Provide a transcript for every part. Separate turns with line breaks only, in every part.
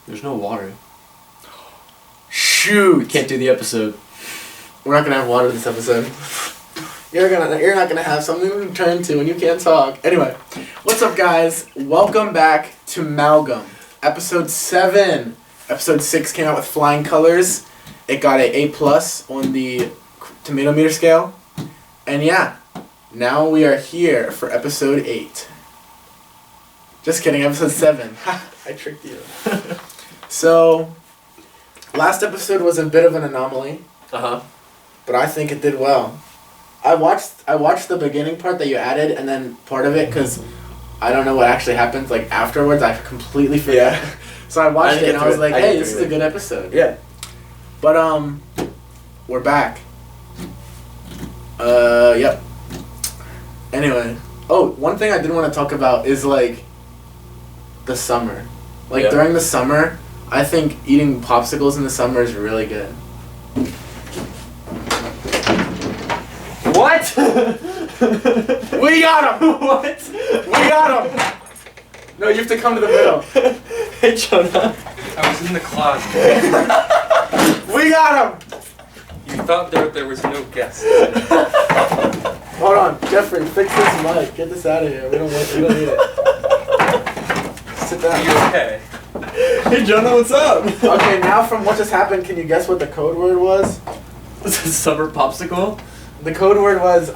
There's no water.
Shoot!
Can't do the episode.
We're not gonna have water this episode. You're not gonna have something to turn to when you can't talk. Anyway, what's up, guys? Welcome back to Malgam, episode 7. Episode 6 came out with flying colors. It got a A+ on the tomato meter scale, and yeah, now we are here for episode 8. Just kidding, episode 7. I tricked you. So, last episode was a bit of an anomaly. But I think it did well. I watched the beginning part that you added, and then part of it because I don't know what actually happens. Like afterwards, I completely forgot. Yeah. So I watched it and I was like, "Hey, this is a good episode."
Yeah.
But we're back. Yep. Anyway, one thing I did want to talk about is like the summer. Like during the summer, I think eating popsicles in the summer is really good.
What?
We got him! What? We got him! No, you have to come to the middle.
Hey, Jonah.
I was in the closet.
We got him!
You thought there was no guest.
Hold on, Jeffrey, fix this mic. Get this out of here. We don't need it. Sit down.
Are you okay?
Hey, Jonah, what's up?
Okay, now from what just happened, can you guess what the code word was?
Summer popsicle?
The code word was,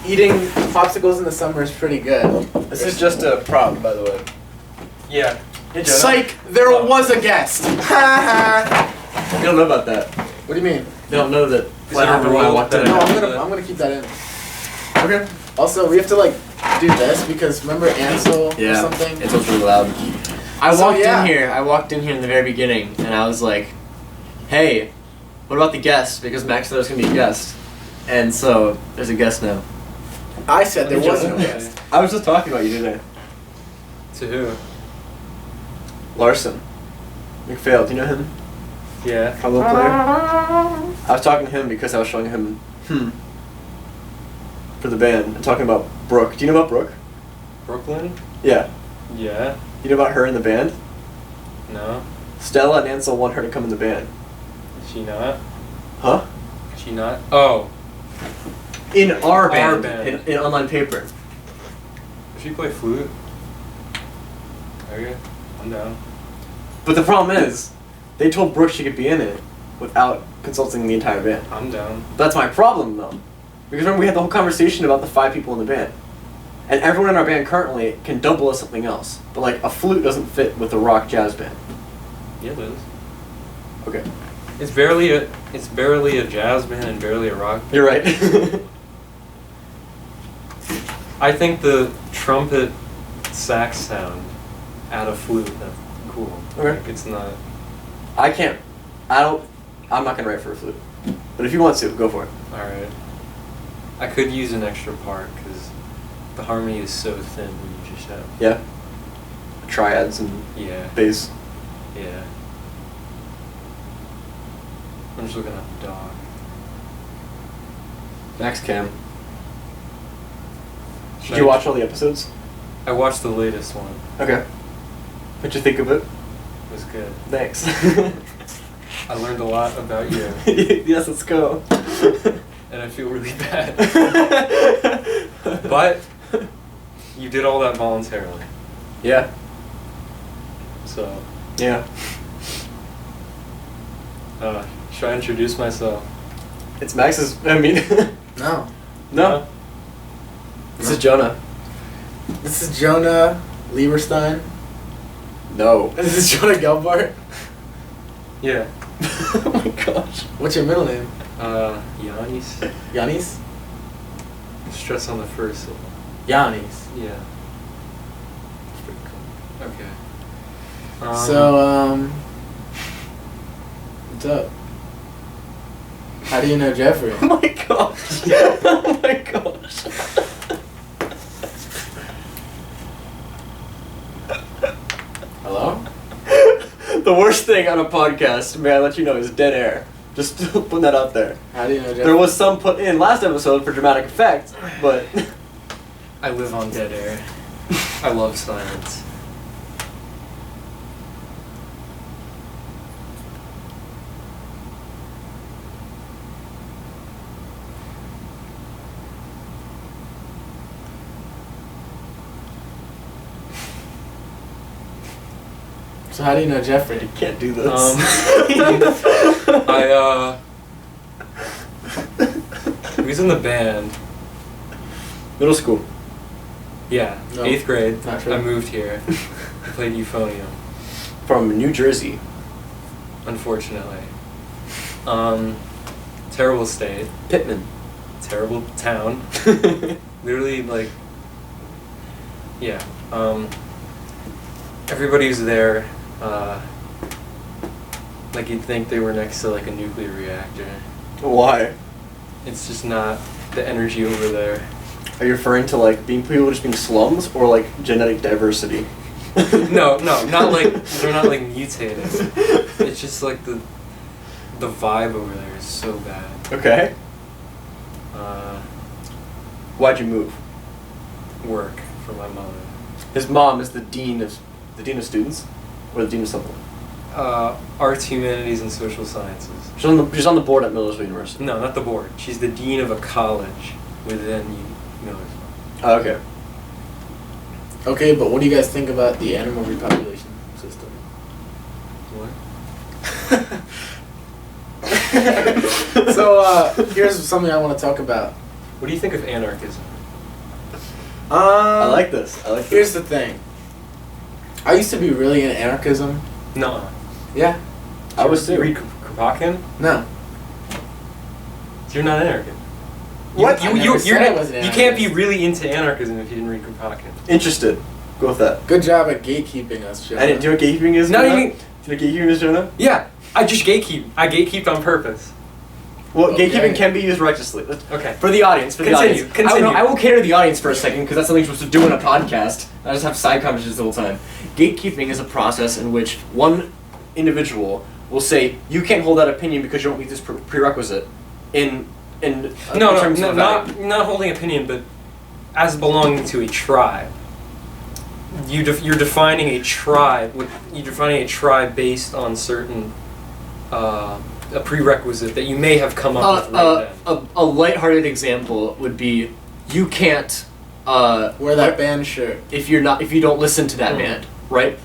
eating popsicles in the summer is pretty good.
This is just a prop, by the way.
Yeah.
Hey, Jonah.
Psych! There was a guest!
You don't know about that.
What do you mean?
They don't know that what
it a
happened when I
rule
walked in.
that
No, I'm gonna keep that in.
Okay.
Also, we have to, like, do this because remember Ansel or something?
It's really loud. I
So,
walked in here in the very beginning, and I was like, hey, what about the guest? Because Max said there's going to be a guest. And so, there's a guest now.
I said there wasn't a guest.
I was just talking about you today.
To who?
Larson. McPhail, do you know him?
Yeah.
Combo player? I was talking to him because I was showing him for the band and talking about Brooke. Do you know about Brooke?
Brooklyn?
Yeah.
Yeah.
You know about her in the band?
No.
Stella and Ansel want her to come in the band.
Is she not?
Huh?
Is she not? Oh.
In our band.
Our band.
In online paper.
Does she play flute? Okay. I'm down.
But the problem is, they told Brooke she could be in it without consulting the entire band.
I'm down.
That's my problem, though. Because remember, we had the whole conversation about the 5 people in the band. And everyone in our band currently can double as something else. But, like, a flute doesn't fit with a rock jazz band.
Yeah, it is.
Okay.
It's barely a jazz band and barely a rock band.
You're right.
I think the trumpet sax sound out of flute, that's cool.
Okay.
Like, it's not...
I'm not gonna write for a flute. But if you want to, go for it.
Alright. I could use an extra part, because the harmony is so thin when you just have...
Yeah? Triads and
Yeah.
bass.
Yeah. I'm just looking at the dog.
Max Cam. Did you watch all the episodes?
I watched the latest one.
Okay. What'd you think of it?
It was good.
Thanks.
I learned a lot about you,
Yes, let's go.
and I feel really bad. But you did all that voluntarily.
Yeah.
So,
Yeah.
should I introduce myself?
It's Max's,
No.
No. This is Jonah.
This is Jonah Lieberstein.
No.
This is Jonah Gelbart.
Yeah.
Oh my gosh.
What's your middle name?
Yanis.
Yanis?
Stress on the first syllable.
Yanis.
Yeah. That's pretty cool. Okay.
So, what's up? How do you know Jeffrey?
Oh my gosh. Oh my gosh.
Hello?
The worst thing on a podcast, may I let you know, is dead air. Just putting that out there.
How do you know Jeffrey?
There was some put in last episode for dramatic effect, but...
I live on dead air. I love silence.
So how do you know Jeffrey?
You can't do this.
He was in the band.
Middle school.
Yeah,
No,
8th grade.
not true.
I moved here. I played euphonium,
From New Jersey.
unfortunately. Terrible state,
Pittman.
terrible town. Literally, like, yeah. Everybody was there. Like you'd think they were next to like a nuclear reactor.
Why?
It's just not the energy over there.
Are you referring to like people just being slums or like genetic diversity?
No, not like they're not like mutated. It's just like the vibe over there is so bad.
Okay. Why'd you move?
Work for my mother.
His mom is the dean of students, or the dean of something.
Arts, humanities, and social sciences.
She's on the board at Millersville University.
No, not the board. She's the dean of a college within Millersville.
Oh, okay.
Okay, but what do you guys think about the animal repopulation system?
What?
So, here's something I want to talk about.
What do you think of anarchism?
I like this.
Here's the thing. I used to be really into anarchism.
No.
Yeah.
I was
You
too.
read Kropotkin?
No.
You're not anarchist.
What? I never said I was an
You can't be
anarchist.
really into anarchism if you didn't read Kropotkin.
Interested. Go with that.
Good job at gatekeeping us, Jonah.
I didn't do what gatekeeping is.
Not
Jonah?
even-
Do you know what gatekeeping is, Jonah?
Yeah, I just gatekeep. I gatekeeped on purpose.
Well,
Okay.
gatekeeping can be used righteously.
Okay.
For the audience,
Continue.
I will cater to the audience for a second because that's something you're supposed to do in a podcast. I just have side conversations the whole time. Gatekeeping is a process in which one individual will say, you can't hold that opinion because you don't meet this prerequisite in
No,
terms of value.
not holding opinion, but as belonging to a tribe. You're defining a tribe. You're defining a tribe based on certain a prerequisite that you may have come up with right then.
A lighthearted example would be you can't
Wear that band shirt.
if you don't listen to that band, right?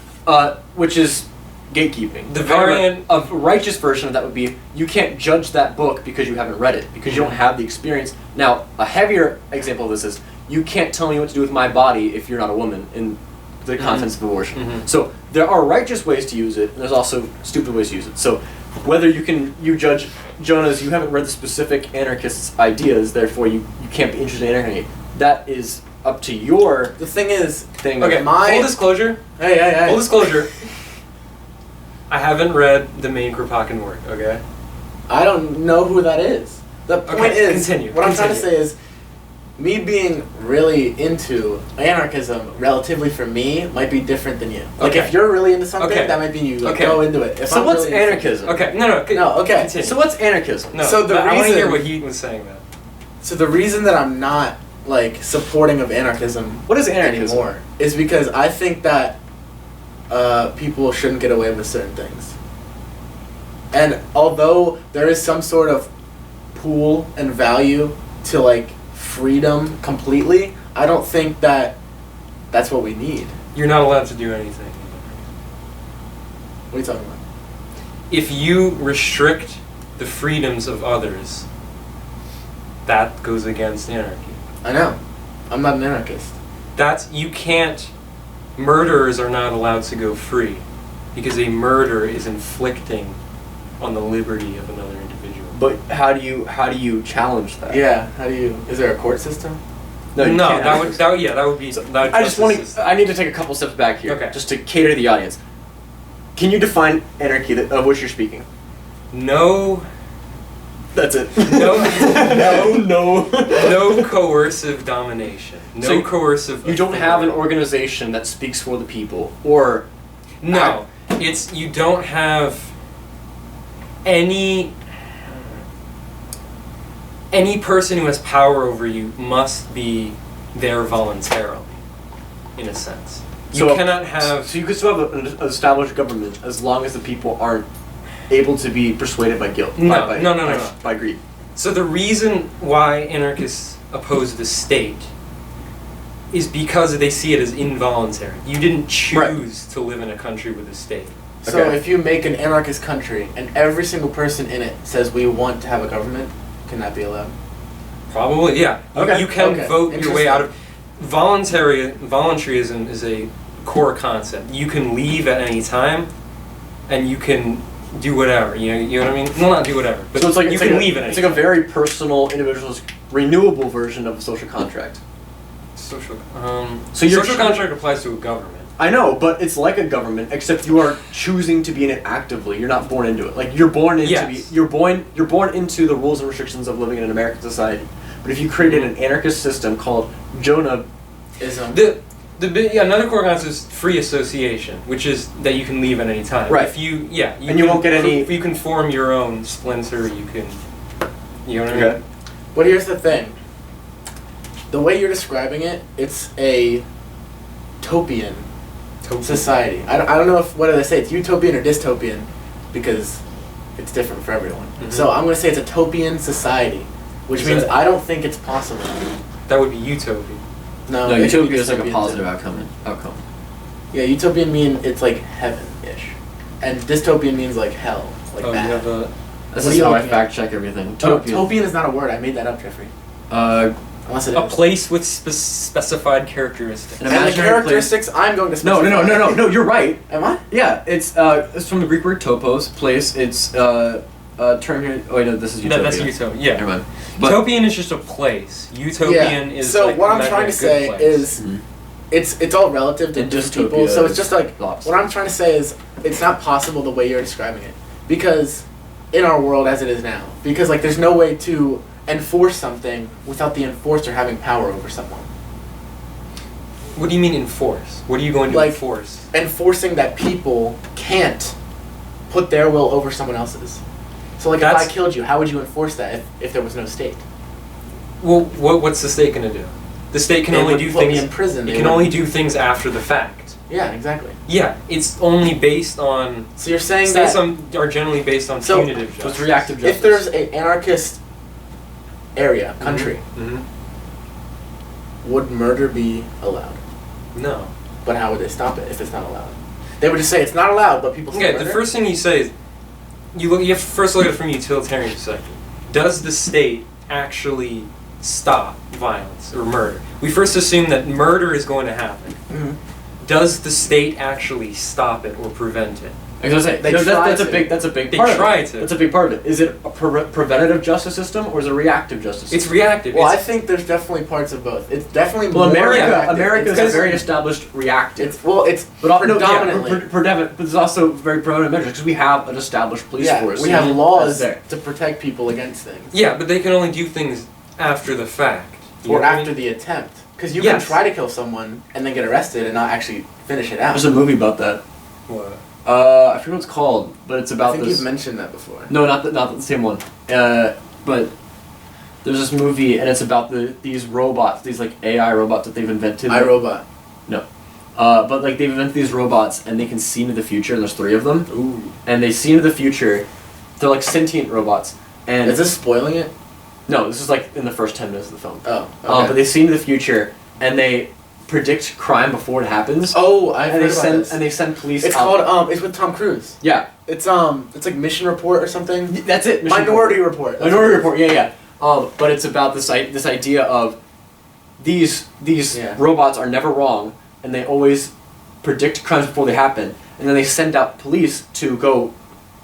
Which is gatekeeping.
The
However,
variant-
a righteous version of that would be you can't judge that book because you haven't read it, because you don't have the experience. Now, a heavier example of this is you can't tell me what to do with my body if you're not a woman in the contents of abortion.
Mhm.
So there are righteous ways to use it, and there's also stupid ways to use it. So whether you judge Jonah's, you haven't read the specific anarchists' ideas, therefore you can't be interested in anarchy. That is up to your
The thing is,
thing.
Okay,
my-
full disclosure.
hey.
Full disclosure. I haven't read the main Kropotkin work. Okay.
I don't know who that is. The point
Okay,
is,
continue,
what I'm trying to
continue.
say is, me being really into anarchism, relatively for me, might be different than you. Like,
Okay.
if you're really into something,
Okay.
that might be you. Like,
Okay.
go into it. If
So
I'm
what's
really into
anarchism?
Okay. No.
No, okay.
Continue.
So what's anarchism?
No.
So the
but I want to hear
reason-
what he was saying then.
So the reason that I'm not, like, supporting of anarchism
What is anarchism?
anymore is because I think that people shouldn't get away with certain things. And although there is some sort of pool and value to, like, freedom completely, I don't think that that's what we need.
You're not allowed to do anything.
What are you talking about?
If you restrict the freedoms of others, that goes against anarchy.
I know. I'm not an anarchist.
You can't. Murderers are not allowed to go free because a murder is inflicting on the liberty of another individual.
But how do you challenge that?
Yeah, how do you... Is there a court system?
No, you can't.
that would be.
So,
that would
I just want
justice
to. I need to take a couple steps back here,
Okay.
just to cater to the audience. Can you define anarchy of which you're speaking?
No,
That's it.
No.
no.
no coercive domination. No
So
coercive.
You don't have an
authority.
organization that speaks for the people, or
No, it's you don't have any person who has power over you must be there voluntarily, in a sense. You
So-
cannot have.
So you could still have an established government as long as the people aren't able to be persuaded by guilt.
No,
by,
no.
By greed.
So the reason why anarchists oppose the state is because they see it as involuntary. You didn't choose to live in a country with a state.
So
Okay.
if you make an anarchist country and every single person in it says we want to have a government, can that be allowed?
Probably, yeah.
Okay.
You can
Okay.
vote your way out of...
Interesting.
Voluntarism is a core concept. You can leave at any time, and you can do whatever. You know what I mean? Well, not do whatever, but
So it's like
you
it's
can
like
leave at any
it's like a
time.
very personal, individualist, renewable version of a social contract.
Social,
So your
social contract applies to a government.
I know, but it's like a government, except you are choosing to be in it actively. You're not born into it. Like you're born into
Yes.
you're born into the rules and restrictions of living in an American society. But if you created an anarchist system called Jonah,
Another core concept is free association, which is that you can leave at any time.
Right.
If you
And you won't get any-
If you can form your own splinter, you can. You know what I mean?
okay,
But here's the thing. The way you're describing it, it's a utopian society. I don't know if, what do they say, it's utopian or dystopian, because it's different for everyone.
Mhm.
So I'm going to say it's a utopian society, which
Is
means
that-
I don't think it's possible.
That would be utopia.
No,
no,
it could be
utopia is like a
dystopian
positive
too.
outcome.
Yeah, utopian mean it's like heaven-ish. And dystopian means like hell, like
Oh,
bad.
you have a.
This
What
is
are you
how I
looking at?
fact check everything.
Oh,
Utopian.
utopian is not a word. I made that up, Jeffrey. Unless it is.
A place with specified characteristics.
An
And the
imaginary
characteristics I'm going to
No,
specify.
no, you're right.
Am I?
Yeah, it's from the Greek word topos, place. It's term here. Oh wait, no, this is utopia.
No, that's utopia. Yeah.
Never mind. But
Utopian is just a place. Utopian is
So
like
what I'm
imagine
trying
a
to
good
say
place.
is,
Mhm.
it's all relative to
And
different
dystopia
people. So it's
is
just like
the opposite.
what I'm trying to say is it's not possible the way you're describing it, because in our world as it is now, because like there's no way to enforce something without the enforcer having power over someone.
What do you mean enforce? What are you going to
Like-
enforce?
Enforcing that people can't put their will over someone else's. So like if
That's-
I killed you, how would you enforce that if there was no state?
Well, what's the state going to do? The state can
They
only
would
do
put me
things.
in prison.
It
They
can
would-
only do things after the fact.
Yeah, exactly.
Yeah, it's only based on.
So you're saying
States
that
are generally based on
So-
punitive
So
justice.
it's reactive justice.
if there's an anarchist area, country,
Mhm.
would murder be allowed?
No.
But how would they stop it if it's not allowed? They would just say it's not allowed, but people still
Okay,
murder?
the first thing you say is you have to first look at it from a utilitarian perspective. Does the state actually stop violence or murder? We first assume that murder is going to happen.
Mhm.
Does the state actually stop it or prevent it?
I was gonna say,
They
no,
try
that's a
to.
big
They
part
try
of it.
to.
That's a big part of it. Is it a preventative justice system or is it a reactive justice system?
It's reactive.
Well, I
It's-
think there's definitely parts of both. It's definitely
Well,
more
America
reactive.
is
It's
a very established reactive.
it's
but
predominantly.
but there's also very preventive measures because we have an established police
yeah,
force.
we have
that's
laws
there.
to protect people against things.
yeah, but they can only do things after the fact. You
Or
know what I
after
mean?
the attempt. Because you
Yes.
can try to kill someone and then get arrested and not actually finish it out.
There's a movie about that.
What?
I forget what it's called, but it's
I
about
think
this.
you've mentioned that before.
No, not the same one. But there's this movie, and it's about these robots, these like AI robots that they've invented.
iRobot.
No. But like they've invented these robots, and they can see into the future. And there's 3 of them,
Ooh.
and they see into the future. They're like sentient robots. And
Is this spoiling it?
no, this is like in the first 10 minutes of the film.
Oh. Okay.
But they see into the future, and they predict crime before it happens.
Oh, I've
and
heard
they
about
send
this.
and they send police.
It's
out.
called it's with Tom Cruise.
Yeah,
It's like Mission Report or something.
that's it. Mission
Minority Report. That's
Minority
what it
Report. Yeah. But it's about this idea of these
Yeah.
robots are never wrong, and they always predict crimes before they happen, and then they send out police to go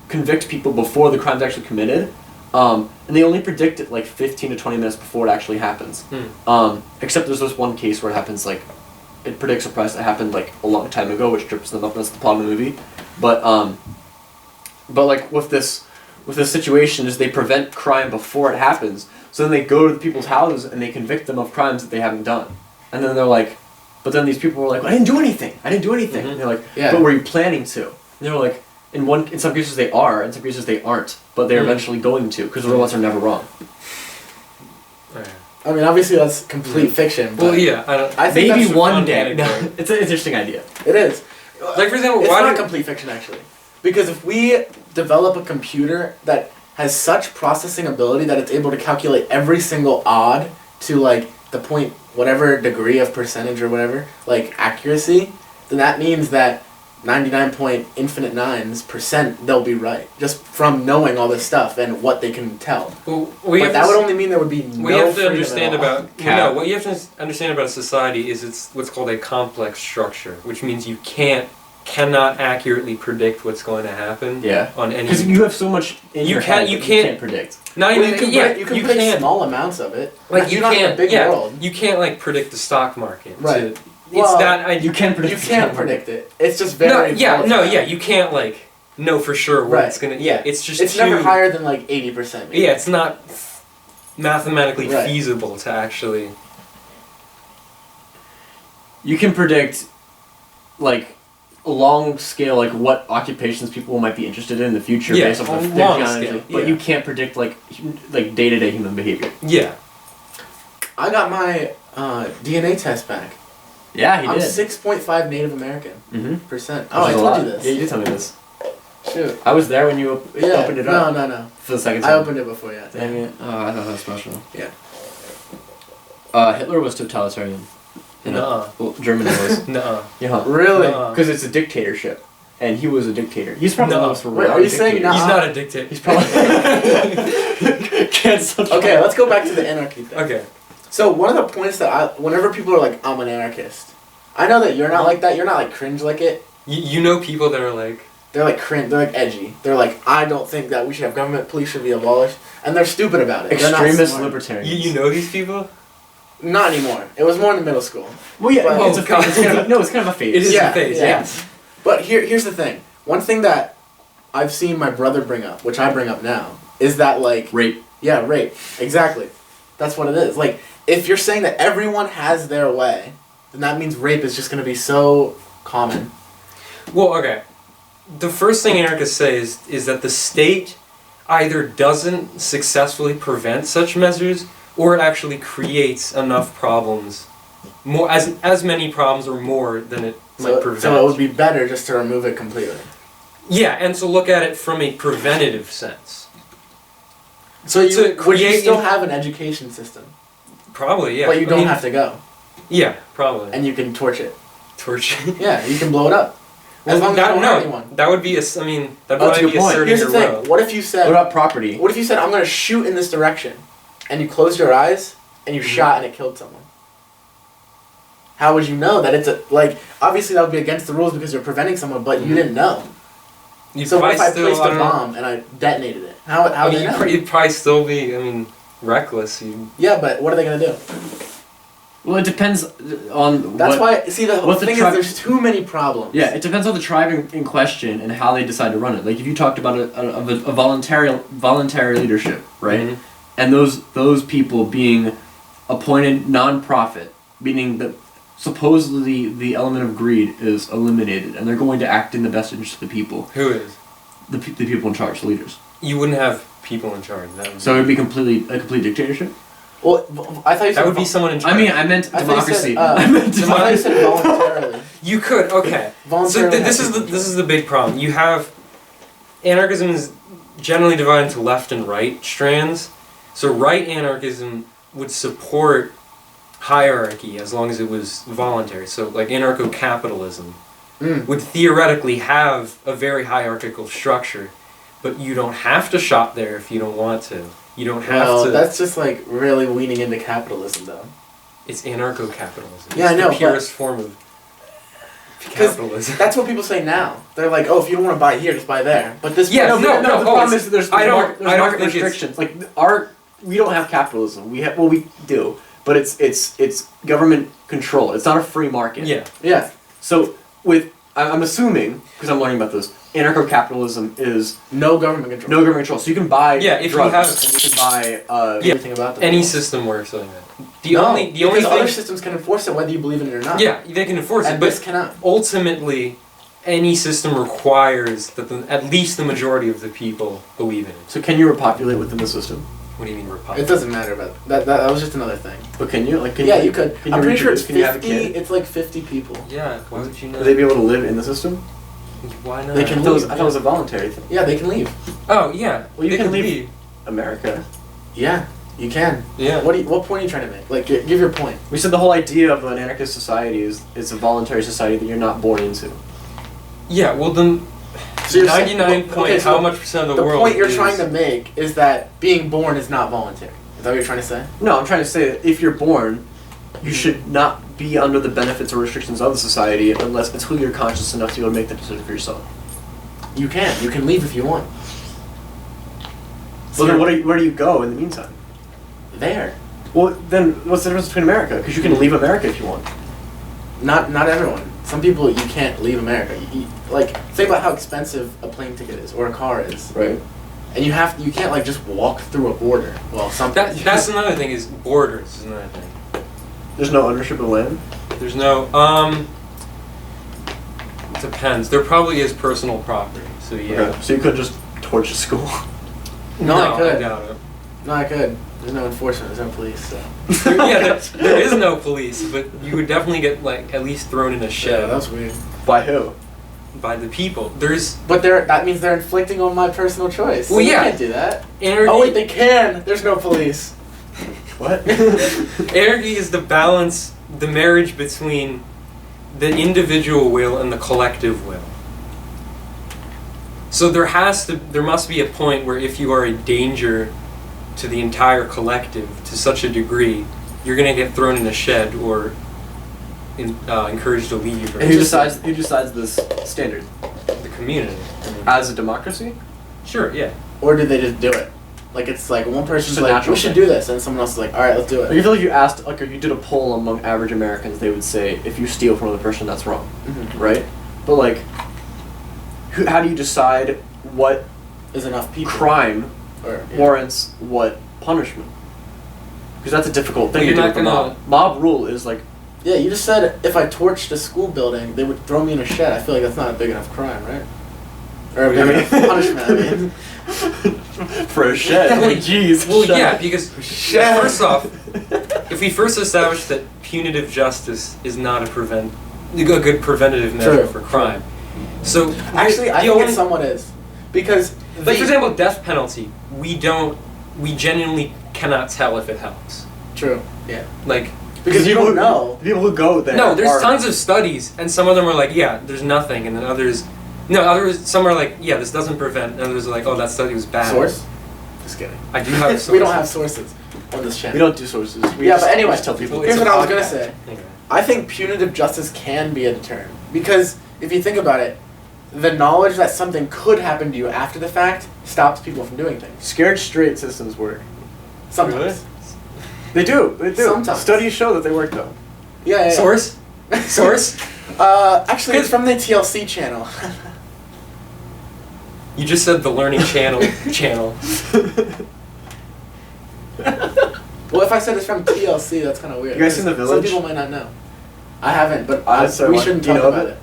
convict people before the crime's actually committed. And they only predict it like 15 to 20 minutes before it actually happens. Except there's this one case where it happens like, it predicts a price that happened like a long time ago, which trips them up. That's the plot of the movie. But like with this situation is they prevent crime before it happens. So then they go to the people's houses and they convict them of crimes that they haven't done. And then they're like, but then these people were like, I didn't do anything.
Mhm.
And they're like,
Yeah.
but were you planning to? And they're like, in some cases they are, in some cases they aren't, but they're
Mm.
eventually going to, because the robots are never wrong.
I mean, obviously that's complete fiction. But
Well, yeah, I don't.
I think
Maybe
that's
one
fun
day.
anecdote.
It's an interesting idea.
It is.
Like, for example,
It's
why
not
do-
complete fiction actually, because if we develop a computer that has such processing ability that it's able to calculate every single odd to like the whatever degree of percentage or whatever, like accuracy, then that means that 99.9% they'll be right, just from knowing all this stuff and what they can tell.
Well,
but that would only mean there would be no
what you have to
freedom
understand
at all.
about what you have to understand about a society is it's what's called a complex structure, which means you cannot accurately predict what's going to happen.
Yeah.
On any.
Because you have so much in your head that you can't predict.
Not
Well,
even
you can predict small amounts of it.
Like you
You're not in a
can't.
big
Yeah.
world.
You can't like predict the stock market.
Right.
It's that
you can't predict.
You can't predict it. It's just very.
You can't like know for sure what it's gonna. Yeah, it's just.
It's never higher than like 80%.
Yeah, it's not mathematically
Right.
feasible to actually.
You can predict, like, a long scale, like what occupations people might be interested in the future based off of their
long
genealogy,
scale,
but you can't predict like day-to-day human behavior.
Yeah.
I got my DNA test back.
Yeah, he
I'm
did.
6.5 Native American percent. Oh,
Which
I
is a
told
lot.
you this.
Yeah, you did tell me this.
Shoot.
I was there when you opened it up.
No.
For the second time.
I opened it before, yeah.
Dang it. Oh, I thought that was special.
Yeah.
Hitler was totalitarian.
Nuh-uh.
Well, Germany was.
Nuh-uh.
Yeah.
Really?
Nuh-uh.
Because it's a dictatorship. And he was a dictator. He's probably the most
Wait, are you saying
He's not a dictator.
He's probably... Cancelled.
Okay, let's go back to the anarchy thing.
Okay.
So one of the points that whenever people are like, I'm an anarchist, I know that you're not like that. You're not like cringe like it.
You know people that are like.
They're like cringe. They're like edgy. They're like, I don't think that we should have government. Police should be abolished. And they're stupid about it. They're not
Extremist
smart.
libertarians.
You know these people?
Not anymore. It was more in the middle school.
Well, yeah,
But-
it's a phase. It's kind of a phase.
It is
Yeah,
a phase,
yeah.
yeah.
But here's the thing. One thing that I've seen my brother bring up, which I bring up now, is that like
Rape.
Yeah, rape. Exactly. That's what it is. Like, if you're saying that everyone has their way, then that means rape is just going to be so common.
Well, okay. The first thing anarchists say is that the state either doesn't successfully prevent such measures, or it actually creates enough problems, more as many problems or more than it might prevent.
So it would be better just to remove it completely.
Yeah, and to look at it from a preventative sense.
So would you
create
still have an education system?
Probably, yeah.
But you don't have to go.
Yeah, probably.
And you can torch it.
Torch.
Yeah, you can blow it up. As long as you don't hurt anyone.
That would be that'd
That's a
probably
good
be
point.
asserting
Here's the
your
thing.
will.
What if you said...
What about property?
What if you said, I'm going to shoot in this direction, and you closed your eyes, and you shot and it killed someone? How would you know that it's a... Like, obviously that would be against the rules because you're preventing someone, but you didn't know. So what if I placed a bomb and I detonated it? How would they know?
You'd probably still be, reckless.
Yeah, but what are they going to do?
Well, it depends on
That's why... See, the
what the
thing is
tribe-
there's too many problems.
Yeah, it depends on the tribe in question and how they decide to run it. Like if you talked about a voluntary leadership, right?
Mhm.
And those people being appointed non-profit, meaning that supposedly the element of greed is eliminated, and they're going to act in the best interest of the people.
Who is?
The people in charge, the leaders.
You wouldn't have people in charge.
So it would be a complete dictatorship.
Well, I thought you said...
That would be someone in charge.
I mean, I meant
I thought you
democracy.
said,
I meant
I thought you said voluntarily.
You could, okay. So
Voluntarily
this is the big problem. You have anarchism is generally divided into left and right strands. So right anarchism would support hierarchy as long as it was voluntary. So like anarcho-capitalism would theoretically have a very hierarchical structure, but you don't have to shop there if you don't want to. You don't have to.
That's just like really leaning into capitalism, though.
It's anarcho-capitalism.
Yeah,
it's
I know,
the purest form of capitalism.
That's what people say now. They're like, oh, if you don't want to buy here, just buy there. But this...
Yeah,
No,
no,
the
oh,
problem
it's-
is that there's
I don't-
market, there's
I don't
market
think it's-
restrictions. Like we don't have capitalism. We do, but it's government control. It's not a free market.
Yeah.
Yeah.
So I'm assuming because I'm learning about this, anarcho-capitalism is
No government control.
no government control. So you can buy
Yeah, if you
drugs
have-
and you can buy
Yeah.
Everything about them.
Any system works like that. The
No,
only
because other
thing,
systems can enforce it whether you believe in it or not.
yeah, they can enforce it,
And
but
this cannot.
ultimately, any system requires that at least the majority of the people believe in it.
So can you repopulate within the system?
What do you mean
It
republic?
doesn't matter about that. That was just another thing.
But can you? Like, can
Yeah, you could.
Can
I'm
you
pretty sure it's
reproduce? Can you have a
50.
kid?
It's like 50 people.
Yeah, why would you know?
Would they be able to live in the system?
Why not?
They can
I thought
leave.
it was a voluntary thing.
Yeah, they can leave.
Oh yeah,
Well, you
they
can
can
leave.
leave.
America.
Yeah. You can.
Yeah.
What point are you trying to make? Like, give your point.
We said the whole idea of an anarchist society is it's a voluntary society that you're not born into.
Yeah, well then,
So you're
99 point
okay, so
how much percent of the world
The point you're
is-
trying to make is that being born is not voluntary. Is that what you're trying to say?
No, I'm trying to say that if you're born, you should not be under the benefits or restrictions of the society until you're conscious enough to be able to make that decision for yourself.
You can. You can leave if you want.
Well, then where do you go in the meantime?
There.
Well, then what's the difference between America? Because you can leave America if you want.
Not everyone. Some people you can't leave America. Like, think about how expensive a plane ticket is or a car is.
Right.
And you can't like just walk through a border. Well,
That's another thing, is borders is another thing.
There's no ownership of land?
There's no, it depends. There probably is personal property, so yeah.
Okay. So you could just torch a school.
No, I could.
I doubt it.
No, I could. There's no enforcement. There's no police. So.
There is no police, but you would definitely get like at least thrown in a shed.
Yeah, that's weird.
By who?
By the people.
But that means they're inflicting on my personal choice.
Well,
So
yeah.
They can't do that.
Anarchy,
Oh wait, they can. There's no police.
What?
Anarchy is the marriage between the individual will and the collective will. So there must be a point where if you are a danger to the entire collective to such a degree, you're gonna get thrown in a shed or encouraged to leave. Or
And who decides this standard?
the community.
As a democracy?
Sure, yeah.
Or do they just do it? Like it's like one person's
It's a
like,
natural
we should
thing.
do this, and someone else is like, all right, let's do
Like,
it.
I feel like you asked, like, if you did a poll among average Americans, they would say, if you steal from another person, that's wrong,
Mhm.
right? But like, how do you decide what
There's enough people.
crime
Or, yeah.
warrants what punishment? Because that's a difficult thing
Well,
to do
you're
with the
not
mob. Mob rule is like,
Yeah, you just said if I torched a school building, they would throw me in a shed. I feel like that's not a big enough crime, right? Or a big enough punishment. I mean,
for a shed. Like, jeez.
Well,
shed.
yeah, because
Shed.
first off, if we first establish that punitive justice is not a good preventative measure
True.
for crime, so
actually, I
the
think
only-
it somewhat is because
like for example, death penalty, we genuinely cannot tell if it helps.
True. Yeah.
Like,
Because you don't know.
The people who go there.
no, there's
are-
tons of studies, and some of them are like, yeah, there's nothing, and then some are like, yeah, this doesn't prevent, and others are like, oh, that study was bad.
Source? Just kidding.
I do have sources.
We don't have sources on this channel.
We don't do sources. We
Yeah,
just,
but anyway,
we just tell people.
here's
it's a
what I was gonna
podcast.
say.
Anyway.
I think punitive justice can be a deterrent because if you think about it, the knowledge that something could happen to you after the fact stops people from doing things.
Scared straight systems work.
Sometimes.
Really?
They do. They do.
Sometimes.
Studies show that they work though.
Yeah.
Source? Source?
Actually, it's from the TLC channel.
You just said the Learning Channel.
Well, if I said it's from TLC, that's kind of weird.
You guys seen The
Some
Village?
people might not know. I haven't, but
So
we
what-
shouldn't
do you
talk
know of
about
it?
it.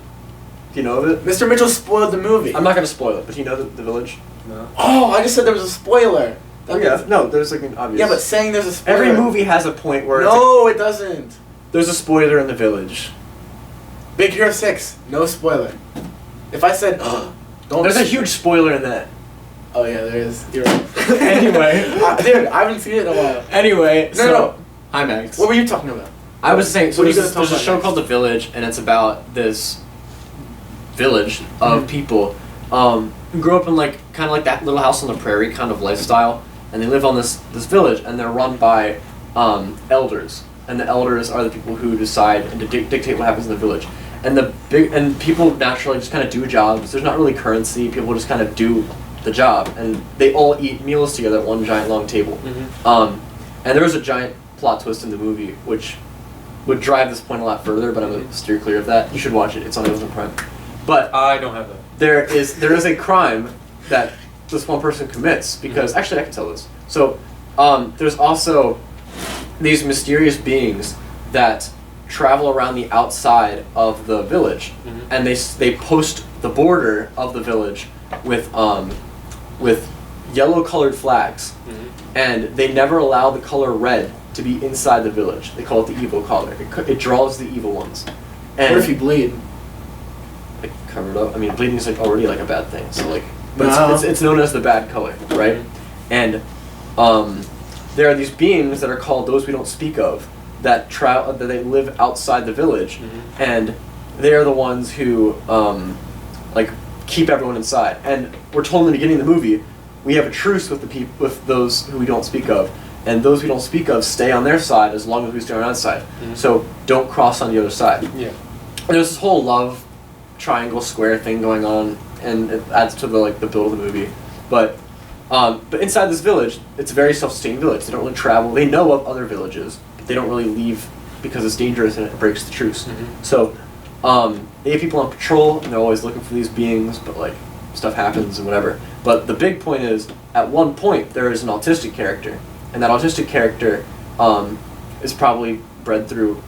Do you know of it?
Mr. Mitchell spoiled the movie.
I'm not gonna spoil it, but do you know the Village?
No.
Oh, I just said there was a spoiler.
Oh yeah. No, there's like an obvious.
Yeah, but saying there's a spoiler.
every movie has a point where
No, it doesn't.
there's a spoiler in The Village.
Big Hero 6, no spoiler. If I said, don't.
There's a huge spoiler in that.
Oh yeah, there is. You're right.
Anyway.
Dude, I haven't seen it in a while.
Anyway.
No.
Hi Max.
What were you talking about?
I was saying, so
What are you
there's,
gonna talk
there's a
about
show
next?
called The Village, and it's about this village of
Mhm.
people who grew up in like kind of like that little house on the prairie kind of lifestyle, and they live on this village, and they're run by elders, and the elders are the people who decide and dictate what happens in the village, and people naturally just kind of do jobs. There's not really currency. People just kind of do the job, and they all eat meals together at one giant long table.
Mm-hmm.
And there was a giant plot twist in the movie, which would drive this point a lot further, but I'm going to steer clear of that. You should watch it. It's on Amazon Prime. But
I don't have that.
there is a crime that this one person commits, because, actually I can tell this. So, there's also these mysterious beings that travel around the outside of the village,
Mhm.
and they post the border of the village with yellow colored flags.
Mm-hmm.
And they never allow the color red to be inside the village. They call it the evil color. It draws the evil ones. And
What if you bleed?
like, cover it up. I mean, bleeding is like already like a bad thing. So like, but
No.
it's known as the bad color, right? And there are these beings that are called those we don't speak of, that they live outside the village, and they are the ones who like keep everyone inside. And we're told in the beginning of the movie, we have a truce with with those who we don't speak of, and those we don't speak of stay on their side as long as we stay on our side. So don't cross on the other side.
Yeah.
And there's this whole love triangle square thing going on, and it adds to the build of the movie. But inside this village, it's a very self-sustaining village. They don't really travel. They know of other villages, but they don't really leave because it's dangerous and it breaks the truce. So they have people on patrol, and they're always looking for these beings, but like stuff happens and whatever. But the big point is, at one point there is an autistic character, and that autistic character is probably bred through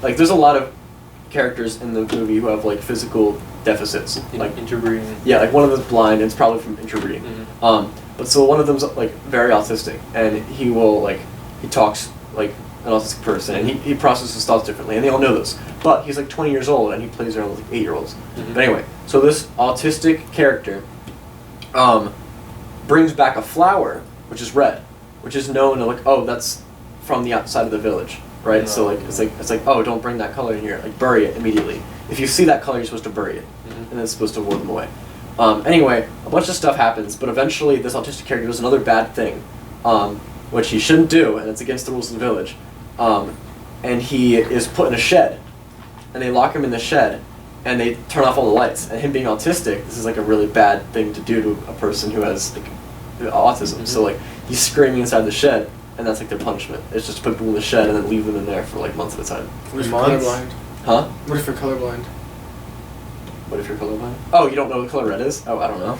like there's a lot of characters in the movie who have like physical deficits, like
interbreeding.
Yeah, like one of them's blind, and it's probably from interbreeding. But so one of them's like very autistic, and he talks like an autistic person, and he processes thoughts differently, and they all know this. But he's like 20 years old, and he plays around with like 8-year-olds. But anyway, so this autistic character brings back a flower, which is red, which is known to like, oh, that's from the outside of the village, right? So like it's like oh, don't bring that color in here, like bury it immediately. If you see that color, you're supposed to bury it, and it's supposed to ward them away. Anyway, a bunch of stuff happens, but eventually this autistic character does another bad thing, which he shouldn't do, and it's against the rules of the village. And he is put in a shed, and they lock him in the shed, and they turn off all the lights. And him being autistic, this is like a really bad thing to do to a person who has like autism. So like he's screaming inside the shed, and that's like their punishment. It's just to put people in the shed and then leave them in there for like months at a time.
What if you're colorblind?
Huh?
What if you're colorblind?
What if you're colorblind? Oh, you don't know what color red is? Oh, I don't know.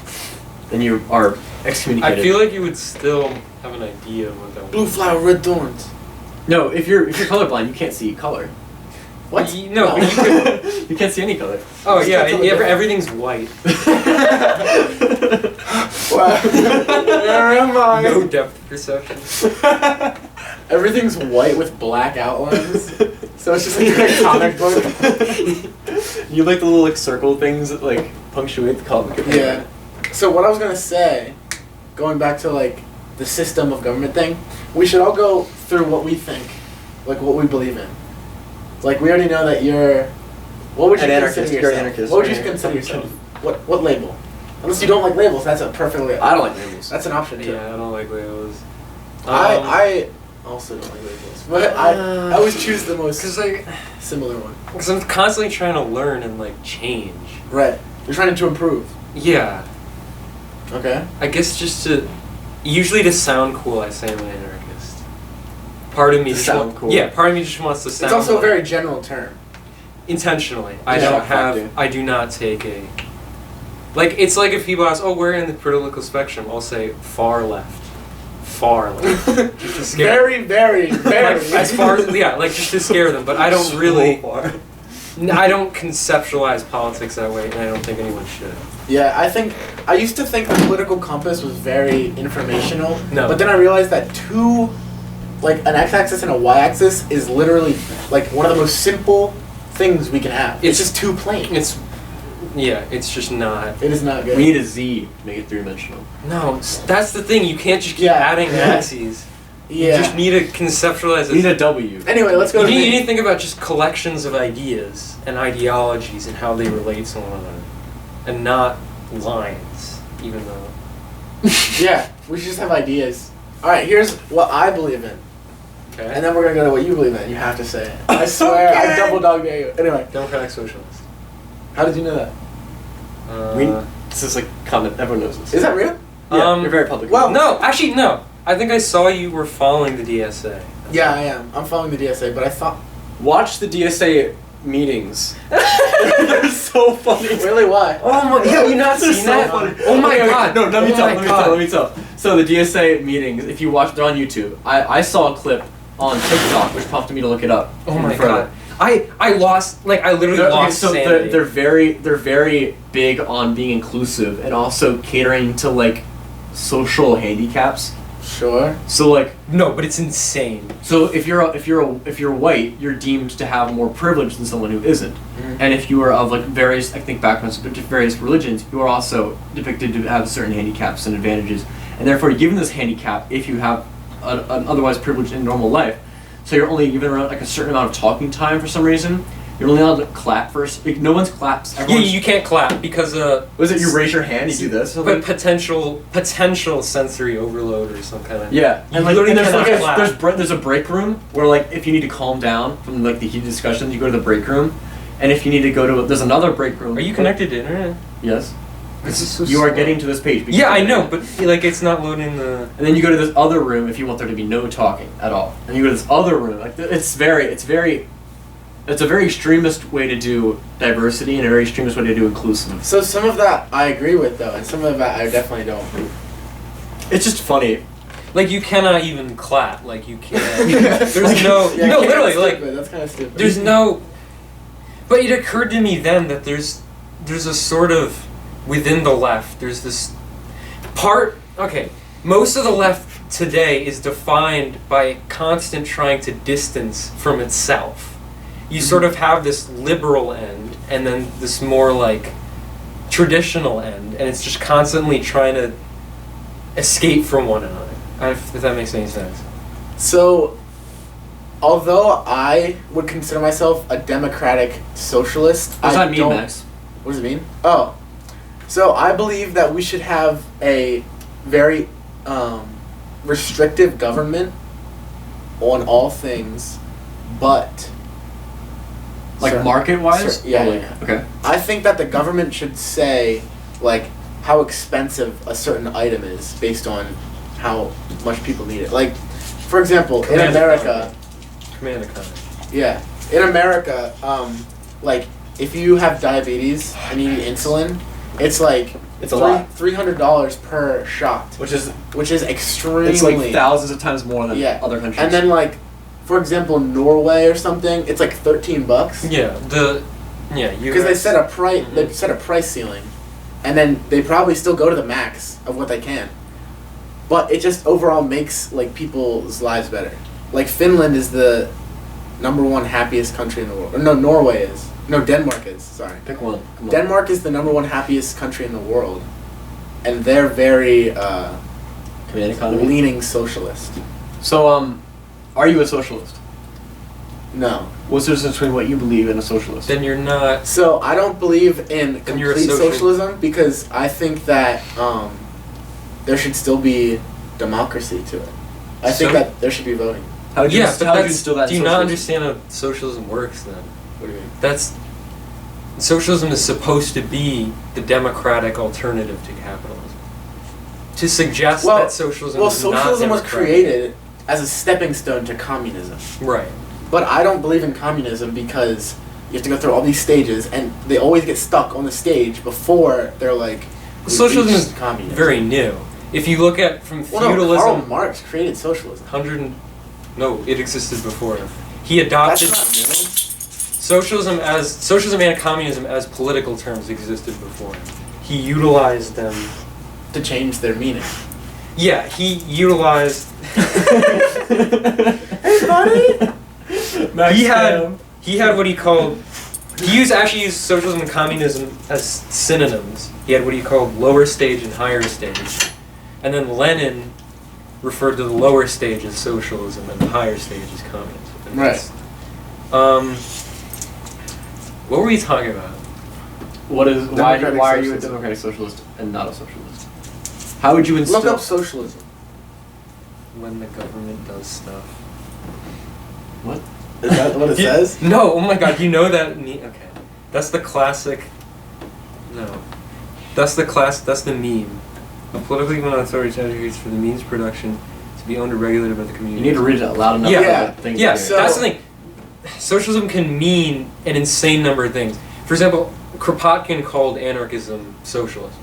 Then you are excommunicated.
I feel like you would still have an idea of what that
Blue flower, red thorns.
No, if you're colorblind, you can't see color.
What?
No, but you could.
You can't see any color.
Oh yeah, everything's white.
Wow. Where am I?
No depth perception.
Everything's white with black outlines. So it's just like a comic book.
You like the little like circle things that like punctuate the comic.
Yeah. So what I was gonna say, going back to like the system of government thing, we should all go through what we think, like what we believe in. Like we already know that you're. What would you consider yourself? What would you consider yourself? What label? Unless you don't like labels, that's a perfectly.
I don't like labels.
That's an option too.
Yeah, I don't like labels.
I also don't like labels, but I always choose the most similar one.
Because I'm constantly trying to learn and like change.
Right. You're trying to improve.
Yeah.
Okay.
I guess just usually to sound cool, I say I'm an anarchist. Part of me just
sound cool.
Yeah, part of me just wants to sound.
It's also
like,
a very general term.
Intentionally,
Yeah,
I do not take a. Like it's like if people ask, "Oh, where in the political spectrum?" I'll say far left. Far left. Just to scare
Very, very, very.
like, as far as like just to scare them, but I don't really. I don't conceptualize politics that way, and I don't think anyone should.
Yeah, I used to think the political compass was very informational.
No.
But then I realized that an x-axis and a y-axis is literally like one of the most simple things we can have. It's just too plain.
It's just not.
It is not good.
We need a Z to make it 3-dimensional.
No, that's the thing. You can't just keep adding axes.
Yeah.
You just need to conceptualize it.
We need a W.
Anyway, let's go
You
to
need to think about just collections of ideas and ideologies and how they relate to one another, and not lines, even though.
Yeah, we should just have ideas. Alright, here's what I believe in.
Okay.
And then we're gonna go to what you believe in. You have to say it. I swear, I double dog dare you. Anyway,
Democratic Socialist.
how did you know that?
This is like common. Everyone knows this.
Is that real?
Yeah, you're very public.
well-
No, actually, no. I think I saw you were following the DSA.
Yeah, I am. I'm following the DSA, but I thought.
Watch the DSA meetings. They're so funny.
Really, why?
Oh my! Have you not
They're
seen
so
that?
funny.
Oh my
Okay,
god!
No, let me
Oh
tell.
my God.
Let me tell. So the DSA meetings, if you watch, they're on YouTube. I saw a clip on TikTok, which prompted me to look it up.
Oh
even
my
further.
god! I lost, like, I literally lost sanity.
they're very big on being inclusive and also catering to like social handicaps.
Sure.
So like
No, but it's insane.
so if you're white, you're deemed to have more privilege than someone who isn't. And if you are of like various ethnic backgrounds, but various religions, you are also depicted to have certain handicaps and advantages. And therefore, given this handicap, if you have an otherwise privileged in normal life. So you're only given around like a certain amount of talking time for some reason. You're only allowed to clap first. Like, no one's claps.
Yeah, you can't clap because
was it you raise your hand, you do this?
But potential sensory overload or some kind of
and like
literally
there's
cannot
there's a break room where like if you need to calm down from like the heated discussions, you go to the break room, and if you need to go to there's another break room.
Are you connected to internet?
Yes.
This is so
you are
slow.
getting to this page.
Yeah, I know, but like it's not loading the.
And then you go to this other room if you want there to be no talking at all. And you go to this other room. Like it's a very extremist way to do diversity and a very extremist way to do inclusive.
So some of that I agree with though, and some of that I definitely don't.
It's just funny.
Like you cannot even clap. Like you can't. There's no.
Yeah,
no, literally, like
that's kind of stupid.
there's no. But it occurred to me then that there's a sort of within the left. There's this part. Okay, most of the left today is defined by constant trying to distance from itself. You sort of have this liberal end and then this more like traditional end, and it's just constantly trying to escape from one another. If that makes any sense.
So, although I would consider myself a democratic socialist,
What does that mean, Max?
What does it mean? Oh, so I believe that we should have a very restrictive government on all things, but
Like
certain-
market-wise?
yeah,
Or like,
yeah.
Okay.
I think that the government should say like how expensive a certain item is based on how much people need it. Like, for example, in America.
Command economy.
Yeah. In America, like, if you have diabetes and you need insulin, it's like
It's a lot.
$300 per shot,
Which is
extremely.
it's like thousands of times more than other countries.
And then like, for example, Norway or something, it's like $13.
Yeah.
Because they set a price. They set a price ceiling, and then they probably still go to the max of what they can. But it just overall makes like people's lives better. Like Finland is the #1 happiest country in the world. Or no, Norway is. No, Denmark is. Sorry.
Pick one. Come on.
Denmark is the #1 happiest country in the world, and they're very
Command economy.
leaning socialist.
So, are you a socialist?
No.
What's the difference between what you believe and a socialist?
Then you're not.
So I don't believe in
Then you're a
complete
social-
socialism because I think that there should still be democracy to it. I think
So-
that there should be voting.
How would you,
Yeah,
how
but
would you
that's,
instill that
do
in
you not
socialism?
understand how socialism works then?
What do you mean?
That's socialism is supposed to be the democratic alternative to capitalism. To suggest
Well-
that socialism
Well,
is not
socialism was
democratic.
created as a stepping stone to communism.
Right.
But I don't believe in communism because you have to go through all these stages, and they always get stuck on the stage before they're like. "We
Socialism
reached
is
communism."
very new. If you look at from
Well, no,
feudalism,
Karl Marx created socialism.
no, it existed before him. He adopted
That's not new.
socialism and communism as political terms existed before him. He utilized them.
To change their meaning.
Yeah, he utilized.
Hey, buddy!
Max
He had what he called. He actually used socialism and communism as synonyms. He had what he called lower stage and higher stage, and then Lenin referred to the lower stage as socialism and the higher stage as communism. And
Right.
what were we talking about?
Why are you a
socialism.
democratic socialist and not a socialist? How would you instill?
Look up socialism.
When the government does stuff.
What?
Is that what it says?
No, oh my god, you know that. Okay. That's the classic. No. That's the meme. A politically authoritarian agrees for the means production to be owned or regulated by the community.
You need to read it out loud enough.
Yeah,
for things
yeah,
to
so-
that's the thing. Socialism can mean an insane number of things. For example, Kropotkin called anarchism socialism.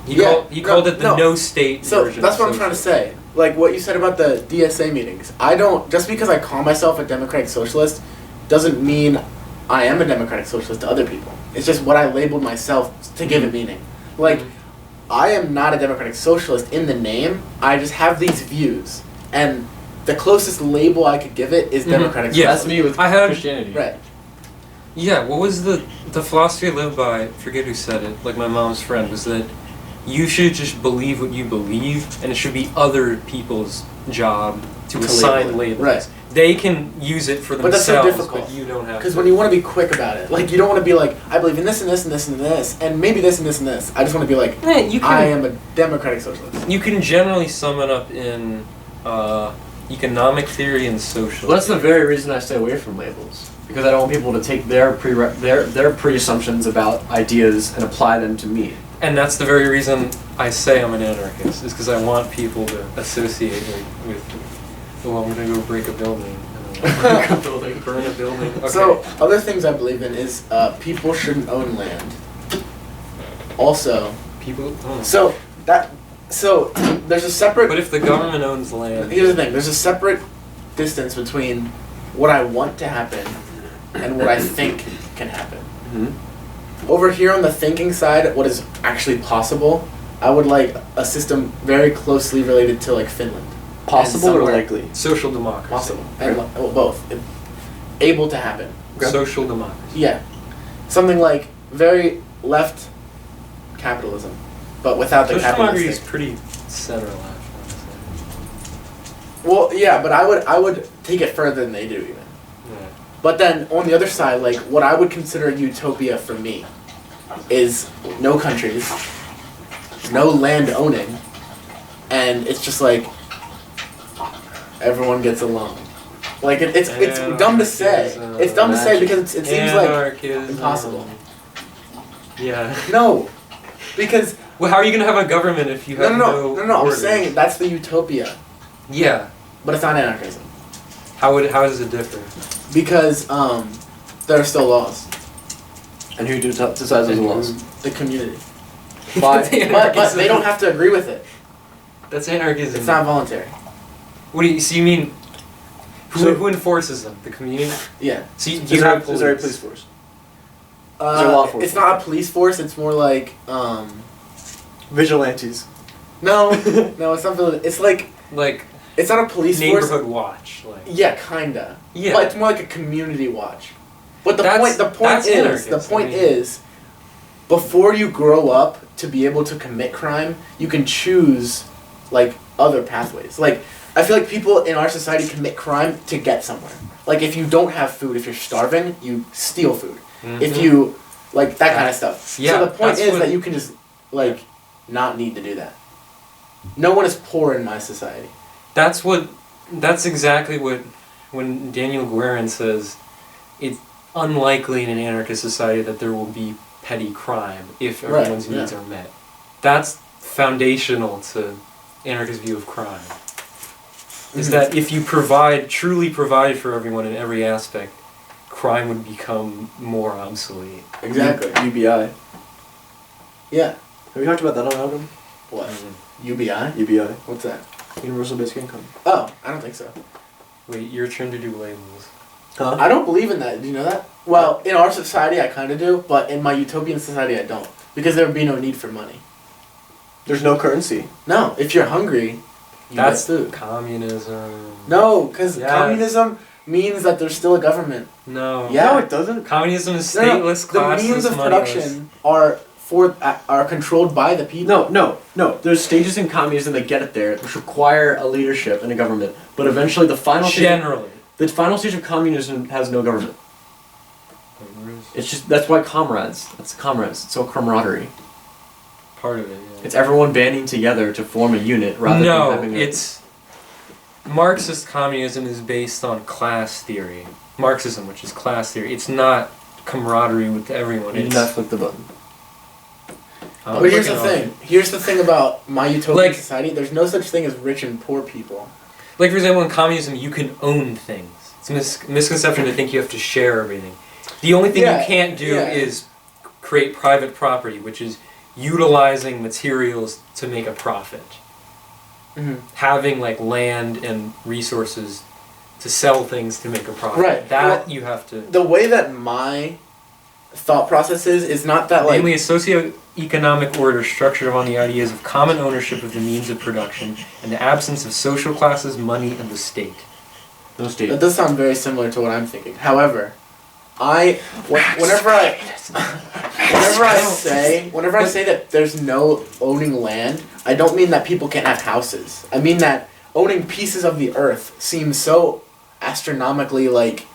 He called it the no-state
So
version
that's
of
what I'm trying to
socialism.
say. Like what you said about the DSA meetings. I don't, just because I call myself a democratic socialist doesn't mean I am a democratic socialist to other people. It's just what I labeled myself to give it meaning. Like, I am not a democratic socialist in the name. I just have these views. And the closest label I could give it is democratic
Yeah.
That's
socialist.
me with
I had-
Christianity.
Right.
Yeah, what was the philosophy I live by? I forget who said it. Like my mom's friend was that You should just believe what you believe, and it should be other people's job to assign labels.
Right.
They can use it for
But that's so
themselves,
difficult.
but you don't have to.
Because when you want to be quick about it, like you don't want to be like, I believe in this and this and this and this, and maybe this and this and this. I just want to be like, I am a democratic socialist.
You can generally sum it up in economic theory and socialism.
Well, that's the very reason I stay away from labels. Because I don't want people to take their pre-assumptions about ideas and apply them to me.
And that's the very reason I say I'm an anarchist, is because I want people to associate with, well, I'm going to go break a building. Burn a building. Okay.
So, other things I believe in is people shouldn't own land. Also,
people. Oh.
So there's a separate.
But if the government owns land,
here's the thing: there's a separate distance between what I want to happen and what I think can happen.
Mm-hmm.
Over here on the thinking side, what is actually possible, I would like a system very closely related to like Finland.
Possible or
somewhere-
likely?
social democracy.
Possible. And both. Able to happen.
Okay.
Social democracy.
Yeah. Something like very left capitalism, but without the
Social democracy is
capitalistic.
pretty center left, honestly.
Well, yeah, but I would take it further than they do even.
Yeah.
But then on the other side, like what I would consider utopia for me is no countries, no land owning, and it's just like everyone gets along. Like it's dumb to say. It's dumb to say because it seems like impossible.
Yeah.
No, because
Well, how are you gonna have a government if you have
no. I'm
borders?
saying that's the utopia,
Yeah.
but it's not anarchism
How does it differ?
because there are still laws.
And who decides those laws?
The community,
Why?
but they don't have to agree with it.
That's anarchism.
It's not voluntary.
What do you? So you mean?
So-
Who enforces them? The community.
Yeah.
So you
Is there
have
is there a police force? there law enforcement?
It's not a police force. It's more like
Vigilantes.
no, it's not. It's like
like
it's not a police
neighborhood
force.
watch. Like
Yeah, kinda.
yeah.
But it's more like a community watch. But the
That's-
point
that's
is
anarchist, I mean.
is before you grow up to be able to commit crime, you can choose like other pathways. Like I feel like people in our society commit crime to get somewhere. Like if you don't have food, if you're starving, you steal food. If
Mhm.
you like that kind of stuff.
Yeah,
so the point
that's
is
what-
that you can just like not need to do that. No one is poor in my society.
That's exactly what when Daniel Guerin says it's unlikely in an anarchist society that there will be petty crime if
Right,
everyone's needs
yeah.
are met. That's foundational to anarchist view of crime. Is
Mhm.
that if you truly provide for everyone in every aspect, crime would become more obsolete.
Exactly.
UBI.
Yeah.
Have we talked about that on Malgam?
What? UBI?
UBI.
What's that?
Universal Basic Income.
Oh, I don't think so.
Wait, your turn to do labels.
Huh?
I don't believe in that. Do you know that? Well, in our society, I kind of do, but in my utopian society, I don't. Because there would be no need for money.
There's no currency.
No, if you're hungry, you
That's
get food.
communism.
No, because
Yes.
communism means that there's still a government.
No.
Yeah.
No, it doesn't.
Communism is
No, no,
stateless, classless,
the means of
moneyless.
production are controlled by the people.
No. There's stages in communism that get it there, which require a leadership and a government. But eventually, the final stage of communism has no government. It's just that's why comrades. That's comrades. It's all camaraderie.
Part of it, yeah.
It's everyone banding together to form a unit rather
No,
than having
it's Marxist communism is based on class theory. Marxism, which is class theory, it's not camaraderie with everyone.
You did
It's
not click the button.
I'm
But here's the
looking on-
thing. Here's the thing about my utopian
Like-
society. There's no such thing as rich and poor people.
Like for example, in communism, you can own things. It's a misconception to think you have to share everything. The only thing
Yeah,
you can't do
yeah.
is create private property, which is utilizing materials to make a profit.
Mm-hmm.
Having like land and resources to sell things to make a profit.
Right.
That
Well,
you have to.
The way that my thought process is not that like
Namely, a socio-economic order structured on the ideas of common ownership of the means of production and the absence of social classes, money, and the state.
No state.
that does sound very similar to what I'm thinking. However, whenever I Whenever I say that there's no owning land, I don't mean that people can't have houses. I mean that owning pieces of the earth seems so astronomically like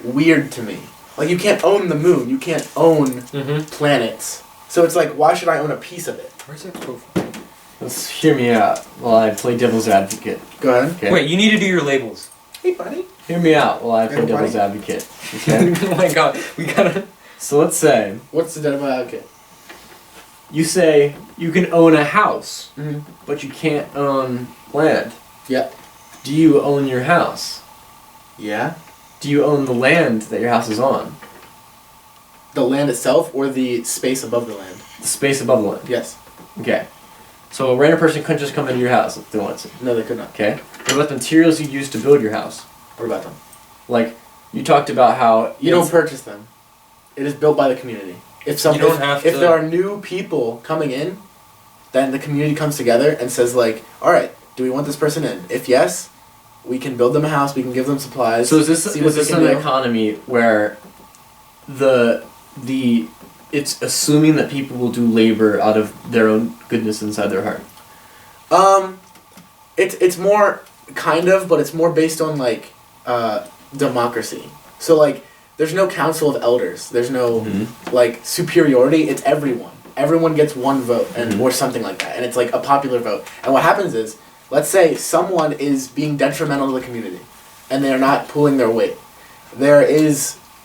weird to me. Like you can't own the moon, you can't own planets. So it's like, why should I own a piece of it?
Where's that quote from?
Let's hear me out while I play devil's advocate.
Go ahead.
Okay.
Wait, you need to do your labels.
Hey, buddy.
Hear me out while I play
Hey,
devil's
buddy.
advocate. Okay.
Oh my god, we gotta.
So let's say
What's the devil advocate?
you say you can own a house,
Mm-hmm.
but you can't own land.
Yep.
Do you own your house?
Yeah.
Do you own the land that your house is on?
The land itself or the space above the land?
The space above the land.
Yes.
Okay. So a random person couldn't just come into your house if they wanted to.
No, they could not.
Okay. What about the materials you use to build your house?
What about them?
Like, you talked about how
You don't purchase them. It is built by the community. If
You don't have
if
to-
there are new people coming in, then the community comes together and says like, all right, do we want this person in? If yes, we can build them a house. We can give them supplies.
So is this
see what they can
an
do.
economy where the it's assuming that people will do labor out of their own goodness inside their heart?
It's more kind of, but it's more based on like democracy. So like, there's no council of elders. There's no like superiority. It's everyone. Everyone gets one vote and or something like that, and it's like a popular vote. And what happens is, let's say someone is being detrimental to the community, and they are not pulling their weight.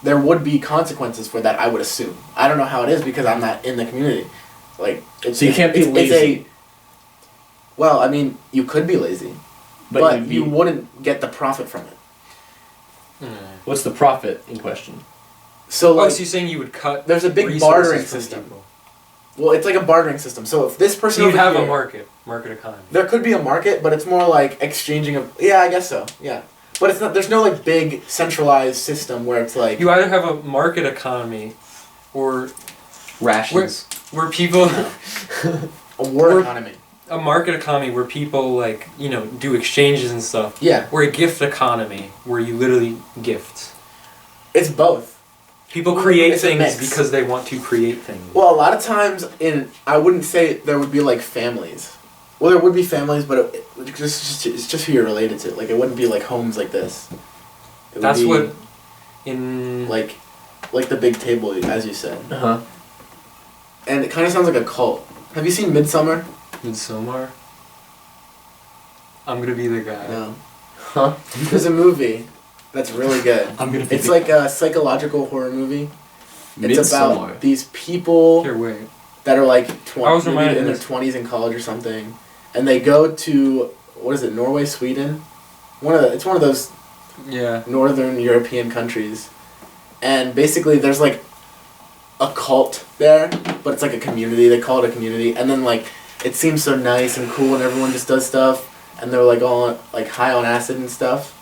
There would be consequences for that, I would assume. I don't know how it is because I'm not in the community. Like,
So you can't be lazy.
Well, I mean, you could be lazy, but you wouldn't get the profit from it.
What's the profit in question?
So like,
so you're saying you would cut?
there's a big
resources
bartering
from
system.
people.
Well, it's like a bartering system. So if this person
So you'd
over
have
here,
a market economy.
there could be a market, but it's more like exchanging of. Yeah, I guess so. Yeah, but it's not. There's no like big centralized system where it's like.
You either have a market economy, or
Rations.
where people
a war
Or-
economy.
a market economy where people like do exchanges and stuff.
Yeah,
Or a gift economy where you literally gift.
it's both.
People create
It's a
things
mix.
because they want to create things.
Well, a lot of times I wouldn't say there would be like families. Well, there would be families, but it's just who you're related to. Like, it wouldn't be like homes like this. It would
That's
be
what in
like the big table, as you said.
Uh-huh.
And it kind of sounds like a cult. Have you seen Midsommar?
Midsommar. I'm gonna be the guy.
No.
Huh?
There's a movie that's really good.
I'm gonna be
It's like a psychological horror movie. It's
Midsommar.
about these people
Here, wait.
that are like
I was
20,
reminded
maybe in
of
their
this.
20s in college or something, and they go to what is it, Norway, Sweden? It's one of those
Yeah.
northern European countries, and basically there's like a cult there, but it's like a community. They call it a community, and then like it seems so nice and cool, and everyone just does stuff, and they're like all like high on acid and stuff.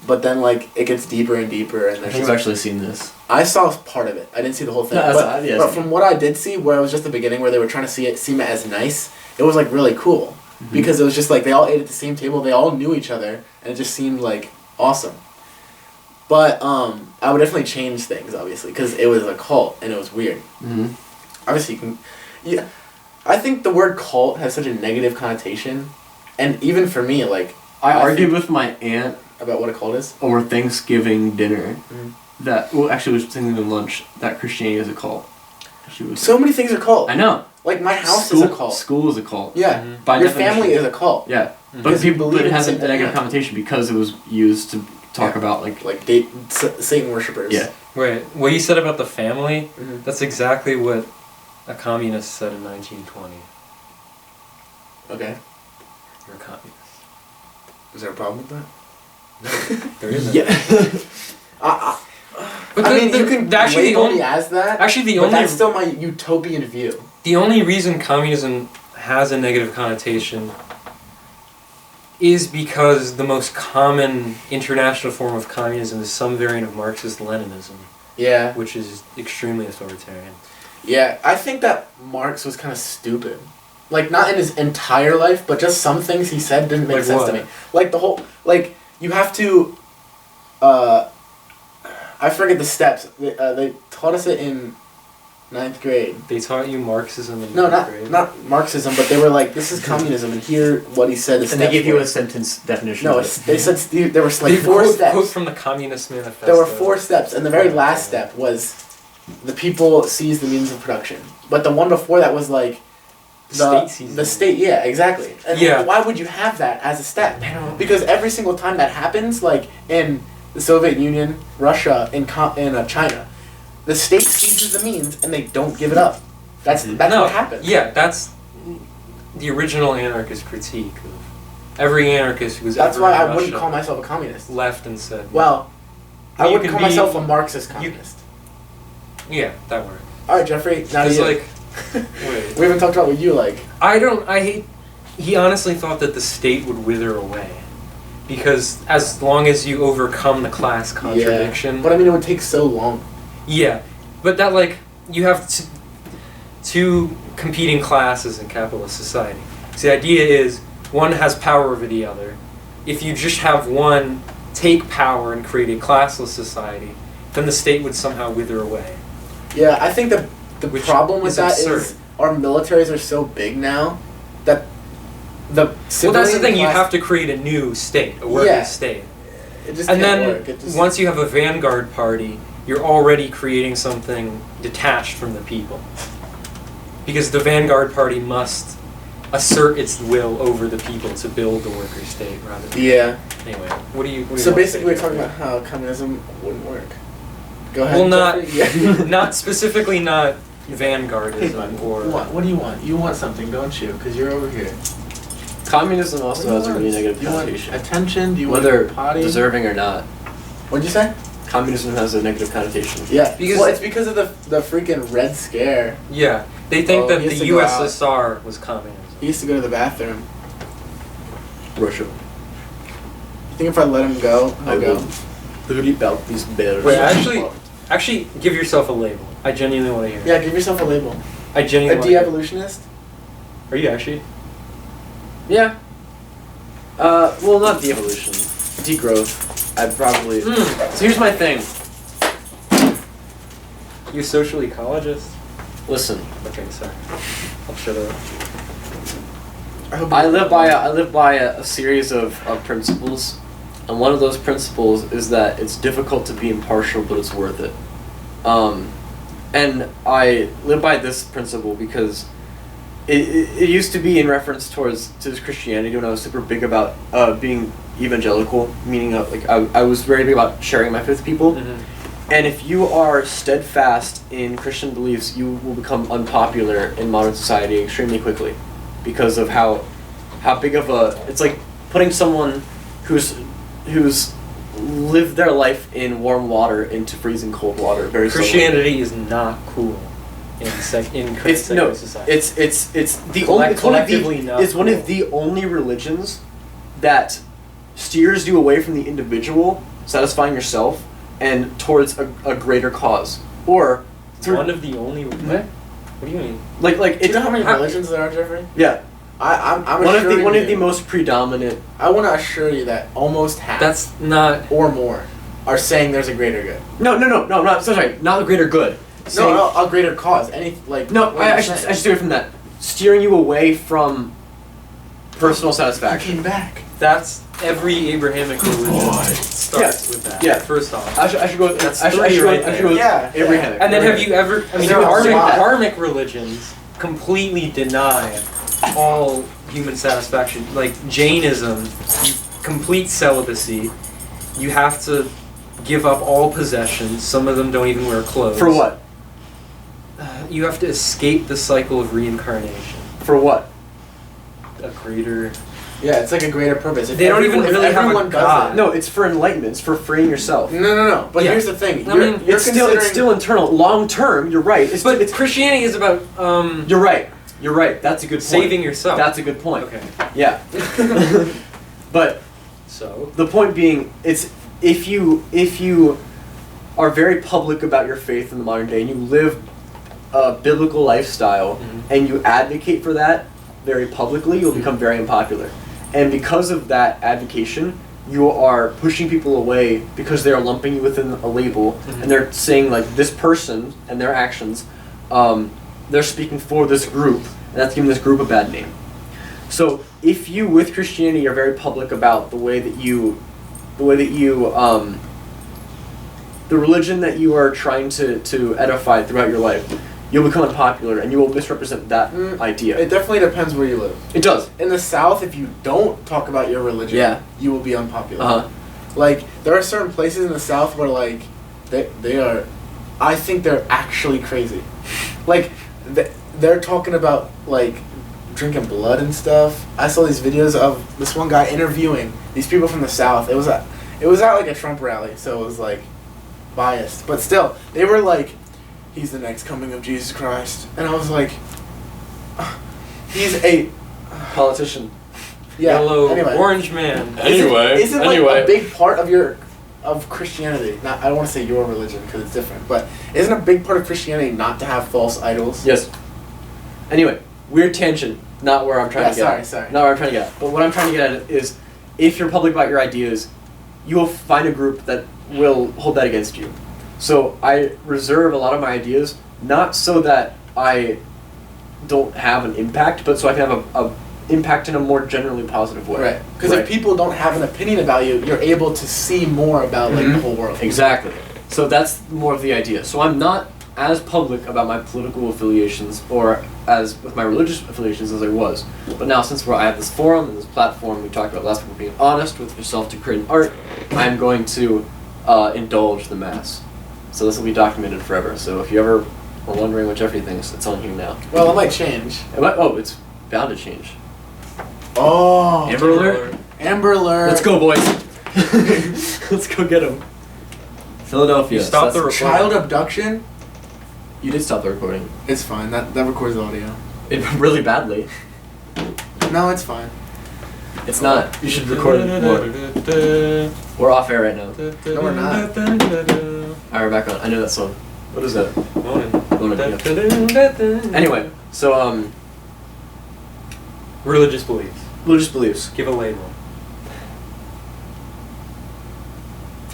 But then like it gets deeper and deeper, and
I
there's
think I've actually seen this.
I saw part of it. I didn't see the whole thing.
No,
but,
yeah,
but from what I did see, where it was just the beginning, where they were trying to seem it as nice, it was like really cool. Because it was just like they all ate at the same table, they all knew each other, and it just seemed like awesome. But I would definitely change things, obviously, because it was a cult and it was weird.
Mm-hmm.
Obviously, you can. Yeah, I think the word cult has such a negative connotation, and even for me, like
I argued
think
with my aunt
about what a cult is.
over Thanksgiving dinner
Mhm.
that actually was Thanksgiving lunch that Christianity is a cult. She was.
So many things are cult.
I know.
Like my house
School,
is a cult.
School is a cult.
Yeah,
Mhm.
By
your
definition.
family is a cult.
Yeah,
Mhm.
but
Because you
people
believe
it
in
has a
something,
negative
yeah.
connotation because it was used to talk
Yeah.
about like.
Like Satan worshippers.
Yeah.
Wait, what you said about the family?
Mhm.
That's exactly what a communist said in 1920.
Okay.
You're a communist.
Is there a problem with that?
There isn't.
Yeah.
But
I
the-
mean,
the-
you can
actually the
label
only-
me as that.
Actually, the
but
only
that's still my utopian view.
the only reason communism has a negative connotation is because the most common international form of communism is some variant of Marxist-Leninism,
Yeah.
which is extremely authoritarian.
Yeah, I think that Marx was kind of stupid. Like, not in his entire life, but just some things he said didn't make
Like
sense
what?
to me. Like, the whole... Like, you have to... I forget the steps. They taught us it in Ninth grade.
They taught you Marxism in
No,
ninth grade?
not Marxism, but they were like, this is communism, and here what he said is.
And they give you a sentence definition.
No,
of it.
they said there were like
They
four steps.
quote from the Communist Manifesto.
There were 4 steps, and the very last step was the people seize the means of production. But the one before that was like the state, yeah, exactly. And
Yeah.
why would you have that as a step? Because every single time that happens, like in the Soviet Union, Russia, and China, the state seizes the means and they don't give it up. That's what happens.
Yeah, that's the original anarchist critique of every anarchist who's
That's
ever
why
in
I
Russia
wouldn't call myself a communist.
left and said,
Well, I
You
wouldn't
can
call
be-
myself a Marxist communist.
yeah, that works.
All right, Jeffrey. Now
Because
you.
like,
We haven't talked about what you like.
he honestly thought that the state would wither away. Because as long as you overcome the class contradiction.
Yeah. But I mean, it would take so long.
Yeah, but that like you have two competing classes in capitalist society. So the idea is one has power over the other. If you just have one take power and create a classless society, then the state would somehow wither away.
Yeah, I think the
Which
problem with
is
that
absurd.
is our militaries are so big now that the
Well, that's the
civilian
thing. You
class-
have to create a new state, a working
Yeah.
state.
It just
And
can't
then
work. It just,
once you have a vanguard party, you're already creating something detached from the people. Because the vanguard party must assert its will over the people to build the worker state rather than...
Yeah.
Anyway, what do you
So
want to
basically,
say
we're talking
about
about how communism wouldn't work. Go ahead.
Well, not
Jeffrey. Yeah.
not specifically not vanguardism
Hey, bud,
or...
what do you want? You want something, don't you? Because you're over here.
Communism also has a really negative
Do you want
connotation.
attention? Do you
Whether
want potty?
deserving or not.
What'd you say?
Communism has a negative connotation.
Yeah.
Because-
well, it's because of the freaking Red Scare.
Yeah, they think
Oh,
that
he
the
has to go out.
USSR was communism.
He used to go to the bathroom.
Russia.
You think if I let him go, he'll go?
Thirty about these bears.
Wait, actually, give yourself a label. I genuinely want to hear.
Yeah, give yourself a label.
I
A
genuinely. wanna hear.
de-evolutionist?
Are you actually?
Yeah. Well, not de-evolution. Degrowth. I'd probably... So here's my thing.
You a social ecologist?
Listen.
Okay, sorry. I'll shut up.
I live by a series of principles, and one of those principles is that it's difficult to be impartial, but it's worth it. And I live by this principle because it used to be in reference to Christianity when I was super big about being evangelical, meaning I was very big about sharing my faith with people.
Mm-hmm.
And if you are steadfast in Christian beliefs, you will become unpopular in modern society extremely quickly, because of how big of it's like putting someone who's lived their life in warm water into freezing cold water very slowly.
Christianity is not cool in current secular society.
It's one of the
only religions that steers you away from the individual satisfying yourself and towards a greater cause, or
one of the only. What? What do you mean?
like
Do you know how many religions there are, Jeffrey?
Yeah,
I'm
one
assuring
of the most predominant.
I want to assure you that almost half
That's not.
or more are saying there's a greater good.
No, not sorry, not the greater good. Saying,
No, a greater cause.
I should stay away from that. Steering you away from personal
I
satisfaction.
came back.
That's every Abrahamic religion starts with that.
Yeah.
First off.
I should go.
That's
I should
three
go.
right
I should go.
there.
Yeah,
Abrahamic.
And then have you ever? I mean,
There are a lot.
karmic religions completely deny all human satisfaction. Like Jainism, complete celibacy. You have to give up all possessions. Some of them don't even wear clothes.
For what?
You have to escape the cycle of reincarnation.
For what?
A greater.
Yeah, it's like a greater purpose. If
They don't even
if
really have a
everyone does
God.
it-
No, it's for enlightenment. It's for freeing yourself.
No. But
Yeah.
here's the thing.
I
You're,
mean,
you're
It's
considering
still internal. Long term, you're right.
But Christianity is about
You're right. You're right. That's a good point.
saving yourself.
That's a good point.
Okay.
Yeah. But
So.
the point being, it's if you are very public about your faith in the modern day and you live a biblical lifestyle
Mhm.
and you advocate for that very publicly, you'll become very unpopular. And because of that advocation, you are pushing people away because they are lumping you within a label
Mhm.
and they're saying like this person and their actions they're speaking for this group, and that's giving this group a bad name. So if you, with Christianity, are very public about the religion that you are trying to edify throughout your life, you'll become unpopular and you will misrepresent that idea.
It definitely depends where you live.
It does.
In the South, if you don't talk about your religion, you will be unpopular.
Uh-huh.
Like, there are certain places in the South where, like, they are, I think they're actually crazy. Like, they're talking about, like, drinking blood and stuff. I saw these videos of this one guy interviewing these people from the South. It was at like a Trump rally, so it was, like, biased. But still, they were like, he's the next coming of Jesus Christ. And I was like, he's a
politician.
Yeah.
Yellow
anyway.
orange man.
Isn't like a big part of Christianity? Not, I don't want to say your religion because it's different, but isn't a big part of Christianity not to have false idols?
Yes. Anyway, weird tangent. Not where I'm trying to get at.
Sorry.
Not where I'm trying to get at. But what I'm trying to get at is, if you're public about your ideas, you will find a group that will hold that against you. So I reserve a lot of my ideas, not so that I don't have an impact, but so I can have a impact in a more generally positive way.
Right. Because if people don't have an opinion about you, you're able to see more about like the whole world.
Exactly. So that's more of the idea. So I'm not as public about my political affiliations or as with my religious affiliations as I was. But now, since I have this forum and this platform, we talked about last week, being honest with yourself to create an art, I'm going to indulge the mass. So this will be documented forever. So if you ever are wondering what Jeffrey thinks, it's on here now.
Well, it might change.
It's bound to change.
Oh.
Amber Alert?
Amber Alert.
Let's go, boys. Let's go get him. Philadelphia.
Stop the recording.
Child abduction?
You did stop the recording.
It's fine. That records audio.
It really badly.
No, it's fine.
It's not. You should record it more. We're off air right now.
No, we're not.
Alright, we're back on. I know that song. What is that?
Moaning.
Yeah. Anyway, so
Religious beliefs.
religious beliefs.
Give a label.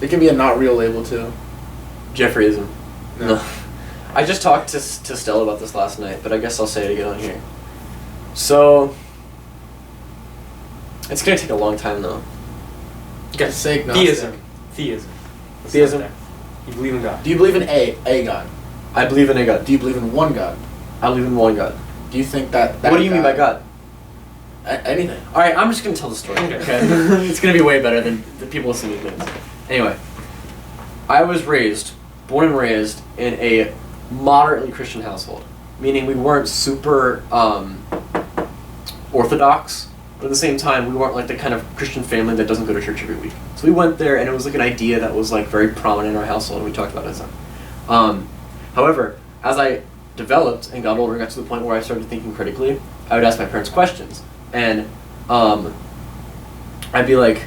It can be a not real label too.
Jeffreyism.
No.
I just talked to Stella about this last night, but I guess I'll say it again on here. So it's gonna take a long time though.
Okay.
Say agnostic.
Theism. Let's
Theism.
start there. You believe in God.
Do you believe in a God?
I believe in a God.
Do you believe in one God?
I believe in one God.
Do you think that
What do you mean by God?
Anything.
Alright, I'm just gonna tell the story.
Okay.
Okay. It's gonna be way better than the people listening to things. Anyway, I was born and raised in a moderately Christian household, meaning we weren't super orthodox, but at the same time we weren't like the kind of Christian family that doesn't go to church every week. So we went there, and it was like an idea that was like very prominent in our household, and we talked about it as a time. However, as I developed and got older and got to the point where I started thinking critically, I would ask my parents questions, and I'd be like,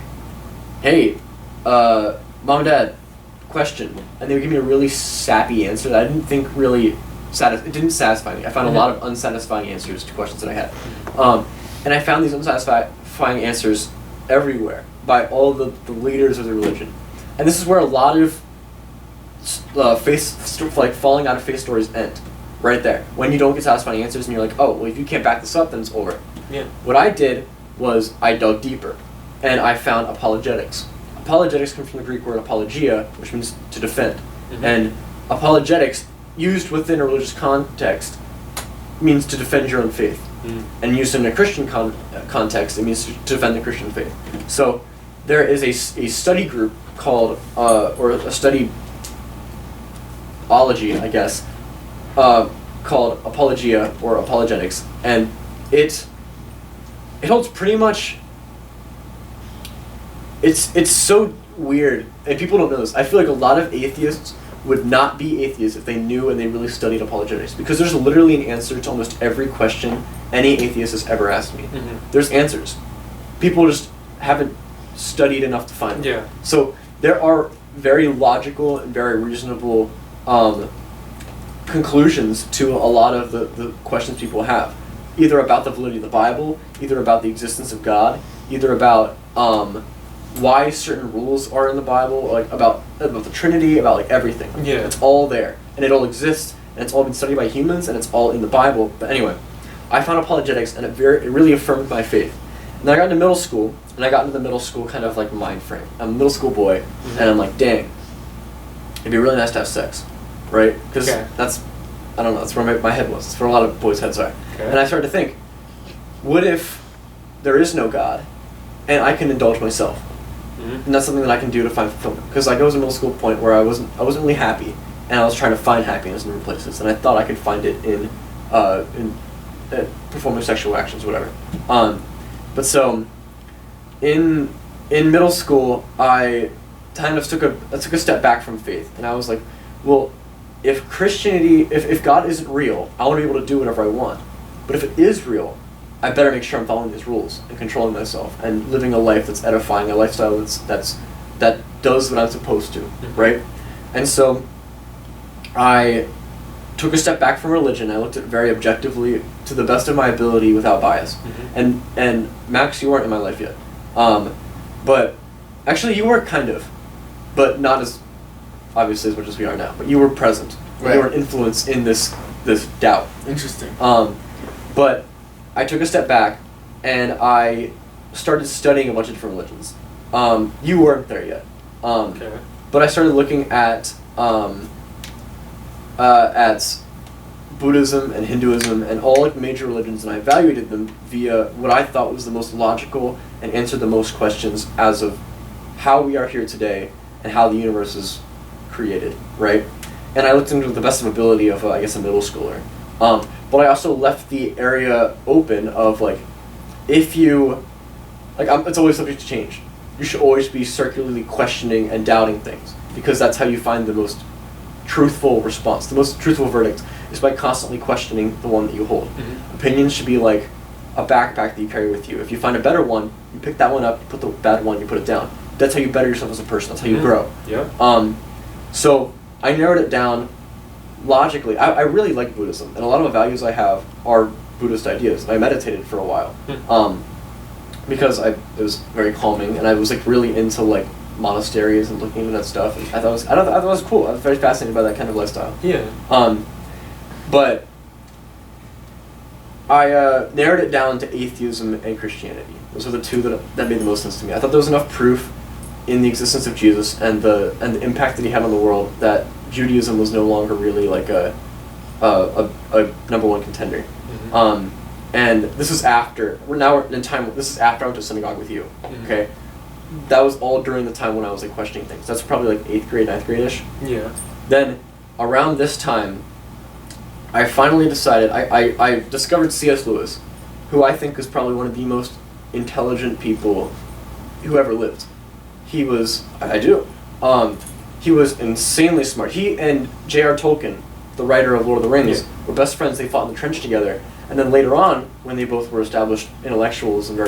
"Hey, Mom and Dad, question," and they would give me a really sappy answer that I didn't think really it didn't satisfy me. I found a lot of unsatisfying answers to questions that I had, and I found these unsatisfying answers everywhere by all the leaders of the religion, and this is where a lot of falling out of faith stories end. Right there, when you don't get satisfying answers, and you're like, "Oh, well, if you can't back this up, then it's over."
Yeah.
What I did was I dug deeper, and I found apologetics. Apologetics comes from the Greek word apologia, which means to defend.
Mm-hmm.
And apologetics, used within a religious context, means to defend your own faith.
Mm.
And used in a Christian context, it means to defend the Christian faith. So there is a study group called, or a study ology, I guess, called Apologia or Apologetics, and it holds pretty much. It's so weird, and people don't know this. I feel like a lot of atheists would not be atheists if they knew and they really studied apologetics, because there's literally an answer to almost every question any atheist has ever asked me.
Mm-hmm.
There's answers. People just haven't studied enough to find them.
Yeah.
So there are very logical and very reasonable conclusions to a lot of the questions people have, either about the validity of the Bible, either about the existence of God, either about why certain rules are in the Bible, like about the Trinity, about like everything.
Yeah.
It's all there, and it all exists, and it's all been studied by humans, and it's all in the Bible. But anyway, I found apologetics, and it really affirmed my faith. And then I got into middle school, and I got into the middle school kind of like mind frame. I'm a middle school boy, and I'm like, dang, it'd be really nice to have sex, right? Because that's, I don't know, that's where my head was. That's where a lot of boys' heads are. Okay. And I started to think, what if there is no God, and I can indulge myself? And that's something that I can do to find fulfillment. Because like, I was a middle school point where I wasn't really happy, and I was trying to find happiness in different places, and I thought I could find it in performing sexual actions, whatever. But so, in middle school, I kind of took a step back from faith, and I was like, well, if Christianity, if God isn't real, I want to be able to do whatever I want. But if it is real, I better make sure I'm following these rules and controlling myself and living a life that's edifying, a lifestyle that does what I'm supposed to, right? And so, I took a step back from religion. I looked at it very objectively, to the best of my ability, without bias. And Max, you weren't in my life yet, but actually you were kind of, but not as obviously as much as we are now. But you were present. Right. You were an influence in this doubt.
Interesting.
But I took a step back, and I started studying a bunch of different religions. You weren't there yet. But I started looking at Buddhism and Hinduism and all like major religions, and I evaluated them via what I thought was the most logical and answered the most questions as of how we are here today and how the universe is created, right? And I looked into the best of ability of, I guess, a middle schooler. But I also left the area open of, like, if you, like, it's always subject to change. You should always be circularly questioning and doubting things, because that's how you find the most truthful response. The most truthful verdict is by constantly questioning the one that you hold. Opinions should be like a backpack that you carry with you. If you find a better one, you pick that one up, you put the bad one, you put it down. That's how you better yourself as a person. That's how you grow. So I narrowed it down logically. I really like Buddhism, and a lot of the values I have are Buddhist ideas. I meditated for a while because it was very calming, and I was like really into like monasteries and looking into that stuff. And I thought it was cool. I was very fascinated by that kind of lifestyle. But I narrowed it down to atheism and Christianity. Those are the two that made the most sense to me. I thought there was enough proof in the existence of Jesus and the impact that he had on the world that Judaism was no longer really like a number one contender. And this is after this is after I went to synagogue with you. Okay, that was all during the time when I was like questioning things. That's probably like 8th grade, 9th grade-ish. Then around this time, I finally decided, I discovered C.S. Lewis, who I think is probably one of the most intelligent people who ever lived. He was, he was insanely smart. He and J.R. Tolkien, the writer of Lord of the Rings, were best friends. They fought in the trench together. And then later on, when they both were established intellectuals and they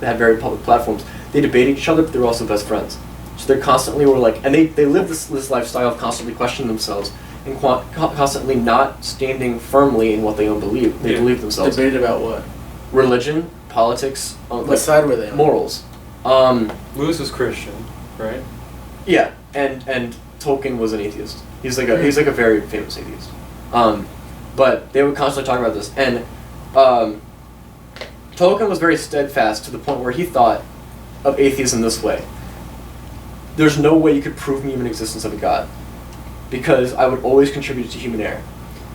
had very public platforms, they debated each other, but they were also best friends. So they constantly were like, and they lived this lifestyle of constantly questioning themselves and constantly not standing firmly in what they believe. They believed themselves.
Debated about what?
Religion, politics.
What side were they on?
Morals.
Lewis was Christian, right?
Yeah, and Tolkien was an atheist. He's like a very famous atheist. But they would constantly talk about this, and Tolkien was very steadfast to the point where he thought of atheism this way: there's no way you could prove me an existence of a god, because I would always contribute to human error.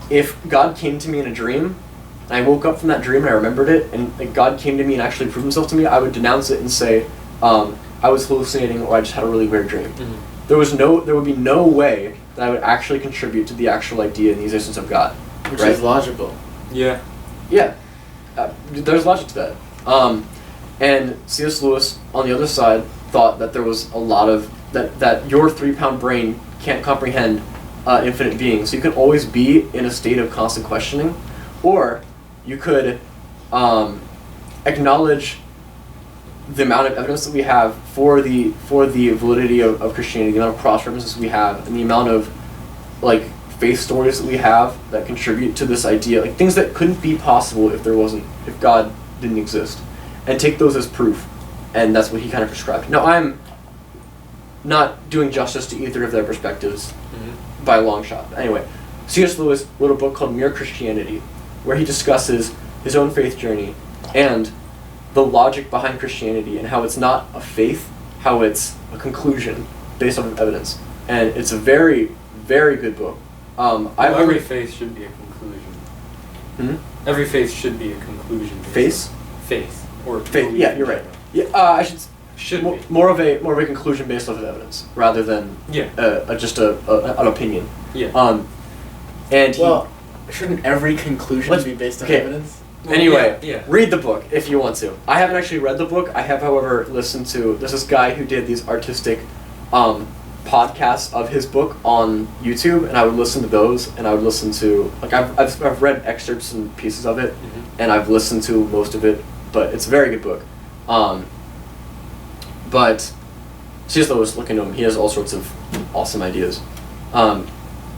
If God came to me in a dream, and I woke up from that dream and I remembered it, and like, God came to me and actually proved himself to me, I would denounce it and say I was hallucinating or I just had a really weird dream. There would be no way that I would actually contribute to the actual idea and the existence of God.
Which is logical.
Yeah.
There's logic to that. And C.S. Lewis, on the other side, thought that there was a lot of that your 3-pound brain can't comprehend infinite being. So you can always be in a state of constant questioning, or you could acknowledge the amount of evidence that we have for the validity of Christianity, the amount of cross references we have, and the amount of like faith stories that we have that contribute to this idea, like things that couldn't be possible if God didn't exist, and take those as proof. And that's what he kind of prescribed. Now, I'm not doing justice to either of their perspectives by a long shot. Anyway, C.S. Lewis wrote a book called Mere Christianity, where he discusses his own faith journey and the logic behind Christianity and how it's not a faith, how it's a conclusion based on evidence. And it's a very, very good book.
Every faith should be a conclusion. Every faith should be a conclusion.
Faith?
Faith. Or
faith. Yeah, you're right. Yeah, I should be more of a conclusion based off of evidence rather than just an opinion.
Yeah.
And
shouldn't every conclusion be based on evidence?
Anyway, read the book if you want to. I haven't actually read the book. I have, however, listened to. There's this guy who did these artistic podcasts of his book on YouTube, and I would listen to those, and I would listen to I've read excerpts and pieces of it, and I've listened to most of it, but it's a very good book. But C.S. Lewis, look into him. He has all sorts of awesome ideas.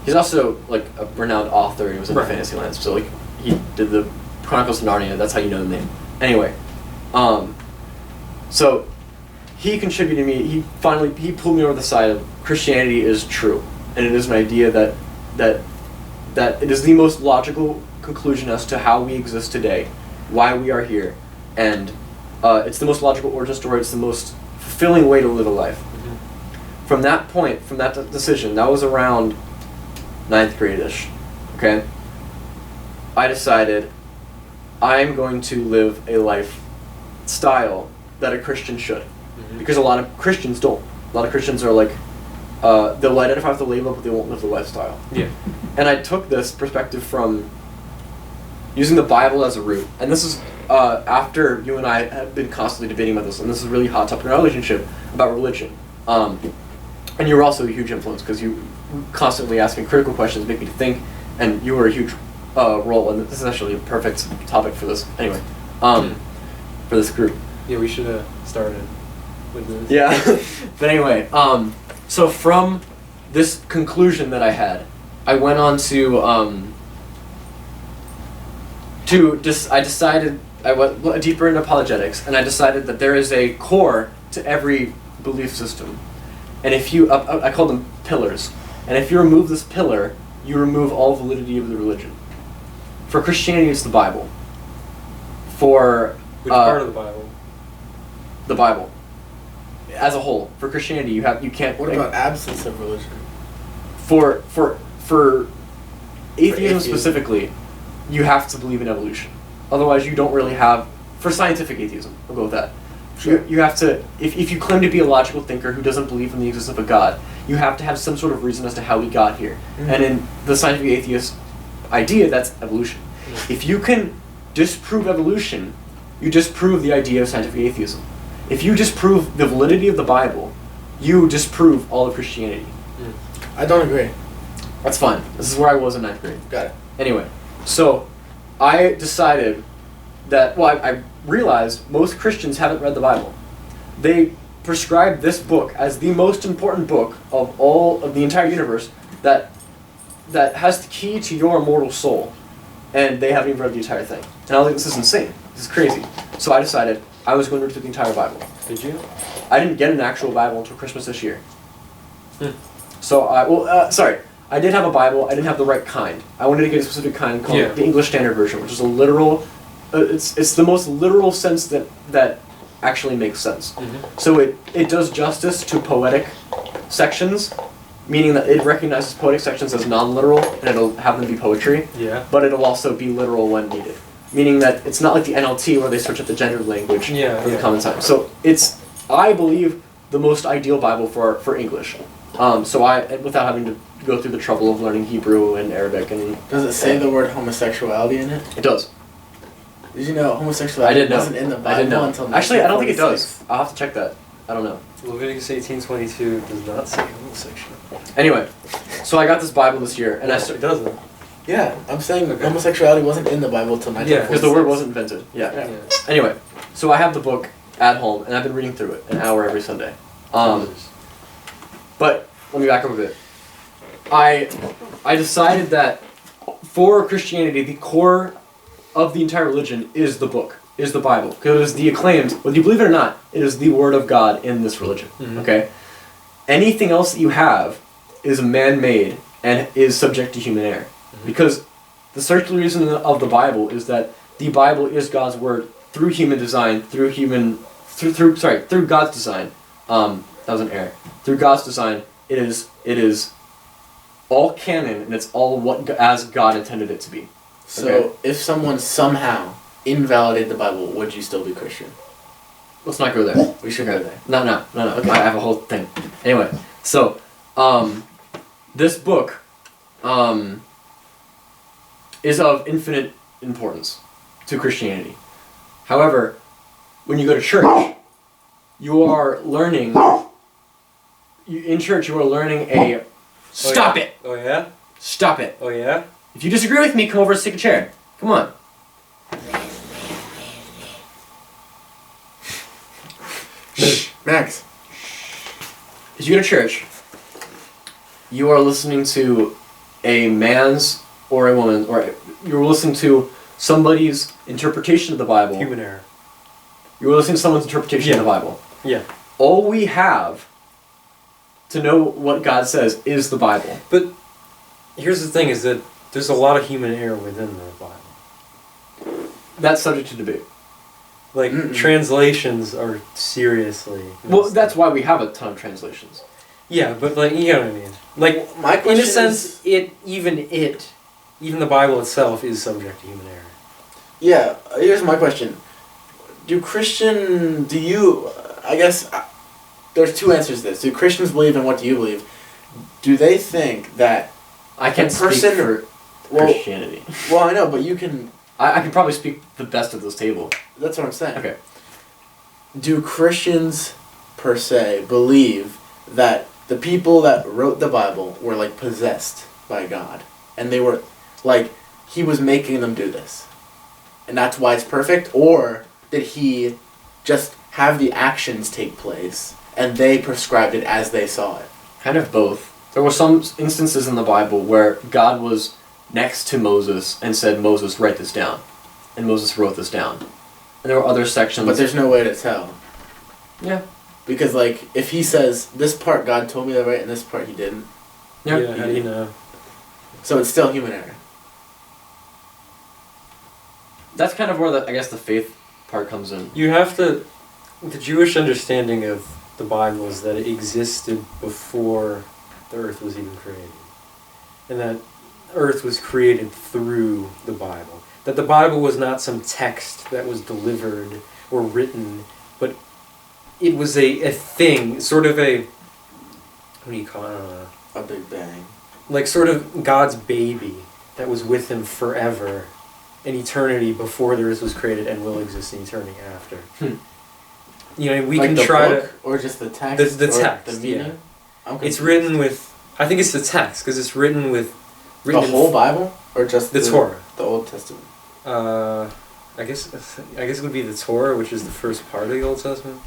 He's also like a renowned author. He was in the Fantasylands, so like he did the Chronicles of Narnia. That's how you know the name. Anyway, so he contributed me. He pulled me over the side of Christianity is true, and it is an idea that it is the most logical conclusion as to how we exist today, why we are here, and it's the most logical origin story. It's the most fulfilling way to live a life. From that point, from that decision, that was around 9th grade-ish, okay? I decided I'm going to live a lifestyle that a Christian should. Because a lot of Christians don't. A lot of Christians are like, they'll identify with the label, but they won't live the lifestyle.
Yeah.
And I took this perspective from using the Bible as a root. And this is after you and I have been constantly debating about this, and this is a really hot topic in our relationship about religion. And you were also a huge influence because you constantly ask me critical questions, make me think, and you were a huge role. And this is actually a perfect topic for this. Anyway, for this group.
Yeah, we should have started with this.
Yeah, but anyway, so from this conclusion that I had, I went on I went deeper into apologetics, and I decided that there is a core to every belief system. And if you, I call them pillars, and if you remove this pillar, you remove all validity of the religion. For Christianity, it's the Bible. For
which part of the Bible?
The Bible, as a whole. For Christianity, you can't.
What about absence of religion?
For atheism specifically, you have to believe in evolution. Otherwise, you don't really have. For scientific atheism, we'll go with that.
Sure.
You have to, if you claim to be a logical thinker who doesn't believe in the existence of a God, you have to have some sort of reason as to how we got here. And in the scientific atheist idea, that's evolution. If you can disprove evolution, you disprove the idea of scientific atheism. If you disprove the validity of the Bible, you disprove all of Christianity.
I don't agree.
That's fine. This is where I was in 9th grade.
Got it.
Anyway, so I decided that, I realized most Christians haven't read the Bible. They prescribe this book as the most important book of all of the entire universe that has the key to your immortal soul, and they haven't even read the entire thing. And I was like, this is insane. This is crazy. So I decided I was going to read through the entire Bible.
Did you?
I didn't get an actual Bible until Christmas this year. So I did have a Bible. I didn't have the right kind. I wanted to get a specific kind called the English Standard Version, which is a literal. It's the most literal sense that actually makes sense. So it does justice to poetic sections, meaning that it recognizes poetic sections as non-literal, and it'll have them be poetry.
Yeah.
But it'll also be literal when needed, meaning that it's not like the NLT where they search up the gendered language for the common time. So it's, I believe, the most ideal Bible for English. So without having to go through the trouble of learning Hebrew and Arabic and.
Does it say the word homosexuality in it?
It does.
Did you know homosexuality wasn't in the Bible
I didn't know.
until 1946?
Actually, I don't think it does. I'll have to check that. I don't know.
Leviticus 18:22 does not say homosexual.
Anyway, so I got this Bible this year, and
it doesn't.
Yeah, I'm saying homosexuality wasn't in the Bible until 1946.
Yeah, because the word wasn't invented. Yeah. Anyway, so I have the book at home, and I've been reading through it an hour every Sunday. But let me back up a bit. I decided that for Christianity, the core of the entire religion is the book, is the Bible. Because it is the acclaimed, whether you believe it or not, it is the word of God in this religion. Okay? Anything else that you have is man-made and is subject to human error. Because the circular reason of the Bible is that the Bible is God's word through human design, through God's design. That was an error. Through God's design, it is all canon, and it's all as God intended it to be.
So,
Okay?
if someone somehow invalidated the Bible, would you still be Christian?
Let's not go there.
We should go there.
No.
Okay.
I have a whole thing. Anyway, so, this book, is of infinite importance to Christianity. However, when you go to church, you are learning. In church, you are learning a. Stop it!
Oh yeah?
Stop it!
Oh yeah?
If you disagree with me, come over and take a chair. Come on.
Max.
As you go to church, you are listening to a man's or a woman, or you're listening to somebody's interpretation of the Bible.
Human error.
You're listening to someone's interpretation of the Bible.
Yeah.
All we have to know what God says is the Bible.
But here's the thing: is that there's a lot of human error within the Bible.
That's subject to debate.
Like translations are seriously.
Well, that's why we have a ton of translations.
Yeah, but like you know what I mean. Like
My
in
question
a sense, even the Bible itself is subject to human error.
Yeah, here's my question. I guess, there's two answers to this. Do Christians believe in what do you believe? Do they think that
I can't speak for Christianity.
Well, I know, but you can...
I can probably speak the best of this table.
That's what I'm saying.
Okay.
Do Christians, per se, believe that the people that wrote the Bible were, like, possessed by God? And they were, like, he was making them do this? And that's why it's perfect? Or did he just have the actions take place and they prescribed it as they saw it?
Kind of both. There were some instances in the Bible where God was next to Moses and said, Moses, write this down. And Moses wrote this down. And there were other sections...
But there's no way to tell.
Yeah.
Because, like, if he says, this part God told me to write and this part he didn't...
Yeah, how do you know?
So it's still human error.
That's kind of where, the faith part comes in.
You have to... The Jewish understanding of the Bible is that it existed before the earth was even created. And that earth was created through the Bible. That the Bible was not some text that was delivered or written, but it was a thing, sort of a... What do you call it? I don't know.
A big bang.
Like sort of God's baby that was with him forever in eternity before the earth was created and will exist in eternity after. You know, we
like
can
the
try
book,
to...
or just the text?
The
or
text,
the meaning?
yeah. It's written with... I think it's the text, because it's written with...
The whole Bible? Or just
the Torah?
The Old Testament?
I guess it would be the Torah, which is the first part of the Old Testament.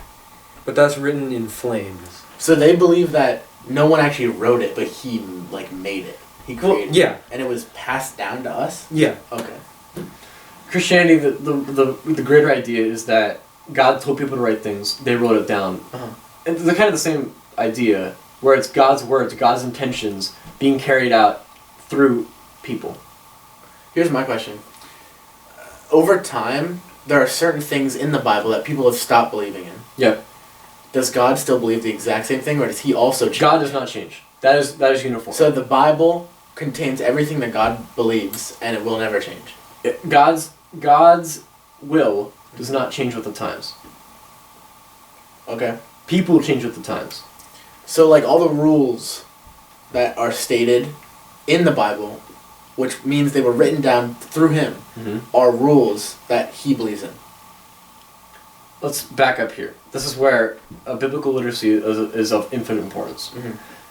But that's written in flames.
So they believe that no one actually wrote it, but he, like, made it. He created
yeah.
it. And it was passed down to us?
Yeah.
Okay.
Christianity, the greater idea is that God told people to write things, they wrote it down.
Uh-huh.
And they're kind of the same idea, where it's God's words, God's intentions, being carried out through people.
Here's my question. Over time, there are certain things in the Bible that people have stopped believing in.
Yeah.
Does God still believe the exact same thing, or does he also change?
God does not change. That is uniform.
So the Bible contains everything that God believes, and it will never change.
God's will does not change with the times.
Okay.
People change with the times.
So, like, all the rules that are stated in the Bible, which means they were written down through him, are rules that he believes in.
Let's back up here. This is where biblical literacy is of infinite importance.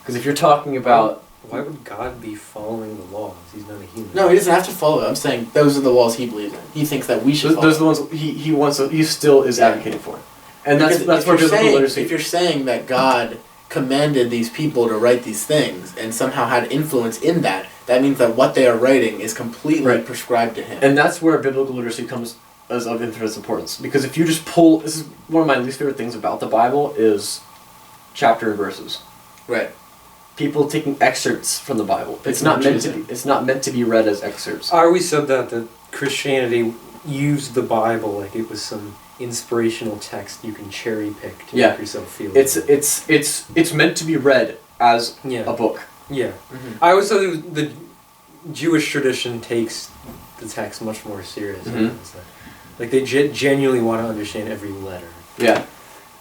Because if you're talking about...
Why would God be following the laws? He's not a human.
No, he doesn't have to follow it. I'm saying those are the laws he believes in. He thinks that we should follow.
Those are the ones he still is advocating for. And that's where biblical literacy...
If you're saying that God commanded these people to write these things and somehow had influence in that, that means that what they are writing is completely prescribed to him.
And that's where biblical literacy comes as of infinite importance. Because if you just pull... This is one of my least favorite things about the Bible is chapter and verses.
Right.
people taking excerpts from the Bible. It's not meant to be read as excerpts.
I always said that Christianity used the Bible like it was some inspirational text you can cherry pick to make yourself feel.
It's meant to be read as a book.
Yeah. I always thought the Jewish tradition takes the text much more seriously. Like they genuinely want to understand every letter.
Yeah.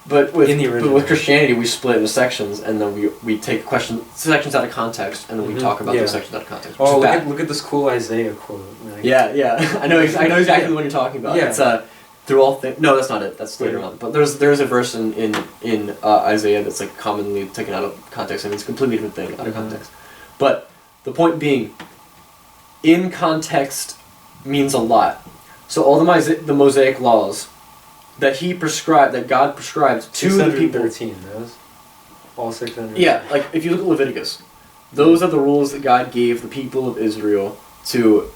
But with Christianity, we split into sections, and then we take sections out of context, and then we talk about those sections out of context.
Oh, look at this cool Isaiah quote. Like,
yeah. I know exactly what you're talking about.
Yeah.
It's through all things. No, that's not it. That's later on. But there's a verse in Isaiah that's like commonly taken out of context, and it's a completely different thing out of context. But the point being, in context means a lot. So all the Mosaic laws that God prescribed to the people.
613, those? All 600.
Yeah, like if you look at Leviticus, those are the rules that God gave the people of Israel to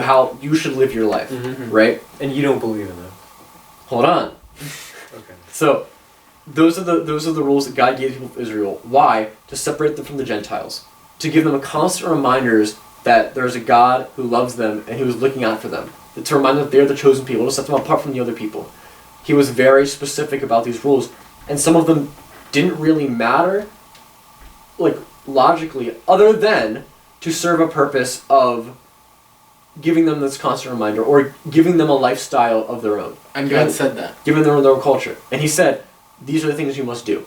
how you should live your life, right?
And you don't believe in them.
Hold on.
Okay.
So, those are the rules that God gave the people of Israel. Why? To separate them from the Gentiles, to give them constant reminders that there's a God who loves them and who is looking out for them, to remind them that they're the chosen people, to set them apart from the other people. He was very specific about these rules, and some of them didn't really matter, like logically, other than to serve a purpose of giving them this constant reminder, or giving them a lifestyle of their own.
And God said that.
Giving them their own culture. And he said, these are the things you must do.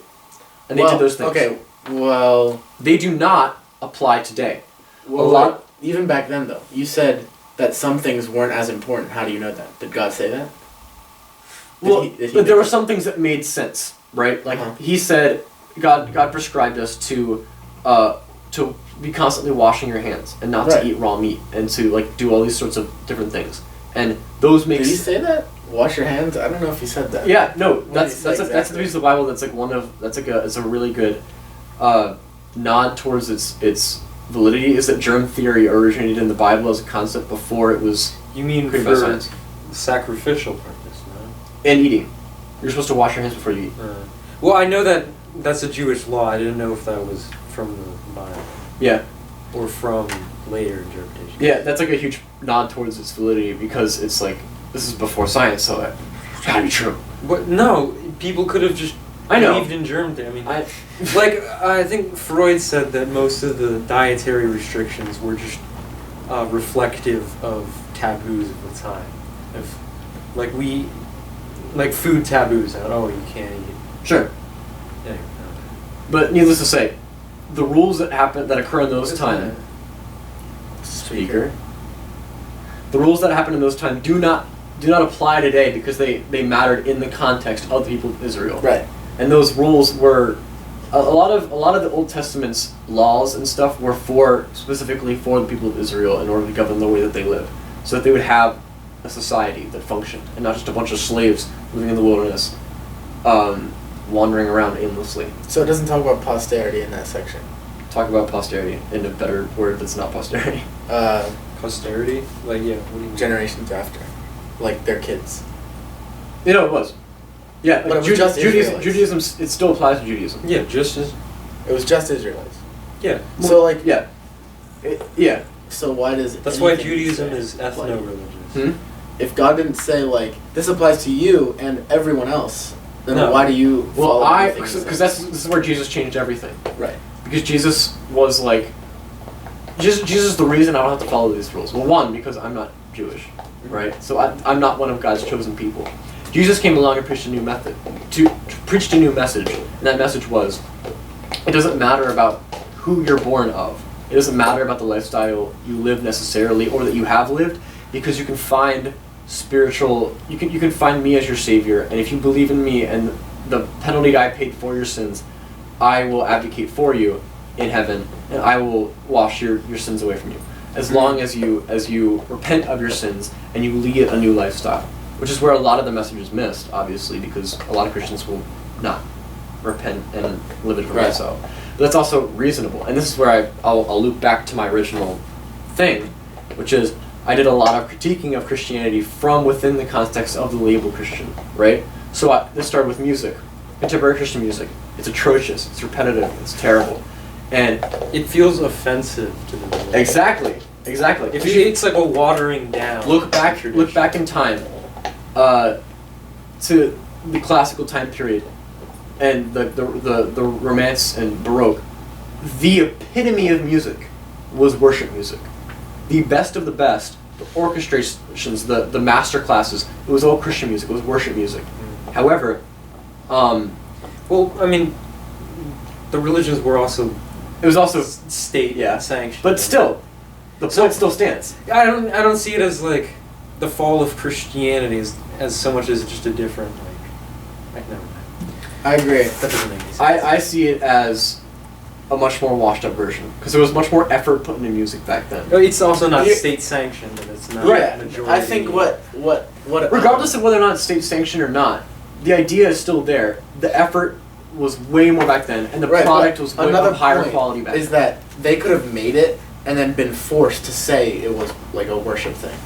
And they did those things.
Okay, well...
They do not apply today.
Well, even back then, though, you said that some things weren't as important. How do you know that? Did God say that?
But there were some things that made sense, right? Like he said, God prescribed us to be constantly washing your hands and not to eat raw meat and to like do all these sorts of different things. And those make.
Did he say that? Wash your hands? I don't know if he said that.
Yeah, no, that's the piece of the Bible that's like it's a really good nod towards its validity. Is that germ theory originated in the Bible as a concept before it was.
You mean for science? Sacrificial purpose?
And eating. You're supposed to wash your hands before you eat.
Well, I know that's a Jewish law. I didn't know if that was from the Bible.
Yeah.
Or from later interpretation.
Yeah, that's like a huge nod towards its validity because it's like, this is before science, so it's gotta be true.
But no, people could have just believed in germ theory. I mean, I think Freud said that most of the dietary restrictions were just reflective of taboos of the time. Like food taboos, you can't eat.
Sure.
Yeah.
But needless to say, the rules that occur in those times. Speaker. The rules that happen in those times do not apply today because they mattered in the context of the people of Israel.
Right.
And those rules were a lot of the Old Testament's laws and stuff were specifically for the people of Israel in order to govern the way that they live, so that they would have a society that functioned, and not just a bunch of slaves living in the wilderness, wandering around aimlessly.
So it doesn't talk about posterity in that section?
Talk about posterity in a better word that's not posterity.
Posterity? Like, yeah, what do you mean?
Generations after. Like, their kids.
You know, it was. Yeah,
but it was just
Judaism, it still applies to Judaism.
Yeah, just as...
It was just Israelites.
Yeah.
So, like...
Yeah. Yeah.
So why does...
That's why Judaism is ethno-religious.
If God didn't say, like, this applies to you and everyone else, then why do you
follow because this is where Jesus changed everything.
Right.
Because Jesus was like... Jesus is the reason I don't have to follow these rules. Well, one, because I'm not Jewish, right? So I'm not one of God's chosen people. Jesus came along and preached a new method, preached a new message, and that message was, it doesn't matter about who you're born of. It doesn't matter about the lifestyle you live necessarily, or that you have lived, because you can find you can find me as your savior, and if you believe in me and the penalty I paid for your sins, I will advocate for you in heaven, and I will wash your sins away from you. As long as you repent of your sins and you lead a new lifestyle. Which is where a lot of the message is missed, obviously, because a lot of Christians will not repent and live a different lifestyle. But that's also reasonable. And this is where I'll loop back to my original thing, which is I did a lot of critiquing of Christianity from within the context of the label Christian, right? So this started with music, contemporary Christian music. It's atrocious, it's repetitive, it's terrible. And
it feels offensive to the religion.
exactly.
It's like a watering down.
Look back in time, to the classical time period, and the Romance and Baroque. The epitome of music was worship music. The best of the best, the orchestrations, the master classes. It was all Christian music. It was worship music. However,
well, I mean, the religions were also.
It was also
state sanctioned.
But still, the point still stands.
I don't see it as like the fall of Christianity as so much as just a different like never mind.
I agree.
That doesn't make any sense.
I see it as a much more washed up version because there was much more effort put into music back then.
It's also not state sanctioned, and it's not majority.
I think what
regardless of whether or not it's state sanctioned or not, the idea is still there. The effort was way more back then, and the product was way
another
higher quality back then.
Is that they could have made it and then been forced to say it was like a worship thing.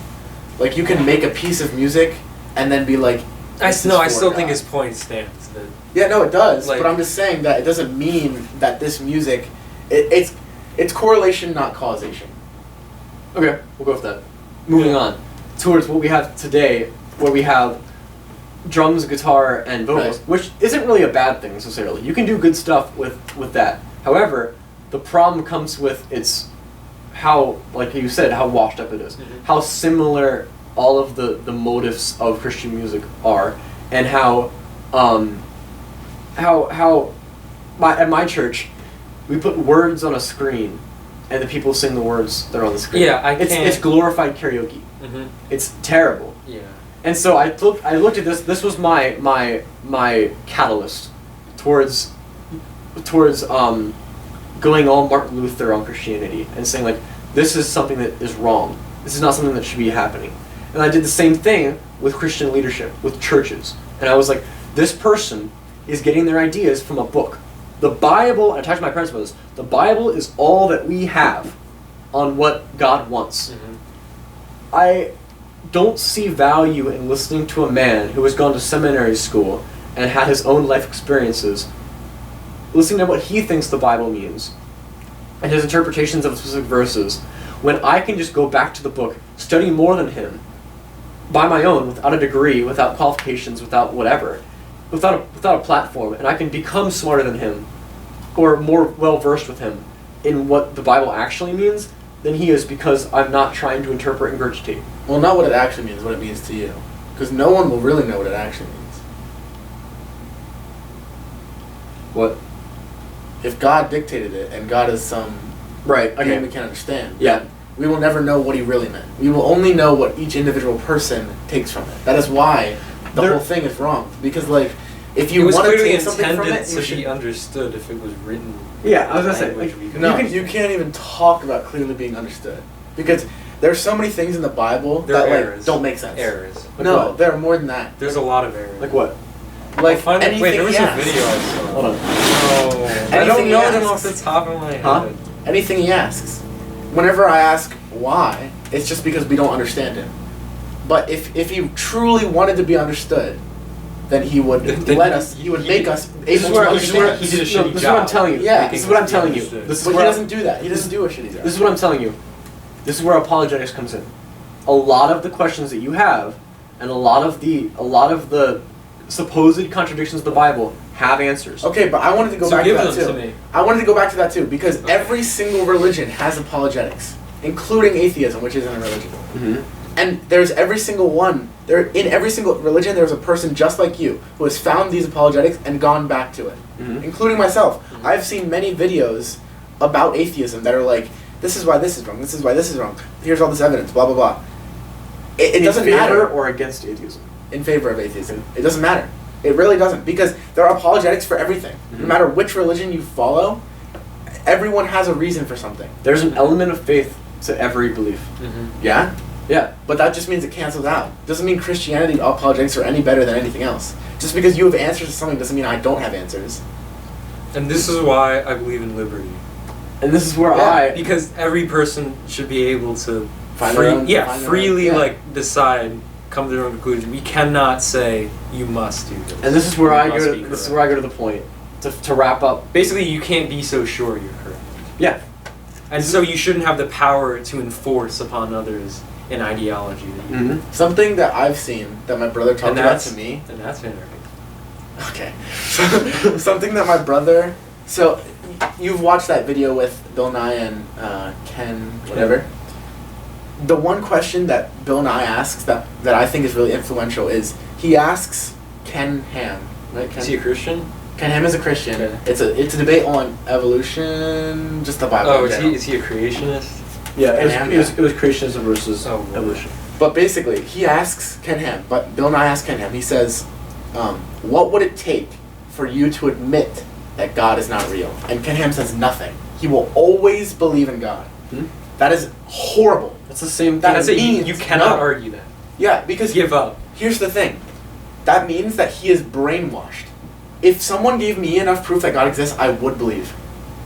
Like you can make a piece of music and then be like,
I still think his point stands. That
yeah, no, it does.
Like,
but I'm just saying that it doesn't mean that this music, it's correlation, not causation.
Okay, we'll go with that. Moving on towards what we have today, where we have drums, guitar, and vocals, which isn't really a bad thing necessarily. You can do good stuff with that. However, the problem comes with its how, like you said, how washed up it is.
Mm-hmm.
How similar all of the motifs of Christian music are, and how at my church, we put words on a screen, and the people sing the words that are on the screen.
Yeah,
It's glorified karaoke.
Mm-hmm.
It's terrible.
Yeah.
And so I looked at this. This was my catalyst towards going all Martin Luther on Christianity and saying like, this is something that is wrong. This is not something that should be happening. And I did the same thing with Christian leadership, with churches. And I was like, this person is getting their ideas from a book. The Bible, and I talked to my parents about this, the Bible is all that we have on what God wants.
Mm-hmm.
I don't see value in listening to a man who has gone to seminary school and had his own life experiences, listening to what he thinks the Bible means, and his interpretations of specific verses, when I can just go back to the book, study more than him, by my own, without a degree, without qualifications, without whatever, without a platform, and I can become smarter than him, or more well-versed with him in what the Bible actually means than he is, because I'm not trying to interpret and regurgitate.
Well, not what it actually means, what it means to you. Because no one will really know what it actually means.
What?
If God dictated it, and God is some
Right,
game
okay.
we can't understand,
Yeah.
we will never know what he really meant. We will only know what each individual person takes from it. That is why the whole thing is wrong. Because, like, if you want to take something from it,
to be understood if it was written.
Yeah, I was gonna say, like,
you can't even talk about clearly being understood. Because there's so many things in the Bible that like don't make sense.
Errors.
Like
no,
what?
there are more than that.
There's a lot of errors.
Like what?
Like
Wait, there was
he
a
asks.
video I saw.
Hold on.
Oh, I
Anything
don't
he
know them
asks.
off the top of my head.
Huh?
Anything he asks. Whenever I ask why, it's just because we don't understand him. But if he truly wanted to be understood, then he would
Then
let us. He would make us able to understand.
He did a
no,
shitty
this is
job.
what I'm telling you.
Yeah.
This is what I'm telling you.
Understood.
This is
But he
where
doesn't do that. He doesn't do a shitty job.
This is what I'm telling you. This is where apologetics comes in. A lot of the questions that you have, and a lot of the supposed contradictions of the Bible have answers.
Okay, but I wanted to go
So
back to
give
that
them
too.
to me.
I wanted to go back to that too because
Okay.
every single religion has apologetics, including atheism, which isn't a religion.
Mm-hmm.
And there's every single one. In every single religion, there's a person just like you who has found these apologetics and gone back to it,
Mm-hmm.
including myself.
Mhm.
I've seen many videos about atheism that are like, this is why this is wrong. This is why this is wrong. Here's all this evidence. Blah blah blah. It
In
doesn't
favor
matter.
or against atheism.
In favor of atheism. It doesn't matter. It really doesn't, because there are apologetics for everything. No
Mhm.
matter which religion you follow, everyone has a reason for something.
There's an element of faith to every belief.
Mm-hmm.
Yeah?
Yeah.
But that just means it cancels out. Doesn't mean Christianity apologetics are any better than anything else. Just because you have answers to something doesn't mean I don't have answers.
And this is why I believe in liberty.
And this is where
Yeah,
Because every person should be able to
Find their own- find their own-
freely
yeah.
like decide, come to their own conclusion. We cannot say you must do this.
and this is where
You
I
must
go.
be
This is
correct.
where I go to the point to wrap up.
Basically, you can't be so sure you're correct.
Yeah.
And so you shouldn't have the power to enforce upon others an ideology that you
Mm-hmm.
Something that I've seen that my brother talked about to me.
And that's anarchy.
Okay. Something that my brother. So, you've watched that video with Bill Nye and Ken, whatever. The one question that Bill Nye asks that I think is really influential is he asks Ken Ham. Right? Ken?
Is he a Christian?
Ken Ham is a Christian.
Okay.
It's a debate on evolution, just the Bible.
Oh,
in general.
is he a creationist?
Yeah,
Ham,
it was creationism versus evolution.
But basically, he asks Ken Ham, but Bill Nye asks Ken Ham, he says, what would it take for you to admit that God is not real? And Ken Ham says nothing. He will always believe in God.
Hmm?
That is horrible.
That's the same
That
thing.
means
you cannot
no.
argue that.
Yeah, because
Give up.
here's the thing. That means that he is brainwashed. If someone gave me enough proof that God exists, I would believe.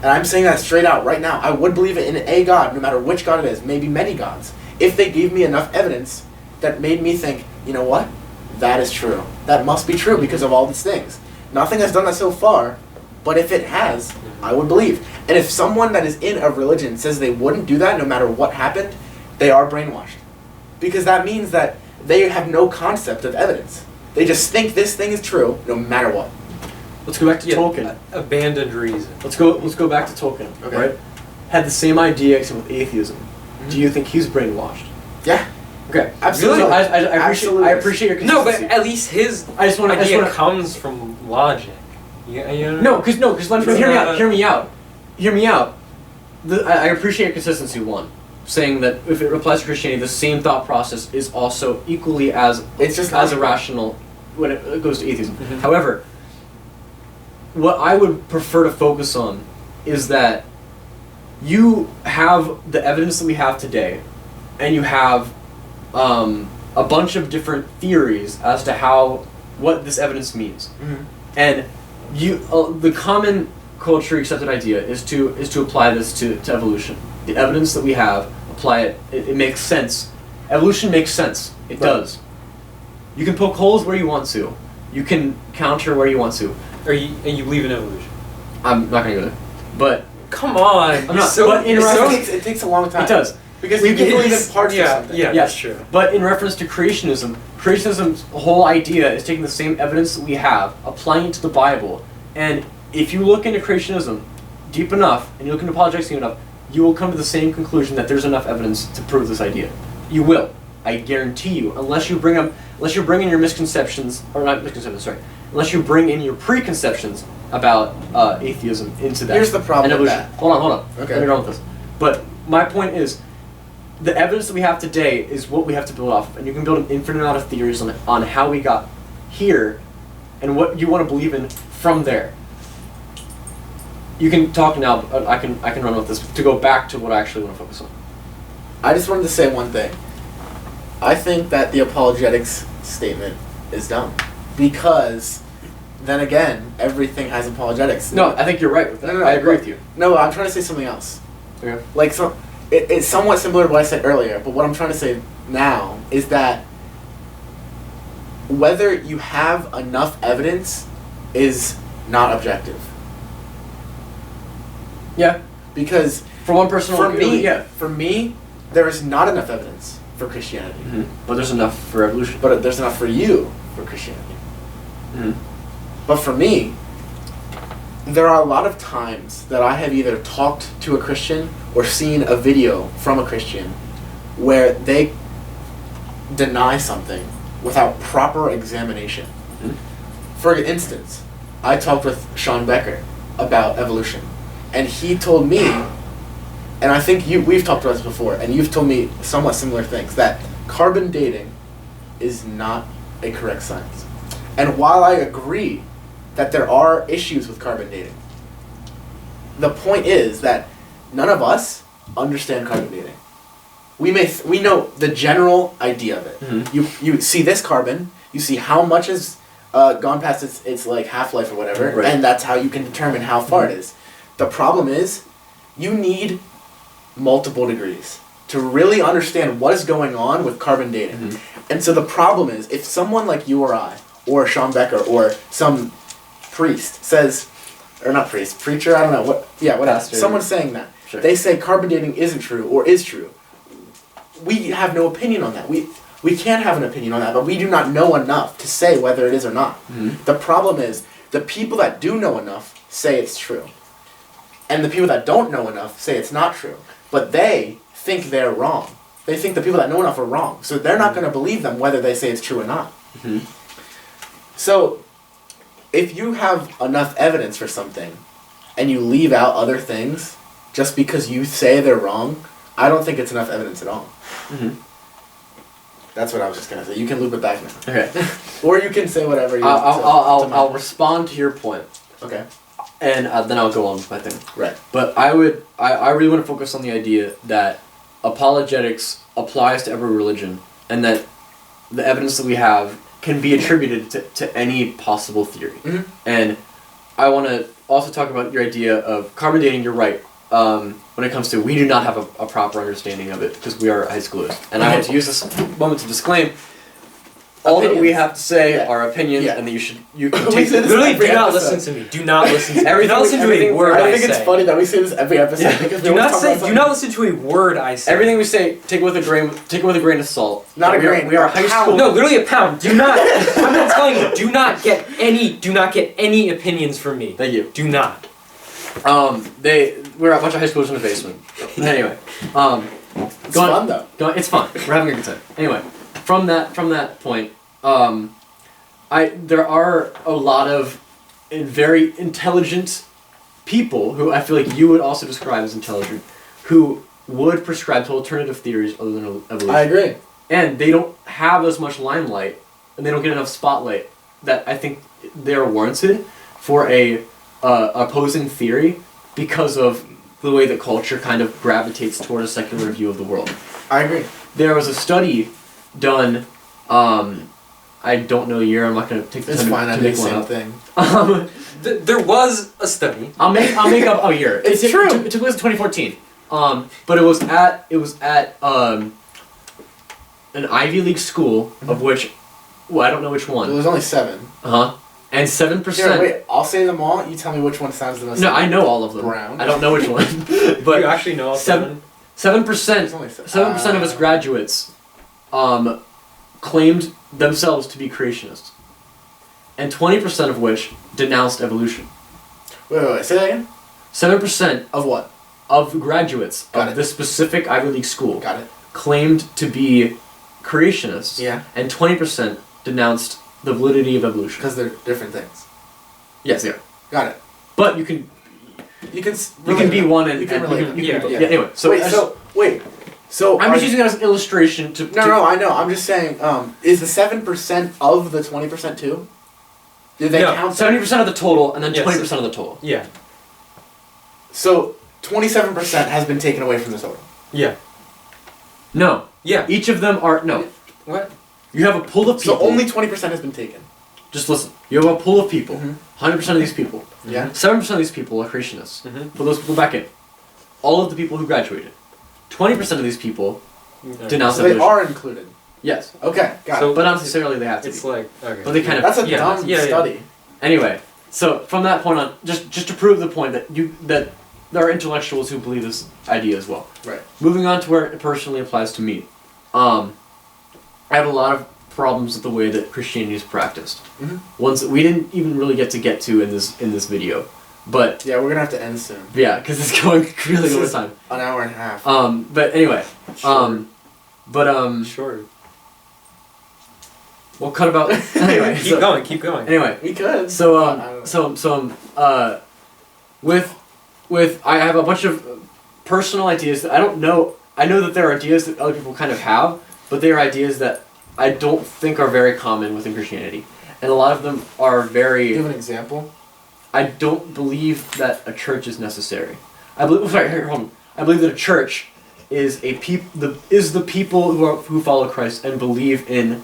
And I'm saying that straight out right now. I would believe in a God, no matter which God it is, maybe many gods. If they gave me enough evidence that made me think, you know what? That is true. That must be true because of all these things. Nothing has done that so far, but if it has, I would believe. And if someone that is in a religion says they wouldn't do that no matter what happened, they are brainwashed. Because that means that they have no concept of evidence. They just think this thing is true no matter what.
Let's go back to Tolkien.
Abandoned reason.
Let's go back to Tolkien.
Okay.
Right? Had the same idea except with atheism.
Mm-hmm.
Do you think he's brainwashed?
Yeah.
Okay.
Absolutely.
So I
Absolutely.
appreciate your
No, but
consistency.
at least his idea comes from logic. You know?
No, because let me
It's
hear me
not
out.
a-
Hear me out. I appreciate your consistency. One, saying that if it applies to Christianity, the same thought process is also equally as
It's just
as
not-
irrational when it goes to atheism.
Mhm.
However, what I would prefer to focus on is that you have the evidence that we have today, and you have a bunch of different theories as to what this evidence means.
Mhm.
And the common culturally accepted idea is to apply this to evolution. The evidence that we have, apply it. It makes sense. Evolution makes sense. It
Right.
does. You can poke holes where you want to. You can counter where you want to.
And you believe in evolution.
I'm not gonna go there, but
Come on.
I'm
you're
not-
so,
but in
you're so-
reference-
It takes a long time.
it does.
Because
We
you can
can-
believe in parts of
yeah,
something.
yeah,
Yes.
that's true.
But in reference to creationism's whole idea is taking the same evidence that we have, applying it to the Bible, and if you look into creationism deep enough, and you look into apologetics deep enough, you will come to the same conclusion that there's enough evidence to prove this idea. You will. I guarantee you. Unless you bring in your misconceptions, or not misconceptions, sorry. Unless you bring in your preconceptions about atheism into that.
Here's the problem
and
with
evolution.
that.
Hold on.
Okay.
Let me go on with this. But my point is, the evidence that we have today is what we have to build off of, and you can build an infinite amount of theories on how we got here, and what you want to believe in from there. You can talk now. But I can run with this to go back to what I actually want to focus on.
I just wanted to say one thing. I think that the apologetics statement is dumb. Because, then again, everything has apologetics.
No, I think you're right with that.
No,
I agree with you.
No, I'm trying to say something else.
Okay.
Like, it's somewhat similar to what I said earlier, but what I'm trying to say now is that whether you have enough evidence is not objective.
Yeah.
Because
For one person,
for me, there is not enough evidence for Christianity.
Mm-hmm. But there's enough for evolution.
But there's enough for you for Christianity.
Mm-hmm.
But for me, there are a lot of times that I have either talked to a Christian or seen a video from a Christian where they deny something without proper examination.
Mm-hmm.
For instance, I talked with Sean Becker about evolution, and he told me, and I think we've talked about this before, and you've told me somewhat similar things, that carbon dating is not a correct science. And while I agree that there are issues with carbon dating, the point is that none of us understand carbon dating. We know the general idea of it.
Mm-hmm.
You see this carbon, you see how much has gone past its like half-life or whatever,
Right.
and that's how you can determine how far it is. The problem is, you need multiple degrees to really understand what is going on with carbon dating.
Mm-hmm.
And so the problem is, if someone like you or I, or Sean Becker, or some priest says, or not priest, preacher, I don't know, whatever,
Pastor.
someone saying that,
Sure.
They say carbon dating isn't true or is true. We have no opinion on that. We can have an opinion on that, but we do not know enough to say whether it is or not.
Mm-hmm.
The problem is the people that do know enough say it's true. And the people that don't know enough say it's not true. But they think they're wrong. They think the people that know enough are wrong. So they're not going to believe them whether they say it's true or not.
Mm-hmm.
So if you have enough evidence for something and you leave out other things just because you say they're wrong, I don't think it's enough evidence at all.
Mm-hmm.
That's what I was just going to say. You can loop it back now.
Okay.
Or you can say whatever you
I'll respond to your point.
Okay.
And then I'll go on with my thing.
Right.
But I really want to focus on the idea that apologetics applies to every religion, and that the evidence that we have can be attributed to any possible theory.
Mm-hmm.
And I want to also talk about your idea of carbon dating. You're right. When it comes to, we do not have a proper understanding of it because we are high schoolers. And I want to use this moment to disclaim all that we have to say are opinions, and that you can take
literally do not listen to me. Do not listen to me. Do not listen to a word I say.
I think it's funny that we say this every episode because
do not listen to a word I say.
Everything we say, take it with a grain of salt.
Not a grain.
We are high school.
No, literally a pound. Do not. I'm not telling you. Do not get any opinions from me.
Thank you.
Do not.
We're a bunch of high schoolers in the basement. Anyway,
it's fun though.
It's fun. We're having a good time. Anyway, from that point, there are a lot of very intelligent people who I feel like you would also describe as intelligent, who would prescribe to alternative theories other than evolution.
I agree.
And they don't have as much limelight, and they don't get enough spotlight that I think they're warranted for a opposing theory because of the way that culture kind of gravitates toward a secular view of the world.
I agree.
There was a study done, I don't know the year, I'm not going to take the time to make one up.
Thing.
There was a study.
I'll make up a year.
It's true.
It took place in 2014. But it was at an Ivy League school, of which, well, I don't know which one.
There was only 7.
Uh-huh. And 7%...
Here, wait, I'll say them all, you tell me which one sounds the most...
No, I know all of them.
Brown.
I don't know which one. But
you actually know all 7%?
7% of its graduates claimed themselves to be creationists. And 20% of which denounced evolution.
Wait, say that again?
7%
of what?
Of graduates
Got
of
it.
this specific Ivy League school
Got it.
claimed to be creationists.
Yeah.
And 20% denounced the validity of evolution.
Because they're different things.
Yes, they are.
Got it.
But you can be one and
you can relate them.
you can-
Yeah.
Anyway, so I'm just using that as an illustration to
No, I know. I'm just saying, is the 7% of the 20% too? Did they count
70% of the total and then
Yes.
20% of the total.
Yeah.
So 27% has been taken away from the total.
Yeah.
No.
Yeah.
Each of them are no.
What?
You have a pool of people.
So only 20% has been taken.
Just listen. You have a pool of people.
Mhm.
100% of these people.
Yeah.
7% of these people are creationists.
Mhm.
Put those people back in. All of the people who graduated. 20% of these people denounce
So they
evolution.
are included.
Yes.
Okay, got
So-
it.
But not necessarily they have to
It's
be.
like okay.
But they kind of...
That's a
Yeah,
dumb
yeah.
study.
Anyway, so from that point on, just to prove the point that there are intellectuals who believe this idea as well.
Right.
Moving on to where it personally applies to me. I have a lot of problems with the way that Christianity is practiced.
Mhm.
Ones that we didn't even really get to in this video. But
Yeah, we're gonna have to end soon.
yeah, because it's going really
This
over
is
time.
An hour and a half.
But anyway,
Sure.
Sure.
we'll cut about anyway.
Keep going.
Anyway,
We could.
with I have a bunch of personal ideas that I don't know. I know that there are ideas that other people kind of have, but they are ideas that I don't think are very common within Christianity, and a lot of them are very.
Give an example.
I don't believe that a church is necessary. I believe. Sorry, here, hold on. I believe that a church is the people who follow Christ and believe in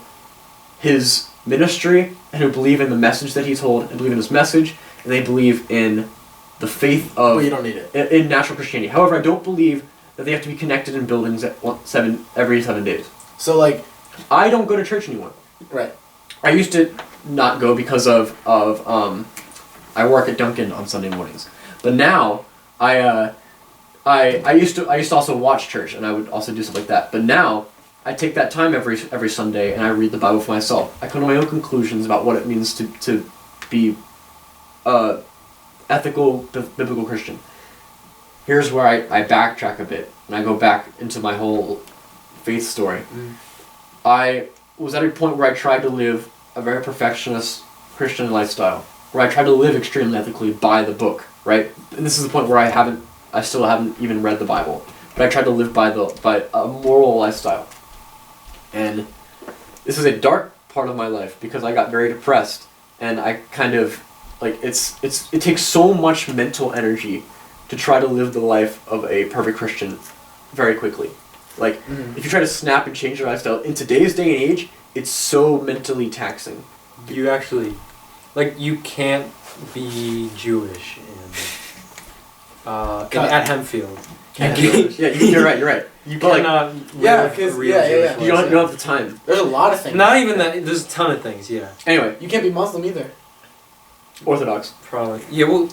His ministry and who believe in the message that He told and believe in His message, and they believe in the faith of
Well, you don't need it.
in natural Christianity. However, I don't believe that they have to be connected in buildings every 7 days.
So like,
I don't go to church anymore.
right.
I used to not go because of I work at Dunkin' on Sunday mornings, but now I I used to also watch church, and I would also do stuff like that. But now I take that time every Sunday and I read the Bible for myself. I come to my own conclusions about what it means to be ethical biblical Christian. Here's where I backtrack a bit and I go back into my whole faith story. I was at a point where I tried to live a very perfectionist Christian lifestyle, where I tried to live extremely ethically by the book, right? And this is the point where I still haven't even read the Bible, but I tried to live by a moral lifestyle. And this is a dark part of my life because I got very depressed, and I kind of like it takes so much mental energy to try to live the life of a perfect Christian very quickly. Like, if you try to snap and change your lifestyle, in today's day and age, it's so mentally taxing.
You actually, like, you can't be Jewish at Hempfield.
You're right.
You cannot live a real Jewish
You don't have the time.
There's a lot of things.
Not even that, there's a ton of things, yeah.
Anyway.
You can't be Muslim either.
Orthodox.
Probably. Yeah, well,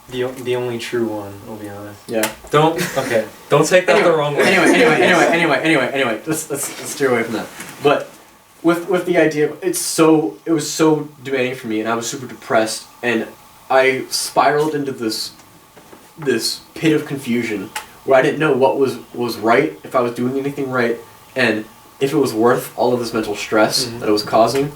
the only true one, I'll be honest.
Yeah.
Don't take that the wrong way.
Anyway, let's steer away from that. But with the idea, it was so demanding for me, and I was super depressed, and I spiraled into this pit of confusion where I didn't know what was right, if I was doing anything right, and if it was worth all of this mental stress that it was causing.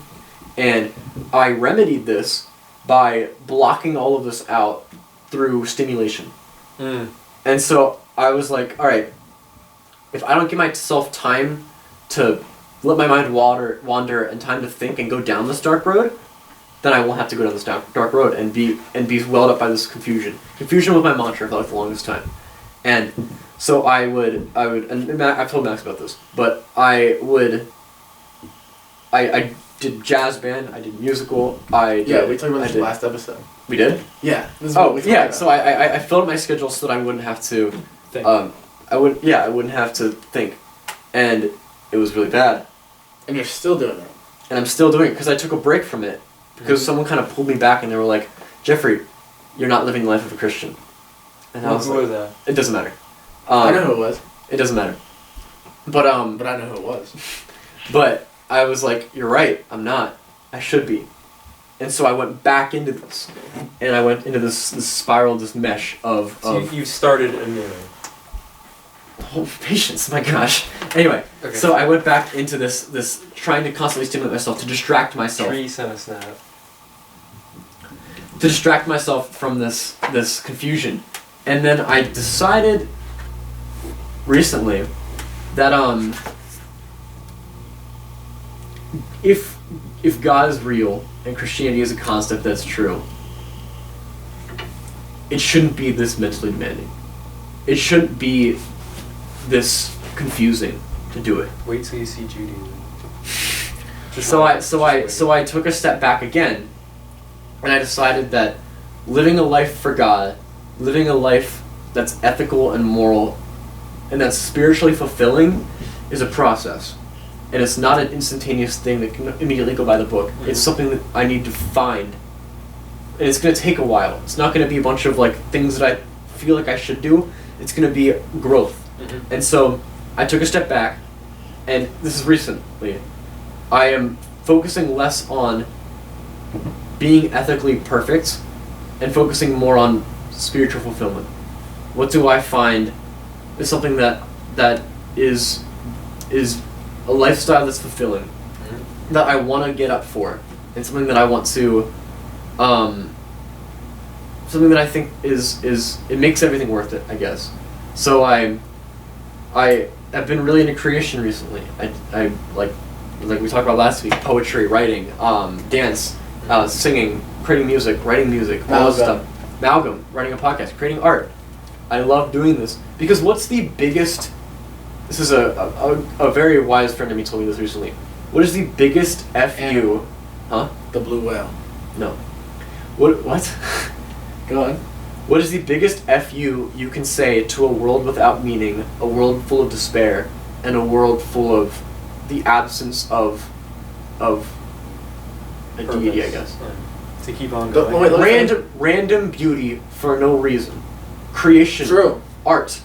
And I remedied this by blocking all of this out through stimulation. And so I was like, all right, if I don't give myself time to let my mind wander and time to think and go down this dark road, then I won't have to go down this dark road and be welled up by this confusion. Confusion was my mantra for like the longest time. And so I would, and I've told Max about this, but I did jazz band, I did musical,
we talked about this last episode.
We did?
Yeah.
So I filled up my schedule so that I wouldn't have to
think.
I wouldn't have to think. And it was really bad.
And you're still doing it.
And I'm still doing it because I took a break from it. Because someone kind of pulled me back and they were like, Jeffrey, you're not living the life of a Christian. And I was
like, that?
It doesn't matter.
I know who it was.
It doesn't matter. But
I know who it was.
But I was like, you're right, I'm not. I should be. And so I went back into this. And I went into this spiral, this mesh of...
So you started anew.
Oh, patience, my gosh. Anyway, so I went back into this trying to constantly stimulate myself, to distract myself.
Tree sent a snap.
To distract myself from this confusion. And then I decided recently that if God is real and Christianity is a concept that's true, it shouldn't be this mentally demanding. It shouldn't be this confusing to do it.
Wait till you see Judy.
So I took a step back again, and I decided that living a life for God, living a life that's ethical and moral, and that's spiritually fulfilling, is a process. And it's not an instantaneous thing that can immediately go by the book. It's something that I need to find. And it's going to take a while. It's not going to be a bunch of like things that I feel like I should do. It's going to be growth. And so I took a step back, and this is recently. I am focusing less on being ethically perfect and focusing more on spiritual fulfillment. What do I find is something that is a lifestyle that's fulfilling, that I want to get up for, and something that I want to, something that I think is it makes everything worth it, I guess. So I have been really into creation recently. I like we talked about last week, poetry, writing, dance, singing, creating music, writing music, all this stuff. Malgam, writing a podcast, creating art. I love doing this because what's the biggest? This is a very wise friend of me told me this recently. What is the biggest FU? Huh?
The blue whale.
No. What?
Go on.
What is the biggest FU you can say to a world without meaning, a world full of despair, and a world full of the absence of a
Purpose.
deity, I guess.
To keep on going.
Random beauty for no reason. Creation.
True.
art,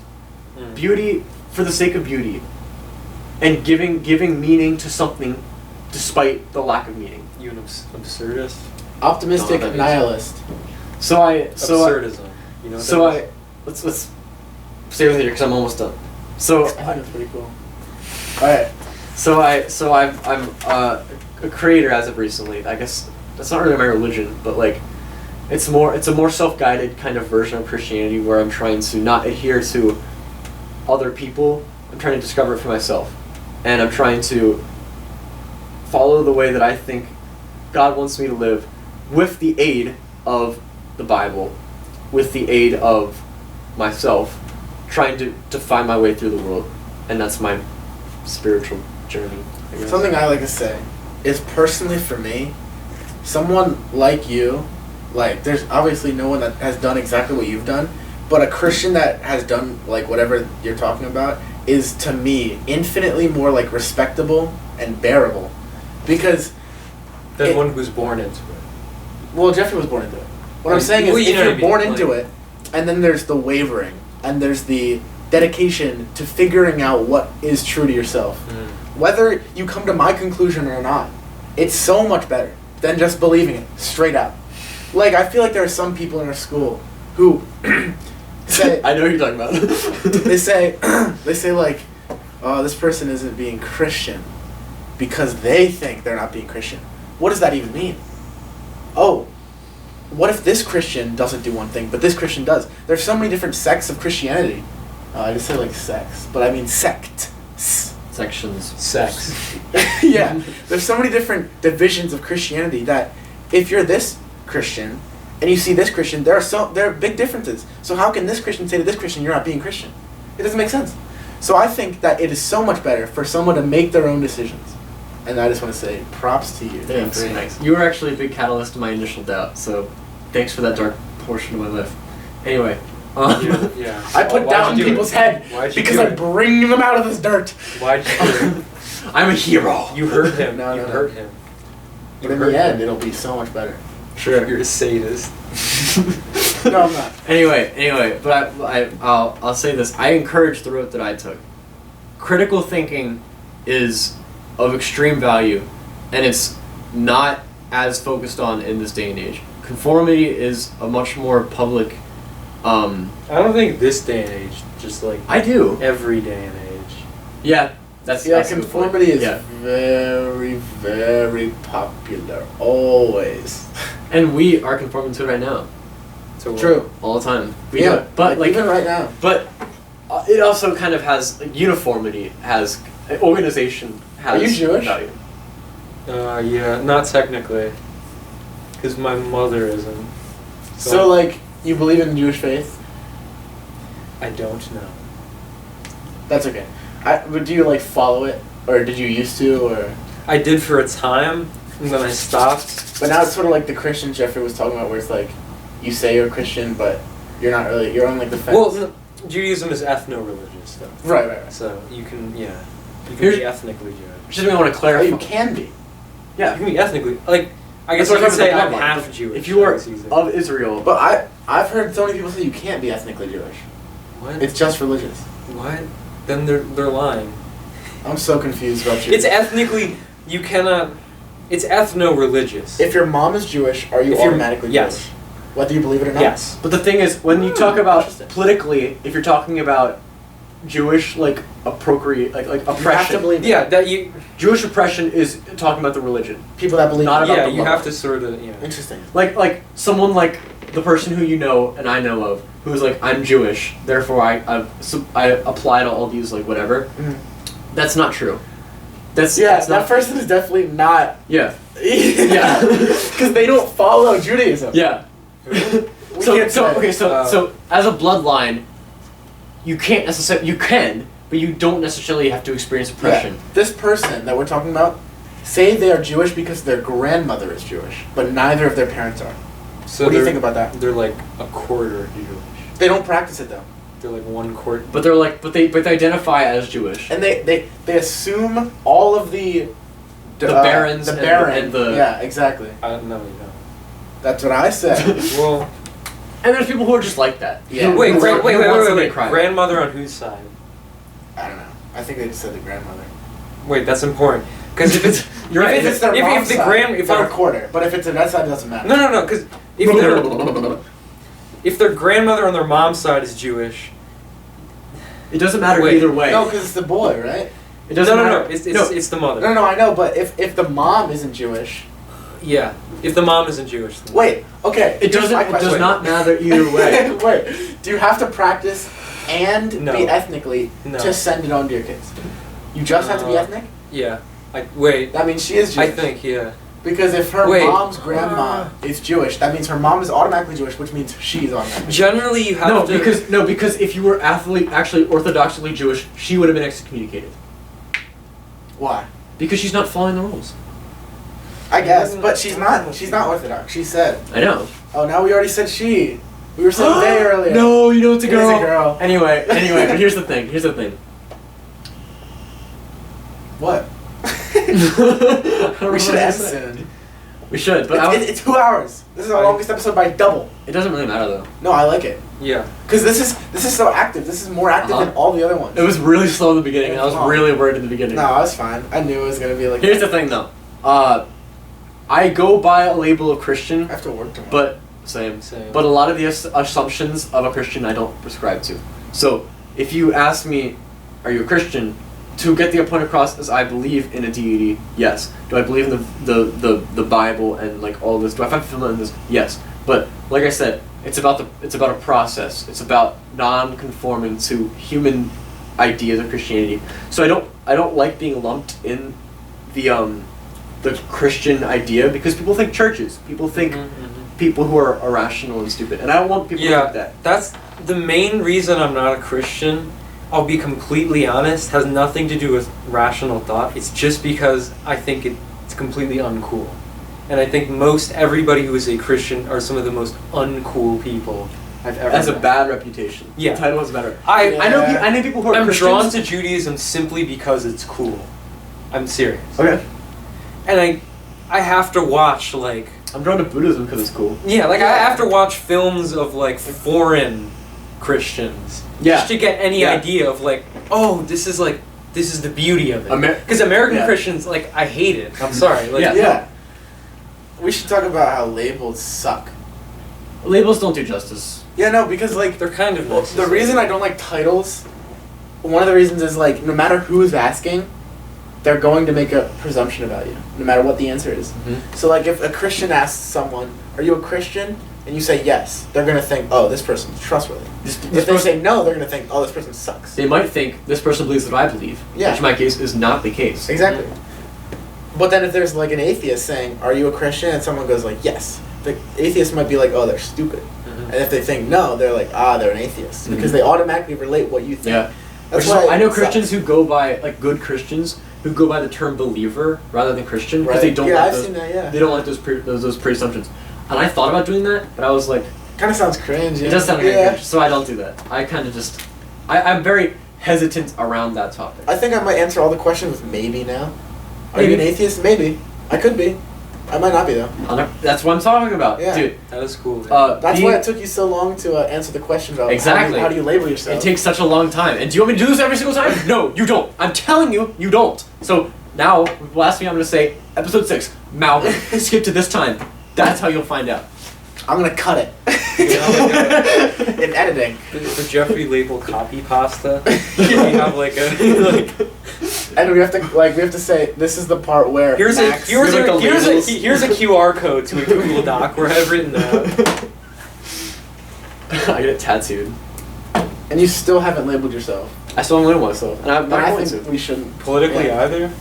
beauty for the sake of beauty, and giving meaning to something despite the lack of meaning.
You an absurdist?
Optimistic
No, that means-
nihilist.
Absurdism. You know what
So
that is?
let's stay with it because I'm almost done. So
I think that's pretty cool. Alright.
I'm a creator as of recently. I guess that's not really my religion, but like it's a more self-guided kind of version of Christianity where I'm trying to not adhere to other people. I'm trying to discover it for myself, and I'm trying to follow the way that I think God wants me to live, with the aid of the Bible, with the aid of myself, trying to find my way through the world, and that's my spiritual journey. I guess.
Something I like to say is, personally for me, someone like you, like, there's obviously no one that has done exactly what you've done, but a Christian that has done like whatever you're talking about is, to me, infinitely more like respectable and bearable, because
Than one who's born into it.
well, Jeffrey was born into it. What I'm saying is,
Well, you
if
know
you're
what I mean,
born
like-
into it, and then there's the wavering, and there's the dedication to figuring out what is true to yourself, whether you come to my conclusion or not, it's so much better than just believing it straight out. Like, I feel like there are some people in our school who say,
I know what you're talking about.
they say like, oh, this person isn't being Christian because they think they're not being Christian. What does that even mean? Oh, what if this Christian doesn't do one thing, but this Christian does? There's so many different sects of Christianity. I just say like sex, but I mean sect.
Sections.
Sex.
Yeah, there's so many different divisions of Christianity that if you're this Christian and you see this Christian, there are big differences. So how can this Christian say to this Christian, you're not being Christian? It doesn't make sense. So I think that it is so much better for someone to make their own decisions. And I just want to say props to you.
Thanks.
Very
Thanks. You were actually a big catalyst to my initial doubt, so thanks for that dark portion of my life. Anyway.
Yeah.
I put
Why'd
down
you do
people's
it?
head
Why'd you
because
do
I
it?
bring them out of this dirt.
Why'd you do it?
I'm a hero.
You hurt him.
No,
you
no, no.
hurt him.
But in the end, it'll be so much better.
Sure.
You're a sadist.
No, I'm not.
Anyway, but I'll say this. I encourage the route that I took. Critical thinking is of extreme value, and it's not as focused on in this day and age. Conformity is a much more public.
I don't think this day and age, just like
I do.
every day and age.
Yeah, that's
Yeah,
that's a good point.
conformity is
Yeah.
very, very popular. Always.
And we are conforming to it right now,
So
True.
all the time. We do
Yeah,
it. But like,
even right now.
but it also kind of has uniformity. Has organization has
Are you Jewish?
value.
Yeah, not technically, because my mother isn't.
So, like, you believe in Jewish faith?
I don't know.
That's okay. But do you, like, follow it? Or did you used to? Or
I did for a time, and then I stopped.
But now it's sort of like the Christian Jeffrey was talking about, where it's like, you say you're a Christian, but you're not really, you're on, like, the fence.
Well, no, Judaism is ethno-religious, though.
Right.
So you can, you can
Here's-
be ethnically Jewish.
Just I want to
Oh,
clarify.
you can be.
Yeah.
You can be ethnically, like, I guess
That's
you
what
could say
I'm
I'm
talking about.
half Jewish.
If you are
that's easy.
of Israel,
But I've heard so many people say you can't be ethnically Jewish.
What?
It's just religious.
What? Then they're lying.
I'm so confused about you.
It's ethnically, you cannot, it's ethno-religious.
If your mom is Jewish, are you
If you're-
automatically
yes.
Jewish? Whether you believe it or not?
Yes.
but the thing is, when you talk about
Interesting.
politically, if you're talking about Jewish like oppropriate like
You have to
oppression,
believe it.
Yeah, that you,
Jewish oppression is talking about the religion.
People that believe
Not
it.
about
yeah,
the
you
law.
have to sort of,
Interesting.
Like someone like the person who you know and I know of who's like I'm Jewish, therefore I apply to all these like whatever.
Mhm.
That's not true. That's
Yeah, that person is definitely not.
Yeah.
Yeah. Because they don't follow Judaism.
Yeah.
We can't say.
So as a bloodline, you can't necessarily you can, but you don't necessarily have to experience oppression.
Yeah. This person that we're talking about, say they are Jewish because their grandmother is Jewish, but neither of their parents are.
So
What do you
they're-
think about that?
They're like a quarter Jewish.
They don't practice it though.
They're like one quarter.
But they're like but they identify as Jewish.
And they assume all of the
barons
the
and
baron.
and the
yeah, exactly.
I don't know, you know.
That's what I said.
Well,
And there's people who are just like that.
Yeah.
Wait,
Who want somebody to
wait.
cry.
Grandmother on whose side?
I don't know. I think they just said the grandmother.
Wait, that's important. Because if it's
You're right.
If it's their
if
mom's
the
side,
grand if
they're
our
a quarter. But if it's their dad's side, it doesn't matter.
no, because if their grandmother on their mom's side is Jewish,
It doesn't matter
Wait.
either way.
No, because it's the boy, right?
It doesn't
no,
matter.
it's the mother.
No, I know, but if the mom isn't Jewish...
Yeah, if the mom isn't Jewish. Then
Wait, okay.
It
here's my
does
question.
not matter either way.
Wait, do you have to practice and
No.
be ethnically
No.
to send it on to your kids? You just have to be ethnic?
Yeah. Wait.
That means she is Jewish.
I think, yeah.
Because if her
Wait.
mom's grandma is Jewish, that means her mom is automatically Jewish, which means she's automatically
Generally, you have to.
Because if you were actually orthodoxly Jewish, she would have been excommunicated.
Why?
Because she's not following the rules.
I guess, but she's not Orthodox. She said.
I know.
Oh, now we already said she. We were saying they earlier.
No, you know it's a
It
girl.
is a girl.
Anyway, but here's the thing.
What?
We
We should end soon.
We should, but
It's 2 hours. This is our longest episode by double.
it doesn't really matter though.
No, I like it.
Yeah.
Because this is so active. This is more active than all the other ones.
It was really slow in the beginning, and I was
Come on.
really worried in the beginning.
No, I was fine. I knew it was going to be like
Here's the
that.
thing though. I go by a label of Christian,
I have to work tomorrow.
but same.
Same.
But a lot of the assumptions of a Christian I don't prescribe to. So if you ask me, are you a Christian? To get the point across as I believe in a deity, yes. Do I believe in the Bible and like all this? Do I find fulfillment in this? Yes. But like I said, it's about a process. It's about non-conforming to human ideas of Christianity. So I don't like being lumped in the Christian idea because people think churches. People think people who are irrational and stupid, and I don't want people to think that.
That's the main reason I'm not a Christian. I'll be completely honest, has nothing to do with rational thought. It's just because I think it's completely uncool. And I think everybody who is a Christian are some of the most uncool people I've ever
Has a
met.
bad reputation.
Yeah.
The title has better.
I
I know people who are
I'm
Christians.
drawn to Judaism simply because it's cool. I'm serious.
Okay.
And I have to watch like
I'm drawn to Buddhism because it's cool.
I have to watch films of like foreign Christians just to get any idea of like, oh, this is the beauty of it. Because American Christians, like, I hate it. I'm sorry. Like,
yeah. We should talk about how labels suck.
Labels don't do justice.
Yeah, no, because like
they're kind of
the
necessary.
reason I don't like titles, one of the reasons is like no matter who's asking, they're going to make a presumption about you, no matter what the answer is.
Mm-hmm.
So like if a Christian asks someone, "Are you a Christian?" and you say yes, they're gonna think, "Oh, this person's trustworthy." If they say no, they're gonna think, "Oh, this person sucks."
They might think this person believes what I believe,
Yeah.
which in my case is not the case.
Exactly. But then if there's like an atheist saying, "Are you a Christian?" and someone goes like, "Yes," the atheist might be like, "Oh, they're stupid." And if they think no, they're like, they're an atheist. Because they automatically relate what you think.
Yeah.
That's
Which is-
why
I know
it
Christians
sucks.
who go by, like good Christians, who go by the term believer rather than Christian because
Right.
they don't
Yeah,
like
I've
those,
seen that, yeah.
they don't like those pre-assumptions. And I thought about doing that, but I was like,
Kind of sounds cringe.
it does sound like
yeah.
cringe, so I don't do that. I kind of just, I'm very hesitant around that topic.
I think I might answer all the questions with maybe now. Are you an
Maybe.
atheist? Maybe. I could be. I might not be though.
That's what I'm talking about,
Yeah.
dude.
That is cool.
That's why it took you so long to answer the question about
Exactly.
how do you label yourself.
It takes such a long time. And do you want me to do this every single time? No, you don't. I'm telling you, you don't. So now, last thing I'm going to say, episode 6, Malcolm, skip to this time. That's how you'll find out.
I'm gonna cut it. In editing.
The Jeffrey label copy pasta. We have like a
And we have to say this is the part where
here's
Max,
here's
like the labels.
a QR code to a Google Doc where I've written that.
I get it tattooed.
and you still haven't labeled yourself.
I still don't know myself. And I'm
But
not
I
going
think
to.
we shouldn't.
Politically
Yeah.
either.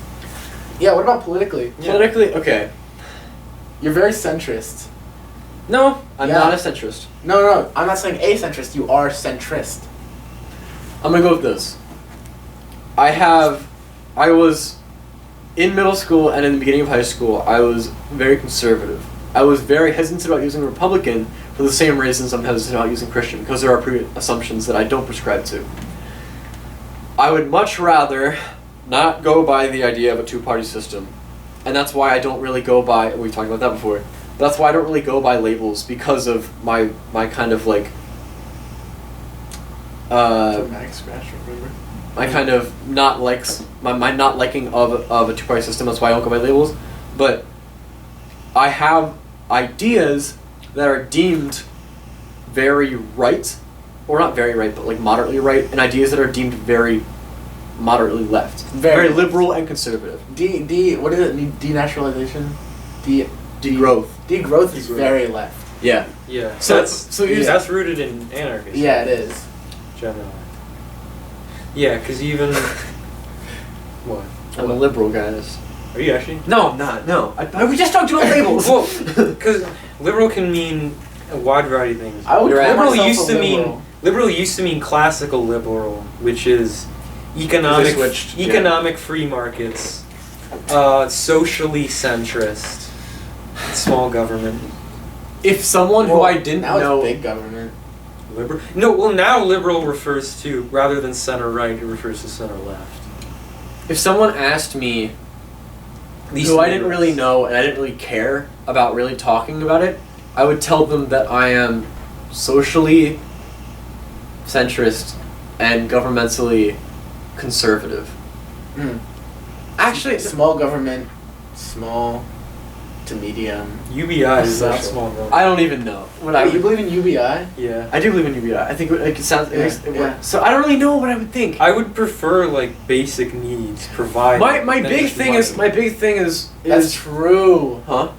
Yeah, what about politically?
Politically, okay.
You're very centrist.
No, I'm
Yeah.
not a centrist.
No, I'm not saying a centrist, you are centrist.
I'm going to go with this. I was in middle school and in the beginning of high school, I was very conservative. I was very hesitant about using Republican for the same reasons I'm hesitant about using Christian, because there are pre-assumptions that I don't prescribe to. I would much rather not go by the idea of a two-party system. And that's why I don't really go by, we've talked about that before, But that's why I don't really go by labels, because of my kind of like
Dramatic scratch, remember?
my kind of not likes my not liking of a two-party system. That's why I don't go by labels. But I have ideas that are deemed very right, or not very right, but like moderately right, and ideas that are deemed very moderately left, very liberal and conservative.
What is it? Denaturalization,
Degrowth.
Degrowth is very left.
Yeah.
Yeah.
So
That's rooted in anarchy.
Yeah, it is.
Generally. Yeah, because even what?
I'm a liberal, guys.
Are you actually?
No, I'm not. No, we just talked about labels.
Well, because liberal can mean a wide variety of things.
I would call
liberal
myself
used
a
to
liberal.
mean liberal used to mean classical liberal, which is economic free markets, socially centrist, small government.
If someone who I didn't
now
know,
it's big government.
Liberal? No, well now liberal refers to, rather than center right, it refers to center left.
if someone asked me, who I didn't really know and I didn't really care about really talking about it, I would tell them that I am socially centrist and governmentally conservative.
Mm.
Actually,
Small government, small to medium.
UBI is not
Social.
small government.
I don't even know what I
Wait, you
would.
believe in UBI?
Yeah.
I do believe in UBI. I think it sounds.
Yeah.
So I don't really know what I would think.
I would prefer like basic needs provided.
My
than
big
just
thing is
That's true.
huh?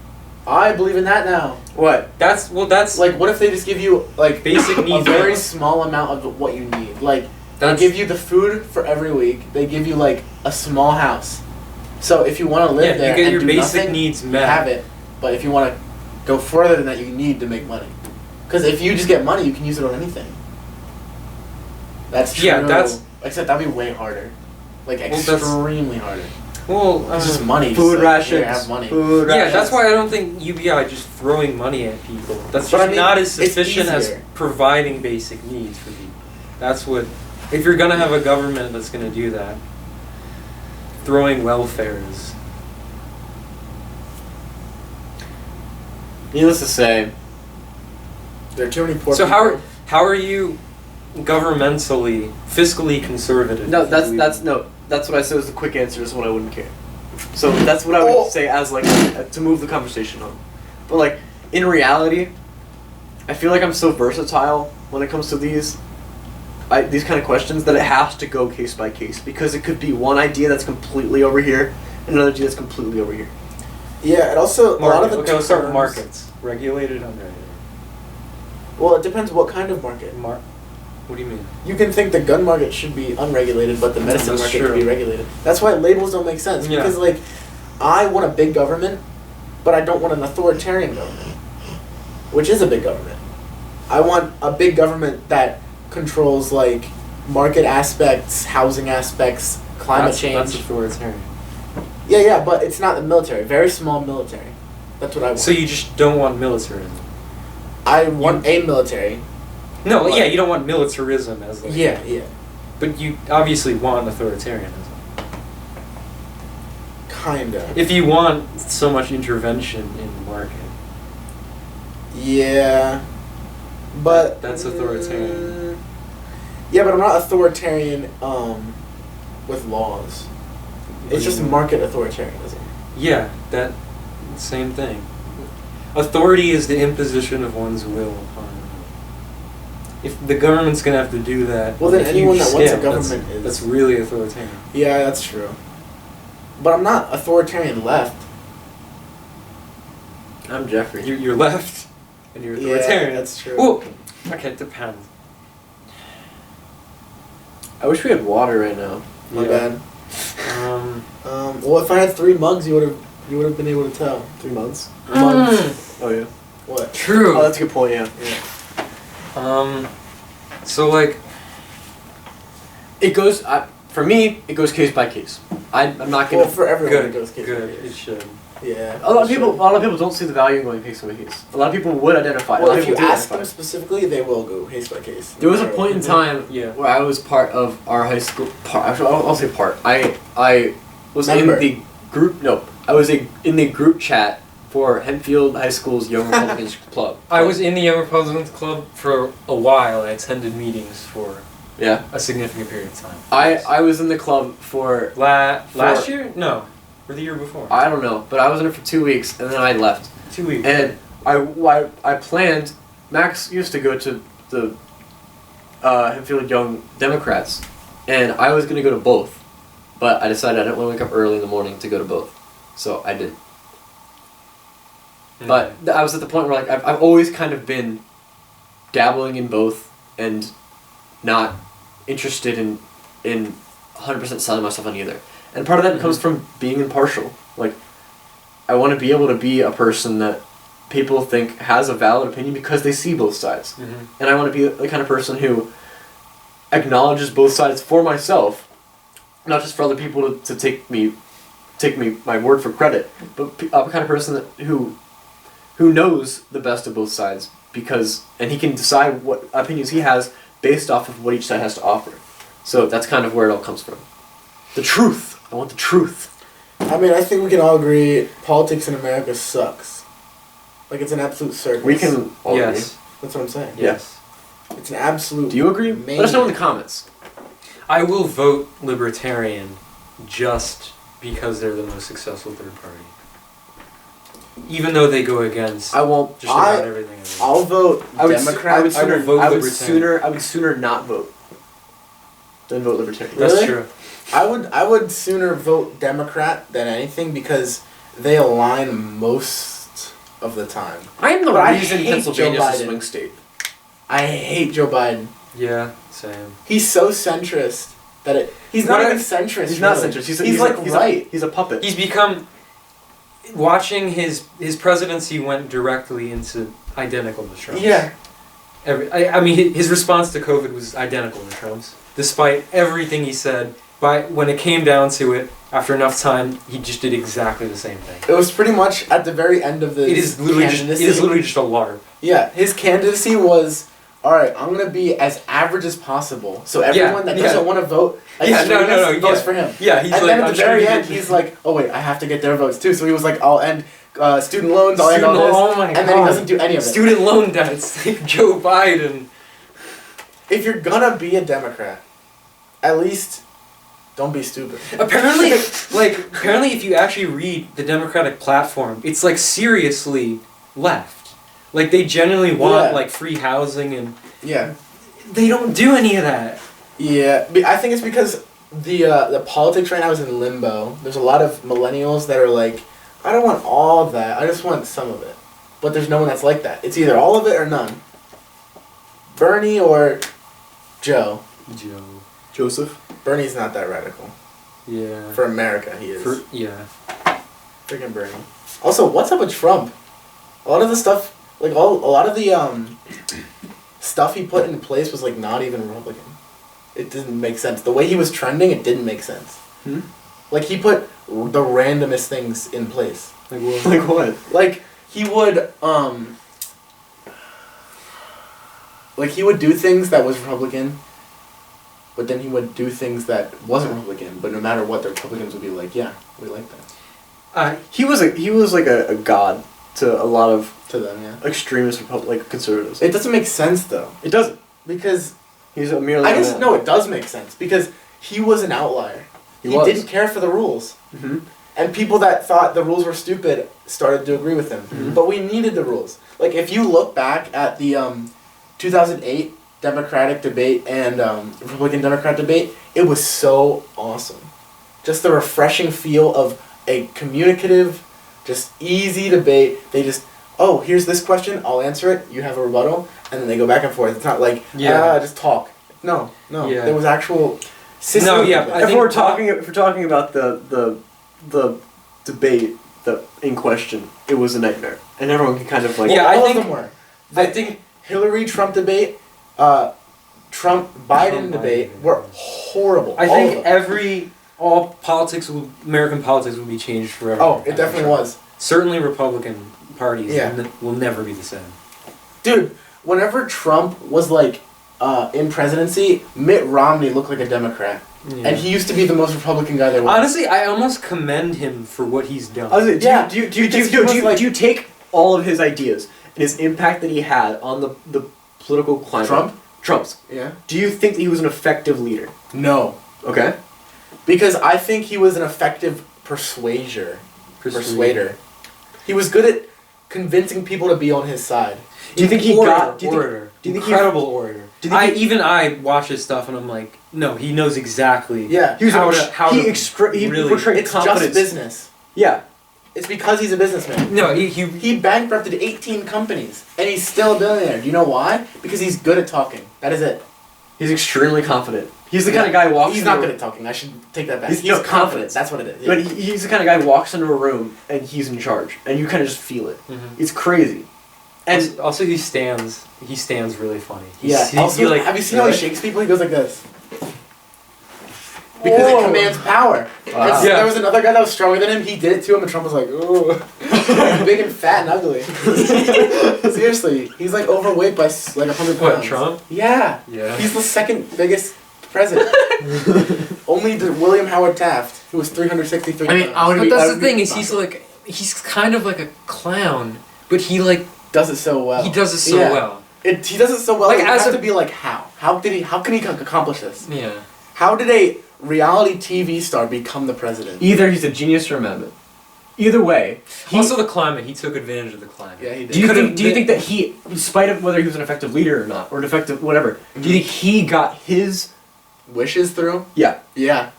I believe in that now.
What?
That's
Like, what if they just give you like
Basic
a
needs.
very small amount of what you need? Like, they
That's-
give you the food for every week. They give you like a small house. So if you want to live
Yeah,
there
you get
and
your
do
basic
nothing,
needs
you
met.
have it. But if you want to go further than that, you need to make money. Because if you just get money, you can use it on anything. That's true.
Yeah, that's-
Except that'd be way harder. Like
Well, that's-
extremely harder.
Well,
It's just money.
Food
just, like,
rations.
here, have money.
Food
yeah,
rations.
that's why I don't think UBI just throwing money at people. That's
But
just
I mean,
not as
it's
sufficient as
easier.
providing basic needs for people. That's what. If you're gonna have a government that's gonna do that, throwing welfare is.
Needless to say,
There are too many poor
So
people.
how are you governmentally, fiscally conservative?
no,
if you
that's
believe-
that's what I said was the quick answer. Is what I wouldn't care. So that's what I would say as like to move the conversation on. But like in reality, I feel like I'm so versatile when it comes to these kind of questions that it has to go case by case, because it could be one idea that's completely over here and another idea that's completely over here.
Yeah, and also a lot of the
okay, let's start with
terms-
markets. Regulated, unregulated.
Well, it depends what kind of market.
What do you mean?
You can think the gun market should be unregulated, but the medicine
That's
market
true.
should be regulated. That's why labels don't make sense.
Yeah.
Because, like, I want a big government, but I don't want an authoritarian government, which is a big government. I want a big government that controls, like, market aspects, housing aspects, climate change.
That's authoritarian.
Yeah, but it's not the military. Very small military. That's what I want.
So you just don't want militarism?
I want a military.
No,
What?
yeah, you don't want militarism as like.
Yeah.
But you obviously want authoritarianism.
Kinda.
If you want so much intervention in the market.
Yeah. But
That's authoritarian.
Yeah, but I'm not authoritarian with laws. It's just market authoritarianism.
Yeah, that same thing. Authority is the imposition of one's will upon another. If the government's gonna have to do that,
Well,
on
then
a
anyone
huge
that wants a
scale,
government
that's
is-
really authoritarian.
Yeah, that's true. But I'm not authoritarian left.
I'm Jeffrey.
You're left, and you're
Yeah,
authoritarian.
that's true.
Well, okay, it depends.
I wish we had water right now.
My
Yeah.
bad.
Um,
Well, if I had 3 mugs, you would have been able to tell.
3 months.
Mugs.
Oh yeah.
What?
True.
Oh, that's a good point. Yeah.
So like,
It goes for me. It goes case by case. I'm not gonna.
Well, for everyone,
good,
it goes case by
good.
case.
It should.
Yeah.
a lot of
it
people.
should.
A lot of people don't see the value in going case by case. A lot of people would identify. a
Well,
lot of
if you
people do
ask them
identify.
specifically, they will go case by case.
There was a point in time
Yeah.
where I was part of our high school. Actually, I'll say part. I was
Member.
in the group. No, I was in the group chat for Hempfield High School's Young Republicans Club.
I was in the Young Republicans Club for a while. I attended meetings for
Yeah.
a significant period of time.
I was in the club for
last year? No, or the year before.
I don't know, but I was in it for 2 weeks and then I left.
2 weeks.
And I planned. Max used to go to the Hempfield Young Democrats, and I was gonna go to both, but I decided I didn't want to wake up early in the morning to go to both, so I didn't. But I was at the point where like I've always kind of been dabbling in both and not interested in 100% selling myself on either. And part of that comes from being impartial. Like, I want to be able to be a person that people think has a valid opinion because they see both sides. And I want to be the kind of person who acknowledges both sides for myself, not just for other people to take me my word for credit, but a kind of person that who knows the best of both sides and he can decide what opinions he has based off of what each side has to offer. So that's kind of where it all comes from. The truth. I want the truth.
I mean, I think we can all agree politics in America sucks. Like, it's an absolute circus.
We can all agree.
Yes.
That's what I'm saying.
Yes.
It's an absolute...
Do you agree? Let us know in the comments.
I will vote Libertarian just because they're the most successful third party. Even though they go against
I won't.
just about everything.
I'll vote Democrat.
I would sooner
vote
I would
Libertarian.
sooner not vote than vote Libertarian.
That's
Really?
true.
I would sooner vote Democrat than anything because they align most of the time.
I am the
But I
reason
hate
Pennsylvania's
Joe
a
Biden.
swing state.
I hate Joe Biden.
Yeah, same.
He's so centrist that he's not even centrist.
He's not
really.
centrist.
He's like right.
He's a puppet.
He's become... Watching his presidency went directly into identical to Trump's.
Yeah.
I mean, his response to COVID was identical to Trump's. Despite everything he said, when it came down to it, after enough time, he just did exactly the same thing.
It was pretty much at the very end of the
It is literally just a LARP.
Yeah, his candidacy was, alright, I'm going to be as average as possible. So everyone that doesn't want to vote votes for him.
Yeah, he's
and
like,
then at the very end, he's like, oh wait, I have to get their votes too. So he was like, I'll end student loans, I'll end all this.
Oh my God.
And then he doesn't do any of it.
Student loan debts, like Joe Biden.
If you're gonna be a Democrat, at least don't be stupid.
Apparently, if you actually read the Democratic platform, it's like seriously left. Like they genuinely want like free housing and they don't do any of that.
Yeah, I think it's because the politics right now is in limbo. There's a lot of millennials that are like, I don't want all of that, I just want some of it. But there's no one that's like that. It's either all of it or none. Bernie or Joe.
Joseph.
Bernie's not that radical.
Yeah.
For America, he is. Freaking Bernie. Also, what's up with Trump? A lot of the stuff, like a lot of the stuff he put in place was like not even Republican. It didn't make sense. The way he was trending, it didn't make sense. Like he put the randomest things in place.
Like what? Like what?
Like he would do things that was Republican, but then he would do things that wasn't Republican. But no matter what, the Republicans would be like, yeah, we like that.
He was like a god to a lot of extremist conservatives.
It doesn't make sense though.
It doesn't,
because
he's a merely.
I guess no, it does make sense because he was an outlier. He didn't care for the rules. And people that thought the rules were stupid started to agree with him. But we needed the rules. Like, if you look back at the 2008 Democratic debate and Republican Democrat debate, it was so awesome. Just the refreshing feel of a communicative, just easy debate. They just, oh, here's this question, I'll answer it, you have a rebuttal, and then they go back and forth. It's not like, just talk. No.
Yeah.
There was actual system.
No, yeah.
If we're talking about the debate in question, it was a nightmare, and everyone can kind of like.
Yeah,
I think
of them were.
I think
Hillary Trump debate, Trump Biden debate were horrible.
I think American politics will be changed forever.
Oh, it definitely was.
Certainly, Republican parties will never be the same.
Dude, whenever Trump was like in presidency, Mitt Romney looked like a Democrat. And he used to be the most Republican guy there was.
Honestly, I almost commend him for what he's done.
Do you take all of his ideas and his impact that he had on the political climate? Trump's.
Yeah.
Do you think that he was an effective leader?
No.
Okay.
Because I think he was an effective persuader. He was good at convincing people to be on his side.
Do you think he got...
orator. Incredible orator. I watch his stuff and I'm like, no, he knows exactly
he
portrayed
it's
confidence.
Just business.
Yeah.
It's because he's a businessman.
No,
he bankrupted 18 companies and he's still a billionaire. Do you know why? Because he's good at talking. That is it.
He's extremely confident. He's the kind of guy who walks.
He's not good at talking. I should take that back. He's
confident.
That's what it is.
Yeah. But he's the kind of guy who walks into a room and he's in charge, and you kind of just feel it. Mm-hmm. It's crazy.
And also he stands really funny.
Have you seen how he shakes people? He goes like this. Because it commands power.
Wow.
There was another guy that was stronger than him. He did it to him, and Trump was like, "Ooh, he's big and fat and ugly." Seriously, he's like overweight by like 100 pounds.
What, Trump?
Yeah. He's the second biggest president. Only William Howard Taft, who was 363 pounds.
But that's the thing is he's kind of like a clown, but he like
does it so well.
He does it so well.
He does it so well.
Like,
you have to be like, how? How can he accomplish this?
Yeah.
How did a reality TV star become the president?
Either he's a genius or a madman. Either way.
Also the climate. He took advantage of the climate.
Yeah, he did.
Do you think that he, in spite of whether he was an effective leader or not, or an effective whatever, do you think he got his
wishes through?
Yeah.
Yeah.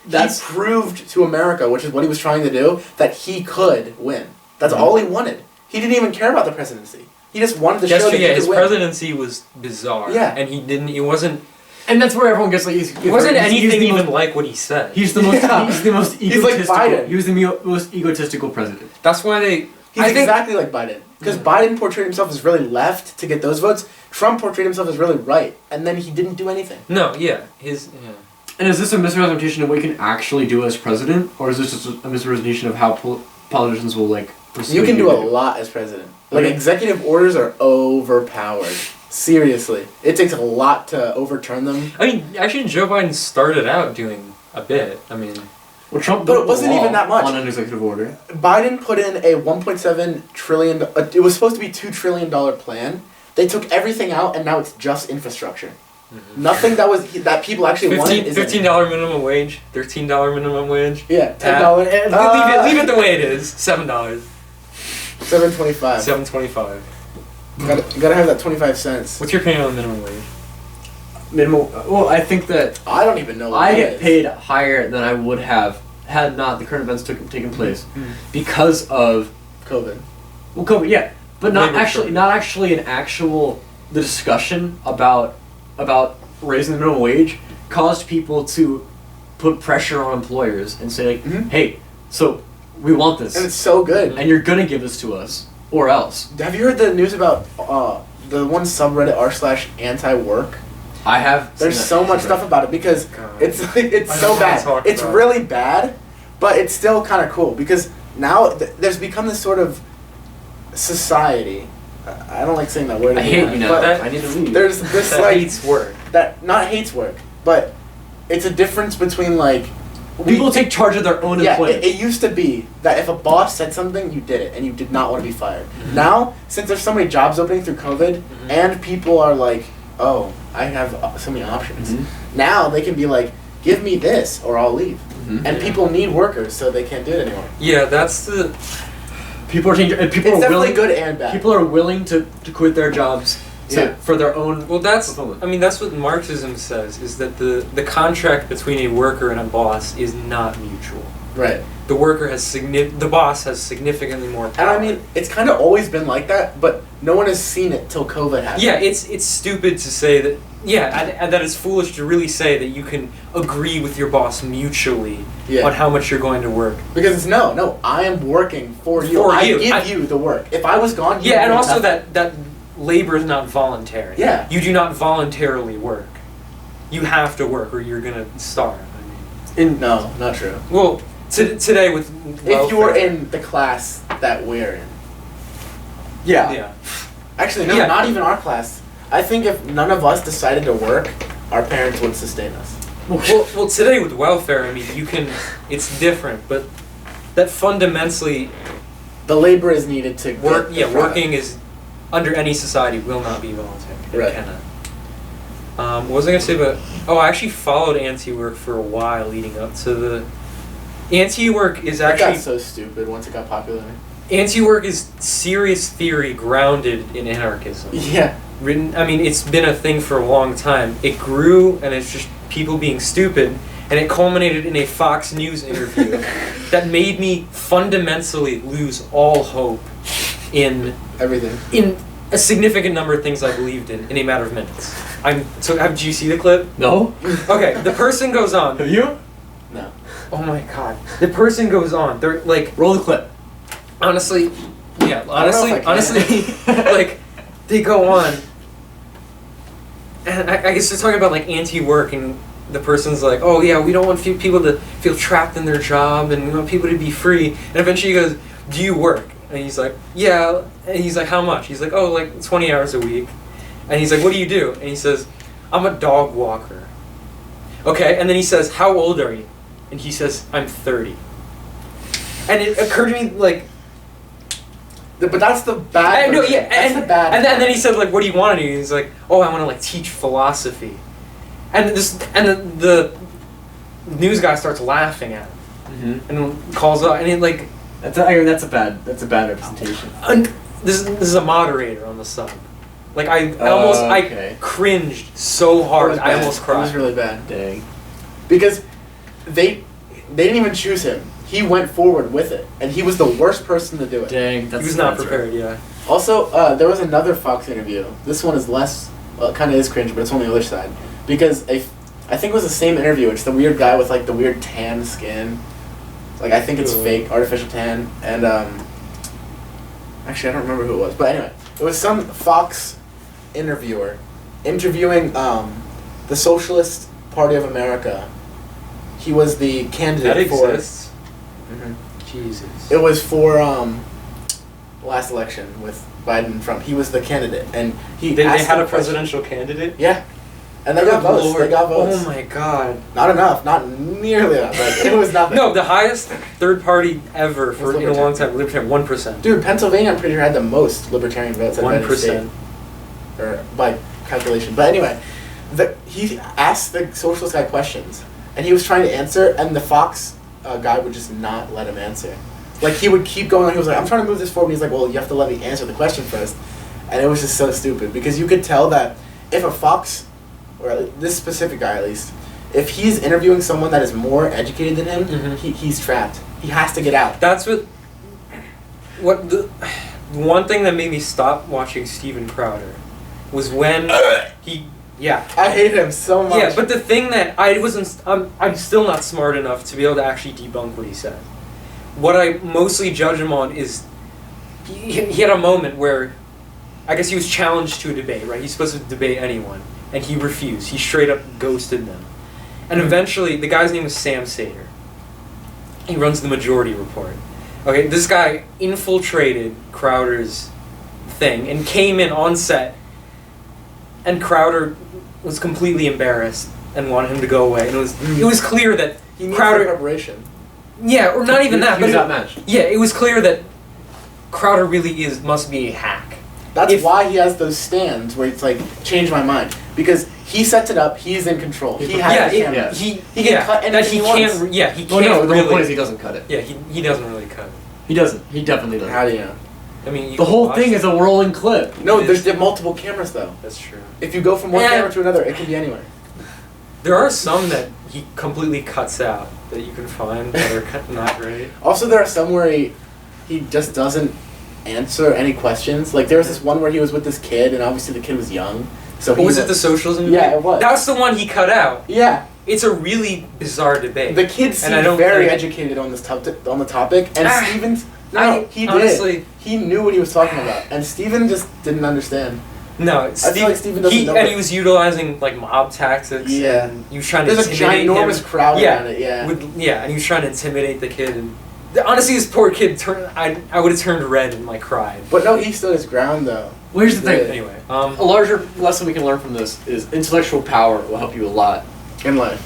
He proved to America, which is what he was trying to do, that he could win. That's all he wanted. He didn't even care about the presidency. He just wanted to show that he could
his
win.
presidency was bizarre.
Yeah.
And it wasn't...
And that's where everyone gets like...
It wasn't anything even like what he said.
He's the most egotistical...
He's like Biden.
He was the most egotistical president.
That's why they...
He's exactly like Biden. Because Biden portrayed himself as really left to get those votes. Trump portrayed himself as really right. And then he didn't do anything.
No, yeah.
And is this a misrepresentation of what he can actually do as president? Or is this just a misrepresentation of how politicians will like...
You can do a lot as president. Like, executive orders are overpowered. Seriously. It takes a lot to overturn them.
I mean, actually, Joe Biden started out doing a bit. I mean...
Well, Trump
but it wasn't even that much.
On an executive order.
Biden put in a $1.7 trillion... it was supposed to be $2 trillion plan. They took everything out, and now it's just infrastructure. Mm-hmm. Nothing that people actually wanted is
$15 minimum wage, $13 minimum wage.
Yeah, $10.
Leave it the way it is. $7.
$7.25.
$7.25.
You gotta have that 25 cents.
What's your opinion on minimum wage?
Well, I think that
I don't even know. What
I get paid higher than I would have had not the current events taken place because of
COVID.
Well, COVID, yeah, but not actually the discussion about raising the minimum wage caused people to put pressure on employers and say like, hey, so we want this,
and it's so good,
and you're gonna give this to us or else.
Have you heard the news about the one subreddit r/anti-work?
I have.
There's so much stuff about it because it's so bad. It's really bad, but it's still kind of cool because now there's become this sort of society. I don't like saying that word.
I hate you now. I need to leave.
There's this
that
like
hates work.
That not hates work, but it's a difference between like
people take charge of their own employment.
It used to be that if a boss said something, you did it, and you did not want to be fired. Now, since there's so many jobs opening through COVID, and people are like, oh, I have so many options. Now they can be like, give me this or I'll leave. And people need workers, so they can't do it anymore.
Yeah, that's the...
People are changing. People
it's
are willing,
good and bad.
People are willing to quit their jobs for their own.
Well, that's what Marxism says is that the contract between a worker and a boss is not mutual.
Right.
The worker has the boss has significantly more power.
And I mean, it's kind of always been like that, but no one has seen it till COVID happened.
Yeah, it's stupid to say that. Yeah, and that it's foolish to really say that you can agree with your boss mutually on how much you're going to work.
Because it's no, I am working for you. I give you the work. If I was gone, you
and also that labor is not voluntary.
Yeah.
You do not voluntarily work. You have to work or you're going to starve. I mean,
no, not true.
Well, today with welfare,
if you were in the class that we're in.
Yeah.
Actually, no, not even our class. I think if none of us decided to work, our parents would sustain us.
Well, today with welfare, I mean, it's different, but that fundamentally
the labor is needed to
work.
get
Yeah,
the product.
working is under any society will not be voluntary. It
Right.
cannot. What was I gonna say about? Oh, I actually followed anti-work for a while leading up to the. Anti-work is
It
actually.
got so stupid once it got popular.
Anti-work is serious theory grounded in anarchism.
Yeah.
I mean, it's been a thing for a long time. It grew, and it's just people being stupid, and it culminated in a Fox News interview that made me fundamentally lose all hope in
Everything.
in a significant number of things I believed in a matter of minutes. Did you see the clip?
No?
Okay, the person goes on.
Have you?
No.
Oh my god. The person goes on. They're like,
Roll the clip.
honestly, yeah,
I don't know if I can.
like, they go on. And I guess they're talking about like anti-work, and the person's like, oh yeah, we don't want people to feel trapped in their job, and we want people to be free. And eventually he goes, do you work? And he's like, yeah. And he's like, how much? He's like, oh, like 20 hours a week. And he's like, what do you do? And he says, I'm a dog walker. Okay, and then he says, how old are you? And he says, I'm 30. And it occurred to me, like,
But that's the bad.
no,
version.
yeah,
That's the bad.
and then he said, like, what do you want to do? And he's like, oh, I want to like teach philosophy. And the news guy starts laughing at him
Mm-hmm.
and calls up, and he like,
That's a bad representation.
this is a moderator on the sub. Like I
okay.
cringed so
It
hard,
was
I
bad.
almost
It
cried.
was really bad.
Dang.
Because they didn't even choose him. He went forward with it, and he was the worst person to do it.
Dang.
He was not prepared. Yeah.
Also, there was another Fox interview. This one is less, well, it kind of is cringe, but it's on the other side. Because I think it was the same interview. It's the weird guy with like the weird tan skin. Like I think it's
Ooh.
fake, artificial tan. And actually I don't remember who it was. But anyway, it was some Fox interviewer interviewing the Socialist Party of America. He was the candidate
That
for.
exists.
Mhm.
Jesus.
It was for last election with Biden and Trump. He was the candidate, and
They
asked
had
him
a presidential candidate.
Yeah, and they got votes.
Lord.
They got votes.
Oh my god.
Not enough. Not nearly enough. Like, it was nothing.
No, the highest third party ever for
Was
in a long time. Libertarian, 1%.
Dude, Pennsylvania, I'm pretty sure had the most libertarian votes out of any state,
1%.
or by calculation. But anyway, he asked the socialist guy questions, and he was trying to answer, and the Fox guy would just not let him answer. Like, he would keep going on. He was like, I'm trying to move this forward. And he's like, well, you have to let me answer the question first. And it was just so stupid, because you could tell that if a Fox, or this specific guy at least, if he's interviewing someone that is more educated than him,
Mhm.
he's trapped. He has to get out.
That's what the one thing that made me stop watching Steven Crowder was when he
I hate him so much.
yeah, but the thing that I'm still not smart enough to be able to actually debunk what he said. What I mostly judge him on is he had a moment where I guess he was challenged to a debate, right? He's supposed to debate anyone, and he refused. He straight up ghosted them. And eventually, the guy's name was Sam Sater. He runs the Majority Report. Okay, this guy infiltrated Crowder's thing and came in on set, and Crowder was completely embarrassed and wanted him to go away. And it was clear that
he needs
Crowder,
the preparation.
yeah, or not even that,
He
but
was outmatched.
yeah, it was clear that Crowder really must be a hack.
That's why he has those stands where it's like, change my mind. Because he sets it up, he's in control. He has the camera.
he
can
yeah,
cut
that
anything
he
he
can't.
wants.
Yeah, he
Well,
can't
no, the whole point is
really.
he doesn't cut it.
Yeah, he doesn't really cut it.
He doesn't. He definitely doesn't.
How do you know?
I mean, you
The
can
whole
watch
thing
it.
is a rolling clip.
No,
It
there's
is.
multiple cameras though.
That's true.
If you go from one
Yeah.
camera to another, it can be anywhere.
There are some that he completely cuts out that you can find that are not great.
Also, there are some where he just doesn't answer any questions. Like, there was this one where he was with this kid, and obviously the kid was young. So he
Was it the socialism?
Yeah,
debate?
it was.
That's the one he cut out.
Yeah.
It's a really bizarre debate.
The kid
And I
seemed
don't
very
think-
educated on this on the topic, and
Ah,
Stevens.
I-
No, he did.
honestly-
He knew what he was talking about, and Steven just didn't understand.
No,
feel like Steven doesn't know
and
it.
he was utilizing like mob tactics.
Yeah.
And he was trying to
There's a
intimidate
ginormous
him.
crowd
Yeah,
around it. Yeah.
and he was trying to intimidate the kid. And honestly, this poor kid I would have turned red and like cried.
But no, he stood his ground though.
Well, here's the thing.
Yeah.
Anyway,
A larger lesson we can learn from this is intellectual power will help you a lot.
In life.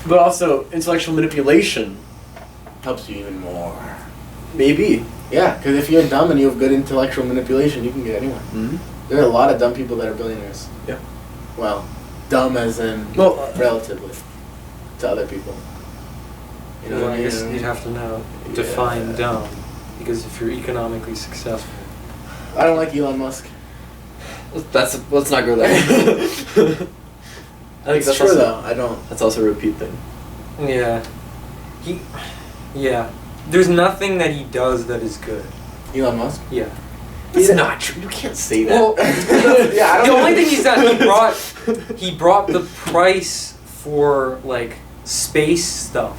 But also, intellectual manipulation.
Helps you even more.
Maybe.
Yeah, because if you're dumb and you have good intellectual manipulation, you can get anyone.
Mm-hmm.
There are a lot of dumb people that are billionaires.
Yeah.
Well, dumb as in relatively to other people. You know
Well,
what
I
I
guess
mean?
you'd have to know define dumb, because if you're economically successful,
I don't like Elon Musk.
Let's not go there. I think
It's
that's
true
also,
though. I don't.
That's also a repeat thing.
yeah, there's nothing that he does that is good.
Elon Musk.
Yeah.
It's not true. You can't say that.
Well,
Yeah, I don't
the
know.
only thing he's done, he brought the price for like space stuff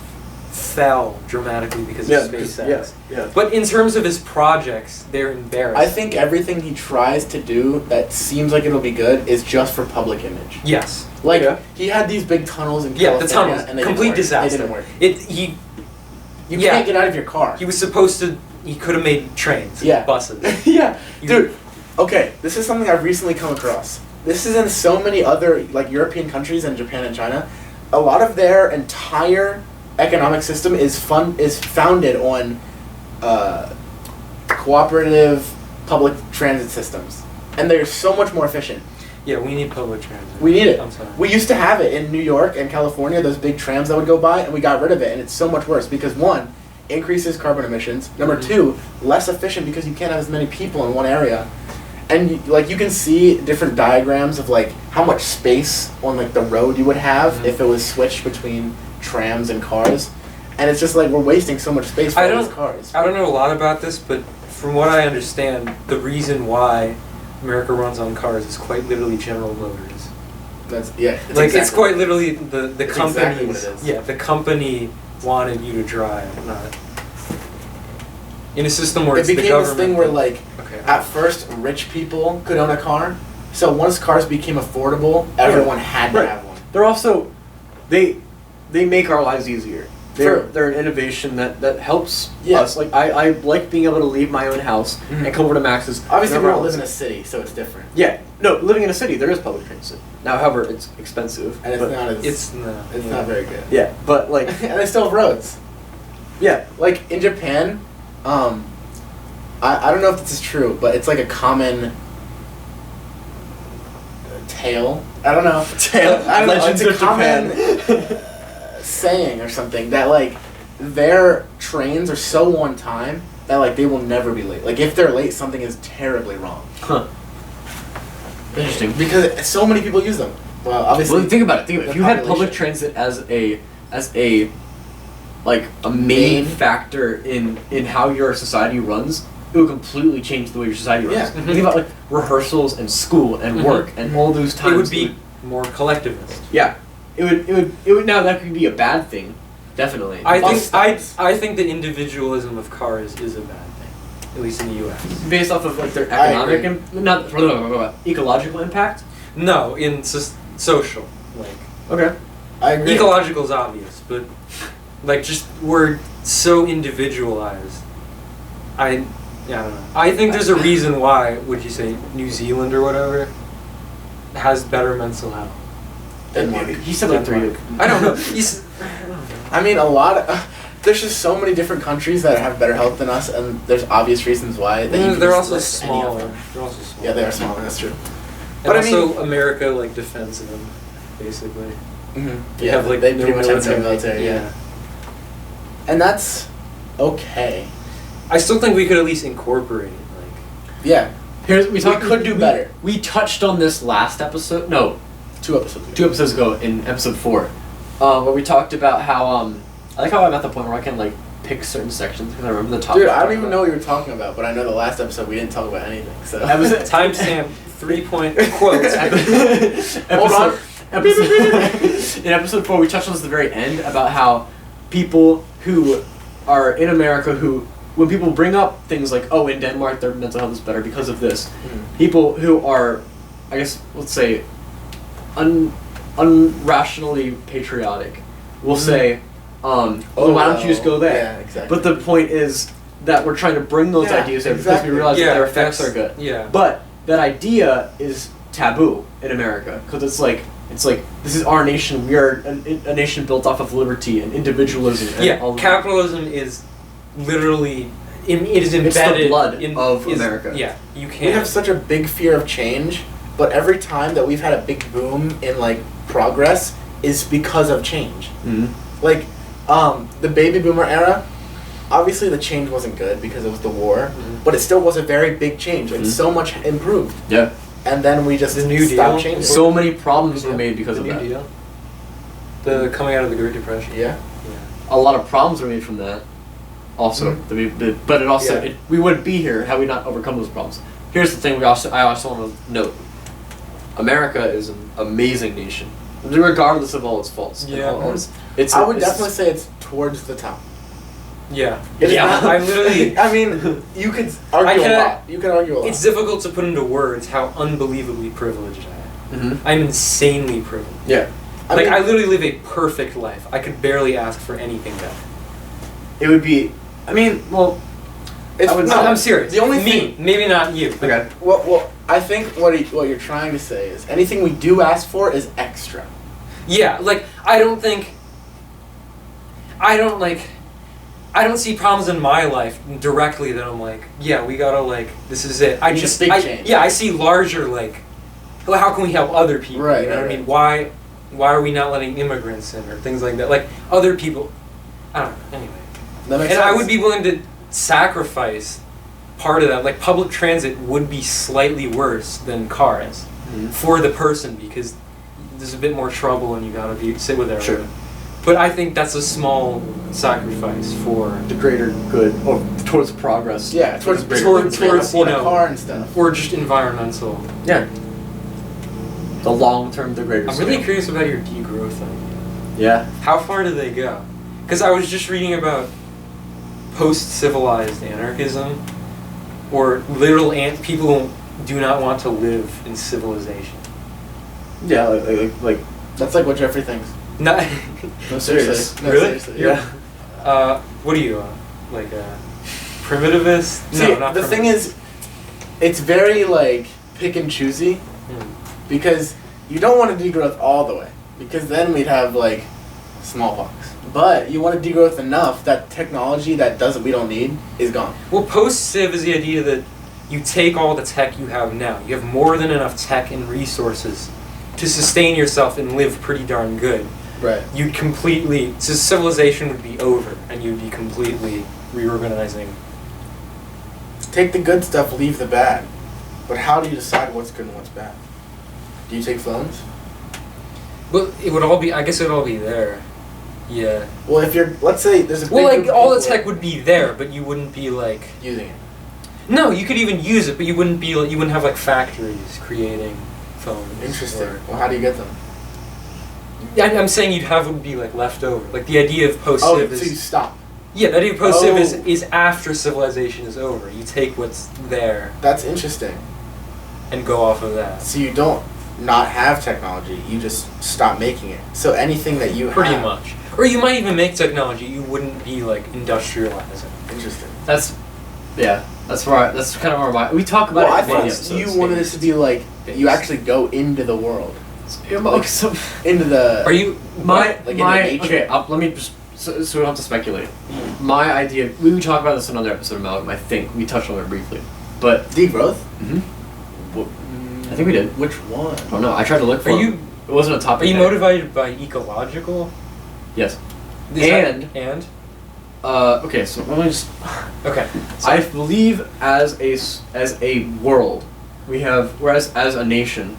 fell dramatically because of SpaceX.
Yeah.
But in terms of his projects, they're embarrassing.
I think everything he tries to do that seems like it'll be good is just for public image.
Yes.
Like
Yeah.
he had these big tunnels in
Yeah,
California,
the tunnels,
and they
complete
didn't work.
disaster.
They didn't work. You
Yeah.
can't get out of your car.
He was supposed to. He could have made trains,
Yeah.
buses.
Yeah,
You-
dude. Okay, this is something I've recently come across. This is in so many other like European countries and Japan and China. A lot of their entire economic system is founded on cooperative public transit systems, and they're so much more efficient.
Yeah, we need public transit.
We need it.
I'm sorry.
We used to have it in New York and California, those big trams that would go by, and we got rid of it, and it's so much worse because one, increases carbon emissions. Number two, less efficient because you can't have as many people in one area. And you can see different diagrams of like how much space on like the road you would have if it was switched between trams and cars. And it's just like we're wasting so much space for all these cars.
I don't know a lot about this, but from what I understand, the reason why America runs on cars is quite literally General Motors.
That's it's
Like it's
exactly-
quite literally the
It's
companies.
exactly what it is.
Yeah, the company wanted you to drive, not in a system where
It
it's the
became this
government.
thing where like
Okay.
at first rich people could own a car. So once cars became affordable, everyone had to
Right.
have one.
They're also they make our lives easier.
True.
They're an innovation that helps
Yeah.
us. Like I like being able to leave my own house and come over to Max's.
Obviously, we
whenever I
don't
want.
live in a city, so it's different.
Yeah, no, living in a city there is public transit. Now, however, it's expensive.
And it's
but-
not as
It's no.
it's not very good.
Yeah, but like
And they still have roads.
yeah,
Like in Japan, I don't know if this is true, but it's like a common tale. I don't know.
Tale.
I don't know.
Legends
It's a
of
common
Japan.
saying or something that like their trains are so on time that like they will never be late. Like if they're late, something is terribly wrong.
Huh. Interesting.
Because so many people use them. Well, obviously.
Well, think about it. Think about it. If
the
you had public
population.
transit as a like a main factor in how your society runs, it would completely change the way your society runs.
Yeah.
Think about like rehearsals and school and work and all those times.
It would be more collectivist.
Yeah. It would now that could be a bad thing, definitely.
I
Bus
think
stops.
I think the individualism of cars is a bad thing, at least in the U.S.
based off of like their
I
economic
agree.
not ecological impact.
No, in social, like
Okay.
I agree.
ecological is obvious, but like just we're so individualized. I don't know. I think there's a reason why. Would you say New Zealand or whatever has better mental health?
Denmark.
He said like three.
I don't know.
I mean, a lot of. There's just so many different countries that have better health than us, and there's obvious reasons why. That you can
They're
just
also
list any of
smaller.
them.
They're also smaller.
Yeah, they are smaller. That's true.
And
But I
also,
mean-
America like defends them, basically.
Mm-hmm.
You have, like,
they
no
pretty much have their
military.
military. Yeah. And that's okay.
I still think we could at least incorporate like.
Yeah.
We
could do better.
We touched on this last episode. No,
2 episodes ago.
2 episodes ago in episode 4, where we talked about how I like how I'm at the point where I can like pick certain sections because I remember the topic.
Dude, I don't even know what you were talking about, but I know the last episode we didn't talk about anything. So
That was it.
Timestamp 3-point quotes.
Hold on.
In episode 4, we touched on this at the very end about how people who are in America who, when people bring up things like, oh, in Denmark their mental health is better because of this, people who are, I guess, let's say, unrationally patriotic will say, well, why don't you just go there?
Yeah, exactly.
But the point is that we're trying to bring those
Yeah,
ideas in
exactly.
because we realize that
Yeah,
their effects
that's-
are good.
yeah.
But that idea is taboo in America because it's like It's like, this is our nation. We are a nation built off of liberty and individualism. And all of
capitalism is literally, it is embedded
it's the blood
in
of America.
Yeah, you can't.
We have such a big fear of change, but every time that we've had a big boom in like progress is because of change.
Mm-hmm.
Like, the baby boomer era, obviously the change wasn't good because it was the war, but it still was a very big change and so much improved.
Yeah.
And then we just
The New
stopped
Deal.
changing.
So many problems were made because of
New
that.
Deal. The coming out of the Great Depression.
Yeah.
A lot of problems were made from that. Also, but it also we wouldn't be here had we not overcome those problems. Here's the thing: I also want to note, America is an amazing nation, regardless of all its faults.
Yeah.
I would definitely say it's towards the top.
Yeah.
It's
Yeah.
not-
I literally.
I mean, you could argue a lot. You could argue a lot.
It's difficult to put into words how unbelievably privileged I am.
Mm-hmm.
I'm insanely privileged.
Yeah.
I mean,
I literally live a perfect life. I could barely ask for anything better.
It would be. I mean, well.
it's,
I would-
No, I'm serious.
The only
Me,
thing.
maybe not you.
Okay.
Well, I think what you're trying to say is anything we do ask for is extra.
Yeah, like I don't see problems in my life directly that I'm like, yeah, we gotta like, this is it.
You just big change.
Yeah, I see larger like, well, how can we help other people?
Right,
You know
right,
what I mean? Why are we not letting immigrants in or things like that? Like other people, I don't know. Anyway,
That makes
and
sense.
I would be willing to sacrifice part of that. Like public transit would be slightly worse than cars for the person because there's a bit more trouble and you gotta sit with everyone.
Sure.
But I think that's a small sacrifice for,
The greater good, or towards progress.
Yeah, towards
Towards,
afford
you
a
know,
car and stuff.
or just environmental.
Yeah. The long term, the greater.
I'm really
scale.
curious about your degrowth idea.
Yeah.
How far do they go? Because I was just reading about post-civilized anarchism, or literal people who do not want to live in civilization.
Yeah, like
That's like what Jeffrey thinks.
Not
No,
Serious.
seriously. No,
Really?
seriously.
yeah.
what are you, like a primitivist?
See,
No, not
the thing
primitivist.
is, it's very like pick and choosy because you don't want to degrowth all the way because then we'd have like smallpox. But you want to degrowth enough that technology we don't need is gone.
Well, post-civ is the idea that you take all the tech you have now. You have more than enough tech and resources to sustain yourself and live pretty darn good.
Right.
You'd completely, so civilization would be over, and you'd be completely reorganizing.
Take the good stuff, leave the bad. But how do you decide what's good and what's bad? Do you take phones?
But it would all be, I guess it would all be there. Yeah.
Well, if you're, let's say there's a big
Well,
group
like,
of
all the
people
tech would be there, but you wouldn't be like...
using it.
No, you could even use it, but you wouldn't be like, you wouldn't have like factories creating phones.
Interesting.
or-
Well, how do you get them?
I'm saying you'd have would be like left over. Like the idea of post-civ
Oh,
is...
so you stop.
Yeah, the idea of post-civ
Oh.
is after civilization is over. You take what's there
That's interesting.
and go off of that.
So you don't not have technology, you just stop making it. So anything that you
Pretty
have.
much. Or you might even make technology, you wouldn't be like industrializing.
Interesting.
that's that's kind of where we talk about
Well, I
it in many
thought
episodes.
you wanted it to be like you actually go into the world,
Okay, so
into the.
Are you...
Like in the nature?
okay. Let me just so we don't have to speculate. My idea. We would talk about this in another episode of Malgam. I think we touched on it briefly, but
degrowth?
I think we did.
Which one?
I don't know. I tried to look for.
Are
it.
you...
It wasn't a topic.
Are you
there.
motivated by ecological?
Yes.
Is
And-
that- And?
Okay. So let me just.
Okay.
I believe as a world, we have, whereas as a nation,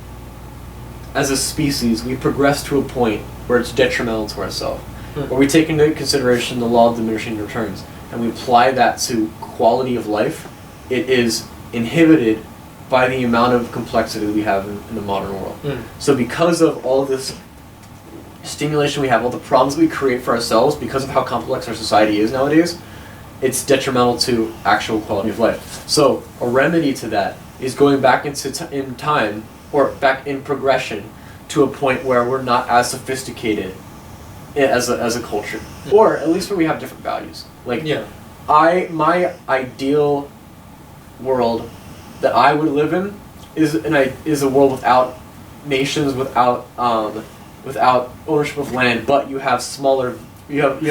as a species, we progress to a point where it's detrimental to ourselves. Where we take into consideration the law of diminishing returns and we apply that to quality of life, it is inhibited by the amount of complexity we have in the modern world. So because of all this stimulation we have, all the problems we create for ourselves, because of how complex our society is nowadays, it's detrimental to actual quality of life. So a remedy to that is going back in time, or back in progression, to a point where we're not as sophisticated as a culture, or at least where we have different values. Like,
Yeah.
my ideal world that I would live in is a world without nations without ownership of land, but you have smaller. You have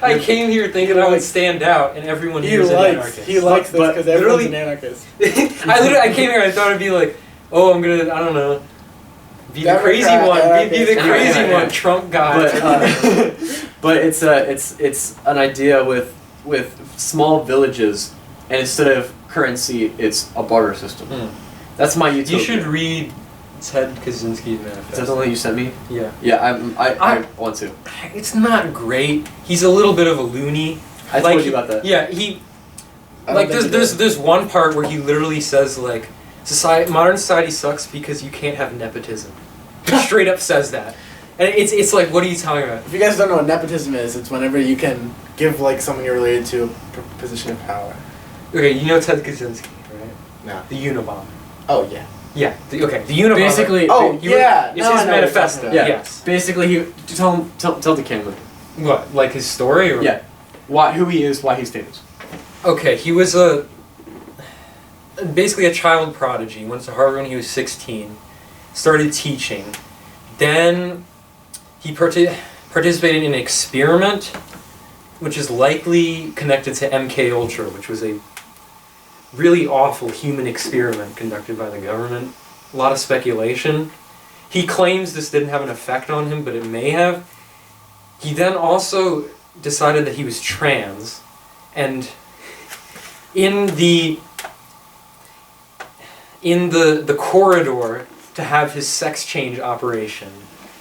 I came here thinking I would stand out, and everyone here is an anarchist.
He likes this because everyone's an anarchist.
I came here and I thought it'd be like, oh, I'm gonna, I don't know, be the crazy one, be the crazy one, Trump guy.
But it's an idea with small villages, and instead of currency, it's a barter system. That's my utopia.
You should read Ted Kaczynski's manifesto.
Is that the one you sent me?
Yeah.
Yeah, I want to.
It's not great. He's a little bit of a loony.
I told you about that.
Yeah, there's one part where he literally says like, modern society sucks because you can't have nepotism. He straight up says that. And it's like, what are you talking about?
If you guys don't know what nepotism is, it's whenever you can give like someone you're related to a position of power.
Okay, you know Ted Kaczynski, right?
No.
The Unabomber.
Oh yeah.
Yeah. The Unabomber.
Basically.
It's his manifesto.
Yeah.
Yes.
Basically, tell the camera.
What? Like his story, or
yeah, who he is, why he's famous.
Okay, he was basically a child prodigy. Went to Harvard when he was 16. Started teaching. Then he participated in an experiment, which is likely connected to MK Ultra, which was a really awful human experiment conducted by the government. A lot of speculation. He claims this didn't have an effect on him, but it may have. He then also decided that he was trans, and in the corridor to have his sex change operation,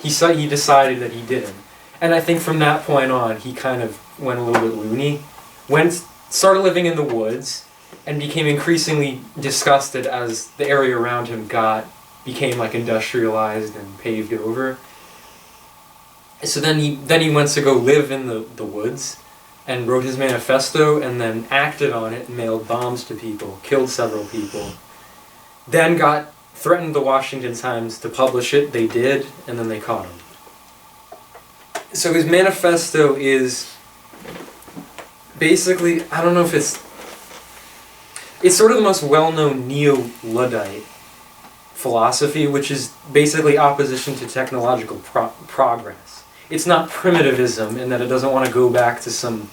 he decided that he didn't. And I think from that point on, he kind of went a little bit loony. Started living in the woods, and became increasingly disgusted as the area around him became like industrialized and paved over. So then he went to go live in the woods, and wrote his manifesto, and then acted on it, and mailed bombs to people, killed several people. Then threatened the Washington Times to publish it. They did, and then they caught him. So his manifesto is basically, I don't know if it's sort of the most well-known neo-Luddite philosophy, which is basically opposition to technological progress. It's not primitivism in that it doesn't want to go back to some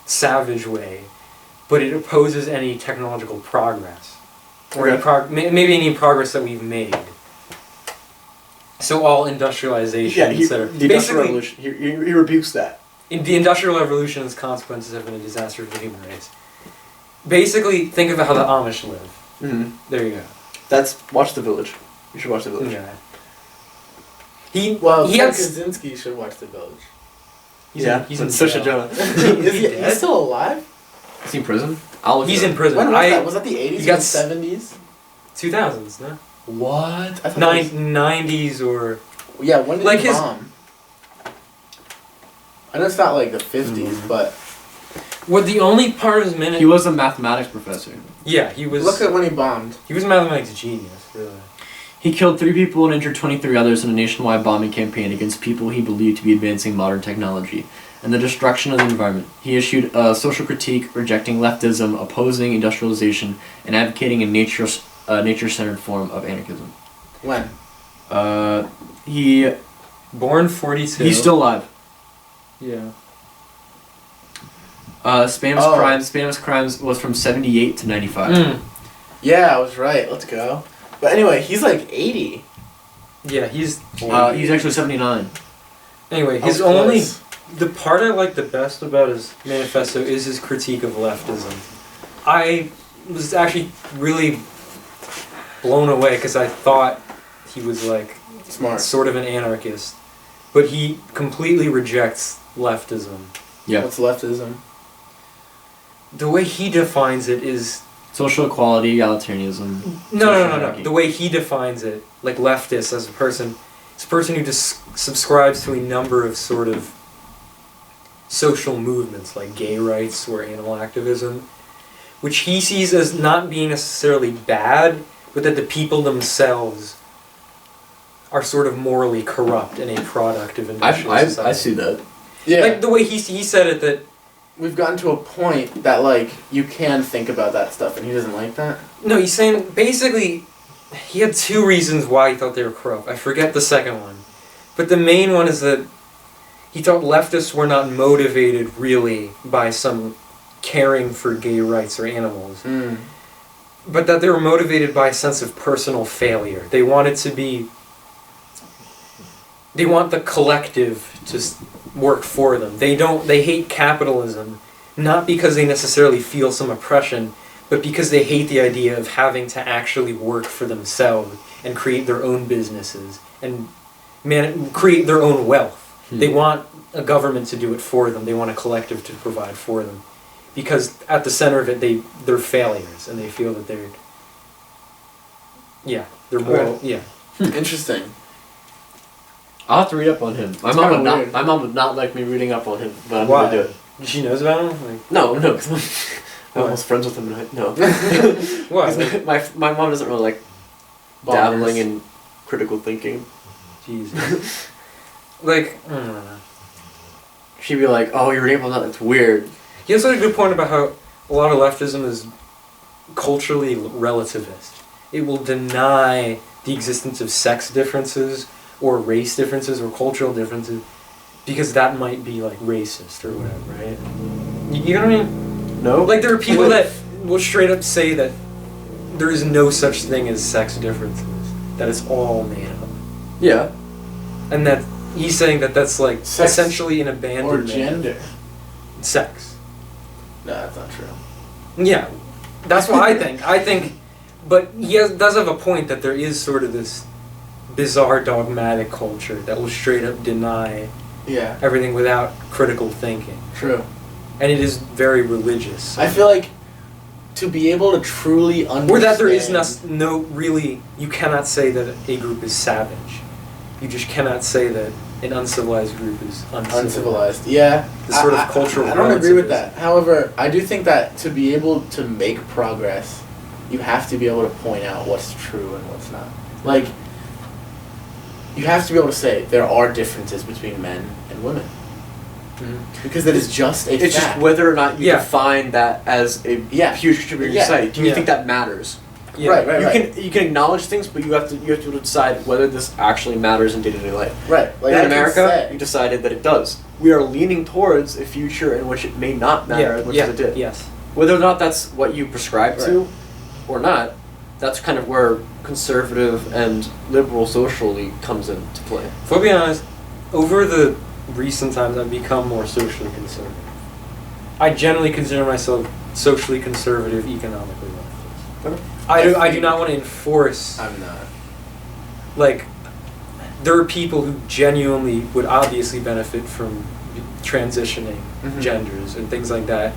savage way, but it opposes any technological progress. Or maybe any progress that we've made. So all industrialization, etc.
The Industrial Revolution, he rebukes that.
The Industrial Revolution's consequences have been a disaster for the human race. Basically, think of how the Amish live.
Mm-hmm.
There you go.
Watch The Village. You should watch The Village.
Yeah.
Ted Kaczynski should watch The Village.
He's in
Social
jail.
Jonah.
Is he still alive?
Is he in prison?
He's in prison.
When was that? Was that the 80s or 70s?
2000s, no?
What?
90s or...
Yeah, when did
like
he bomb? I know it's not like the 50s, but...
What the only part of his
He was a mathematics professor.
Yeah, he was...
Look at when he bombed.
He was a mathematics genius, really.
He killed 3 people and injured 23 others in a nationwide bombing campaign against people he believed to be advancing modern technology and the destruction of the environment. He issued a social critique rejecting leftism, opposing industrialization, and advocating a nature-centered form of anarchism.
When?
He...
Born 42.
He's still alive.
Yeah.
Spam's Crimes was from 78 to 95.
Yeah, I was right. Let's go. But anyway, he's like 80.
Yeah, he's
actually 79.
Anyway, the part I like the best about his manifesto is his critique of leftism. I was actually really blown away because I thought he was like
smart,
sort of an anarchist, but he completely rejects leftism.
Yeah.
What's leftism?
The way he defines it is
social equality, egalitarianism.
No. The way he defines it, like leftist as a person, it's a person who just subscribes to a number of sort of social movements like gay rights or animal activism, which he sees as not being necessarily bad, but that the people themselves are sort of morally corrupt and a product of industrial society.
I see that.
Yeah.
Like the way he said it, that
we've gotten to a point that like you can think about that stuff, and he doesn't like that.
No, he's saying basically he had two reasons why he thought they were corrupt. I forget the second one. But the main one is that he thought leftists were not motivated really by some caring for gay rights or animals. But that they were motivated by a sense of personal failure. They want the collective to work for them. They hate capitalism, not because they necessarily feel some oppression, but because they hate the idea of having to actually work for themselves and create their own businesses and create their own wealth. They want a government to do it for them. They want a collective to provide for them. Because at the center of it, they're failures, and they feel that they're moral.
Okay.
Yeah.
Interesting.
I'll have to read up on him. My mom would not like me reading up on him, but I'm gonna do it.
She knows about him? Like,
No, because I'm almost friends with him. No.
what?
'Cause my mom doesn't really like dabbling in critical thinking.
Jesus. Like, I don't know.
She'd be like, "Oh, you're reading up on that? That's weird."
He has a good point about how a lot of leftism is culturally relativist. It will deny the existence of sex differences or race differences or cultural differences because that might be like racist or whatever, right? You know what I mean?
No.
Like there are people that will straight up say that there is no such thing as sex differences, that it's all made up.
Yeah.
And that he's saying that that's like
Sex
essentially an abandonment.
Or gender.
Sex.
No, that's not true.
Yeah, that's what I think. But he does have a point that there is sort of this bizarre dogmatic culture that will straight up deny everything without critical thinking.
True.
And it is very religious.
I feel like to be able to truly understand...
Or that there is no really... You cannot say that a group is savage. You just cannot say that an uncivilized group is uncivilized.
Yeah.
The sort of cultural
I don't agree with
relativism.
that. However, I do think that to be able to make progress, you have to be able to point out what's true and what's not. Like, you have to be able to say there are differences between men and women.
Mm-hmm.
Because that is just a
It's
fact.
just whether or not you define that as a huge contributor to society. Do you think that matters?
Yeah.
Right.
You can acknowledge things, but you have to decide whether this actually matters in day-to-day life.
Right. Like
in America, you decided that it does. We are leaning towards a future in which it may not matter as much as it did.
Yes.
Whether or not that's what you prescribe to or not, that's kind of where conservative and liberal socially comes into play.
If I'll be honest, over the recent times I've become more socially conservative. I generally consider myself socially conservative, economically leftist.
Okay.
I do not want to enforce...
I'm not.
Like, there are people who genuinely would obviously benefit from transitioning genders and things like that.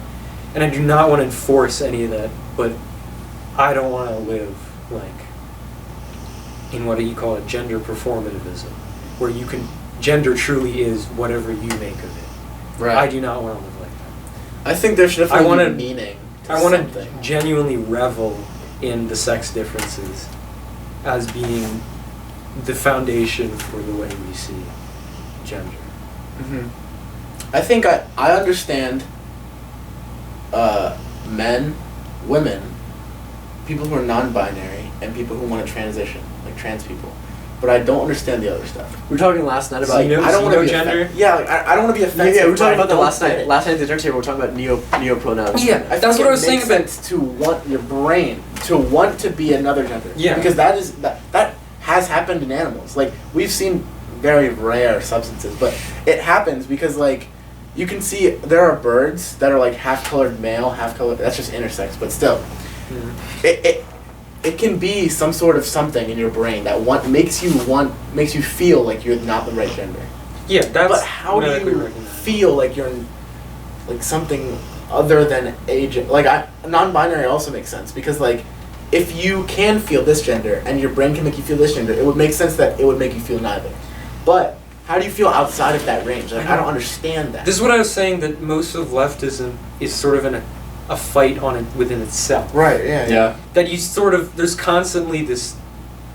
And I do not want to enforce any of that, but I don't want to live, like, in what you call a gender performativism, where you can... Gender truly is whatever you make of it.
Right.
I do not want to live like that.
I think there should definitely be meaning to
I want
something.
to genuinely revel in the sex differences as being the foundation for the way we see gender.
I think I understand men, women, people who are non-binary, and people who want to transition, like trans people. But I don't understand the other stuff.
We were talking last night about...
I don't want to be
gender.
I don't want to be offensive.
Yeah, we were talking about that last night.
It.
Last night at the dinner table, we were talking about neo pronouns.
Yeah, that's what I was saying about...
To want your brain to want to be another gender.
Yeah.
Because that has happened in animals. Like, we've seen very rare substances, but it happens because, like, you can see there are birds that are, like, half-colored male, half-colored... That's just intersex, but still. It can be some sort of something in your brain that makes you feel like you're not the right gender.
Yeah, that's...
But how do you feel like you're like something other than a gender? Like, non-binary also makes sense because, like, if you can feel this gender and your brain can make you feel this gender, it would make sense that it would make you feel neither. But how do you feel outside of that range? Like, I don't understand that.
This is what I was saying, that most of leftism is sort of a fight on it within itself.
Right, yeah.
That you sort of, there's constantly this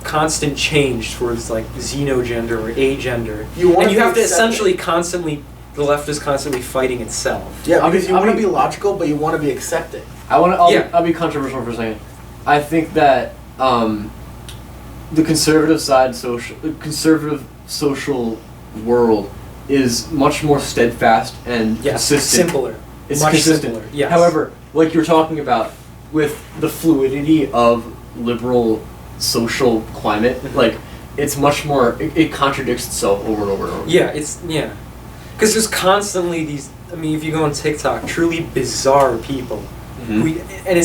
constant change towards like xenogender or agender. And you have to essentially the left is constantly fighting itself.
Yeah, because you want to be logical, but you want to be accepting.
I'll be controversial for a second. I think that the conservative side, conservative social world is much more steadfast and consistent.
Simpler.
It's
much
consistent.
simpler. Yes.
However, like you're talking about with the fluidity of liberal social climate, like it's much more. It contradicts itself over and over and over.
Yeah, because there's constantly these. I mean, if you go on TikTok, truly bizarre people, who, and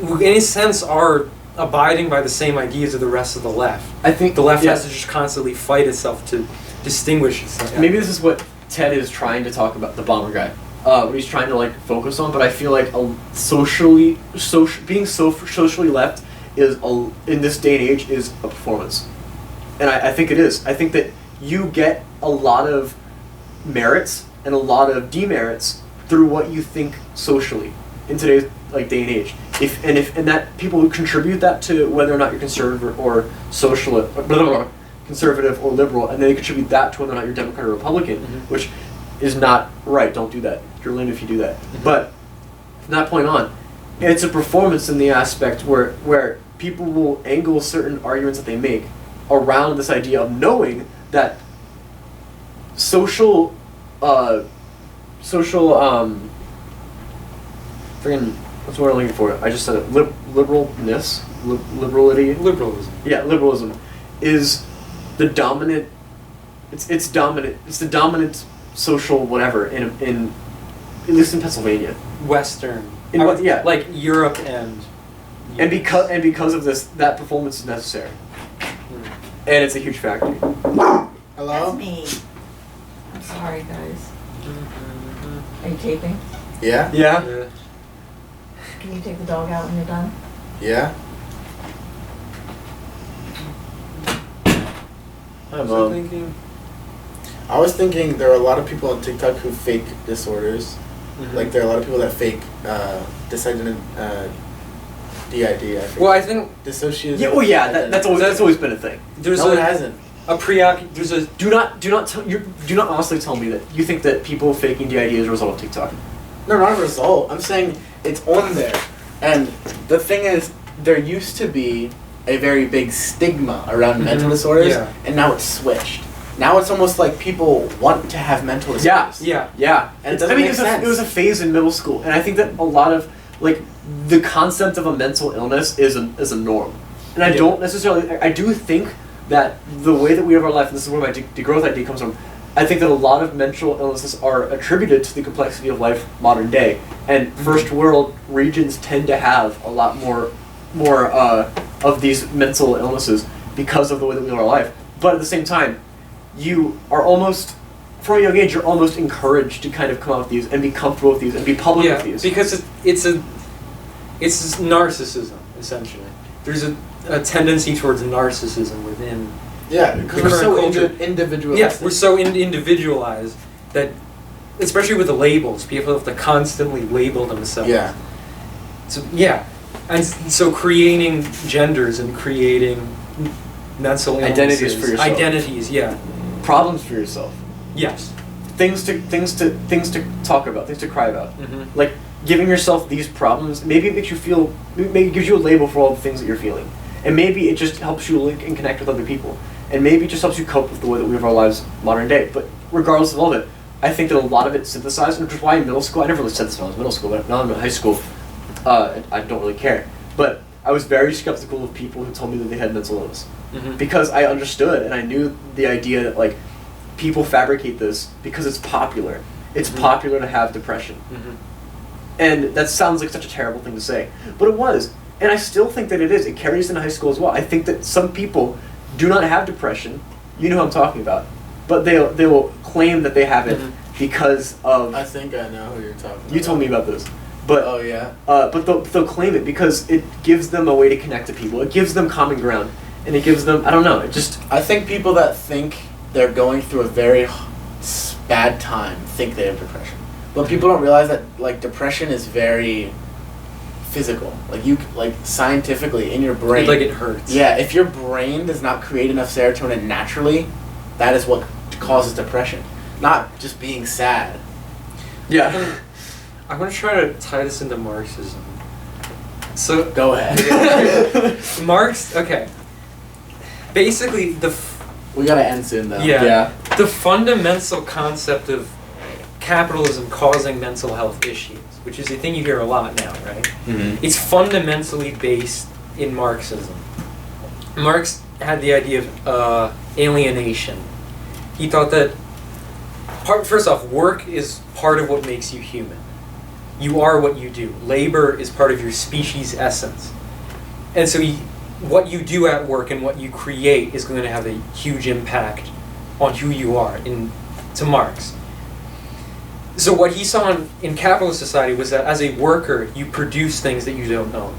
who in a sense are abiding by the same ideas of the rest of the left.
I think
the left has to just constantly fight itself to distinguish itself.
Maybe this is what Ted is trying to talk about, the bomber guy. What he's trying to like focus on, but I feel like being socially left is in this day and age is a performance, and I think it is. I think that you get a lot of merits and a lot of demerits through what you think socially in today's like day and age. And that people who contribute that to whether or not you're conservative or socialist, conservative or liberal, and then they contribute that to whether or not you're Democrat or Republican, which is not right. Don't do that. You're lame if you do that. But from that point on, it's a performance in the aspect where people will angle certain arguments that they make around this idea of knowing that friggin' what's the word I'm looking for? I just said it. Liberalness,
Liberalism.
Yeah, liberalism is the dominant. It's dominant. It's the dominant social whatever in at least in Pennsylvania.
Western. Like Europe and because of this, that performance is necessary, and it's a huge factor.
Hello?
That's me. I'm sorry, guys. Are you taping?
Yeah?
Yeah.
Can you take the dog out when you're done?
Yeah? I was thinking there are a lot of people on TikTok who fake disorders. Like there are a lot of people that fake DID.
Well, I think
dissociative.
Yeah. Well, yeah. That's always been a thing.
It hasn't.
Do not honestly tell me that you think that people faking DID is a result of TikTok.
No, not a result. I'm saying it's on there. And the thing is, there used to be a very big stigma around mental disorders, and now it's switched. Now it's almost like people want to have mental disorders.
Yeah.
And it doesn't make sense.
It was a phase in middle school, and I think that a lot of like the concept of a mental illness is a norm. And I don't necessarily. I do think that the way that we live our life, and this is where my degrowth idea comes from. I think that a lot of mental illnesses are attributed to the complexity of life modern day, and first world regions tend to have a lot more of these mental illnesses because of the way that we live our life. But at the same time, you are almost, from a young age, you're almost encouraged to kind of come out with these and be comfortable with these and be public with these.
Because it's narcissism, essentially. There's a tendency towards narcissism within.
Yeah, because we're so individualized.
Yeah, we're so individualized that, especially with the labels, people have to constantly label themselves.
Yeah.
So and so creating genders and creating mental illnesses,
identities for yourself.
Identities,
problems for yourself.
Yes.
Things to talk about, things to cry about. Like giving yourself these problems, maybe it makes you feel, maybe it gives you a label for all the things that you're feeling, and maybe it just helps you link and connect with other people. And maybe it just helps you cope with the way that we live our lives modern day. But regardless of all of it, I think that a lot of it's synthesized, which is why in middle school, I never really said this when I was in middle school, but now I'm in high school, I don't really care. But I was very skeptical of people who told me that they had mental illness. Because I understood and I knew the idea that like people fabricate this because it's popular. It's popular to have depression. And that sounds like such a terrible thing to say. But it was. And I still think that it is. It carries into high school as well. I think that some people do not have depression. You know who I'm talking about. But they will claim that they have it because of...
I think I know who you're talking about.
You told me about this. But,
oh, yeah?
But they'll claim it because it gives them a way to connect to people. It gives them common ground. And it gives them... I don't know. It just...
I think people that think they're going through a very bad time think they have depression. But people don't realize that, like, depression is very... physical, like scientifically in your brain,
like it hurts.
Yeah, if your brain does not create enough serotonin naturally, that is what causes depression, not just being sad.
Yeah.
I'm gonna try to tie this into Marxism. So
go ahead.
Marx. Okay. basically
We gotta end soon though.
Yeah. The fundamental concept of capitalism causing mental health issues, which is a thing you hear a lot now, right?
Mm-hmm.
It's fundamentally based in Marxism. Marx had the idea of alienation. He thought that, first off, work is part of what makes you human. You are what you do. Labor is part of your species' essence. And so what you do at work and what you create is going to have a huge impact on who you are, to Marx. So what he saw in capitalist society was that as a worker, you produce things that you don't own,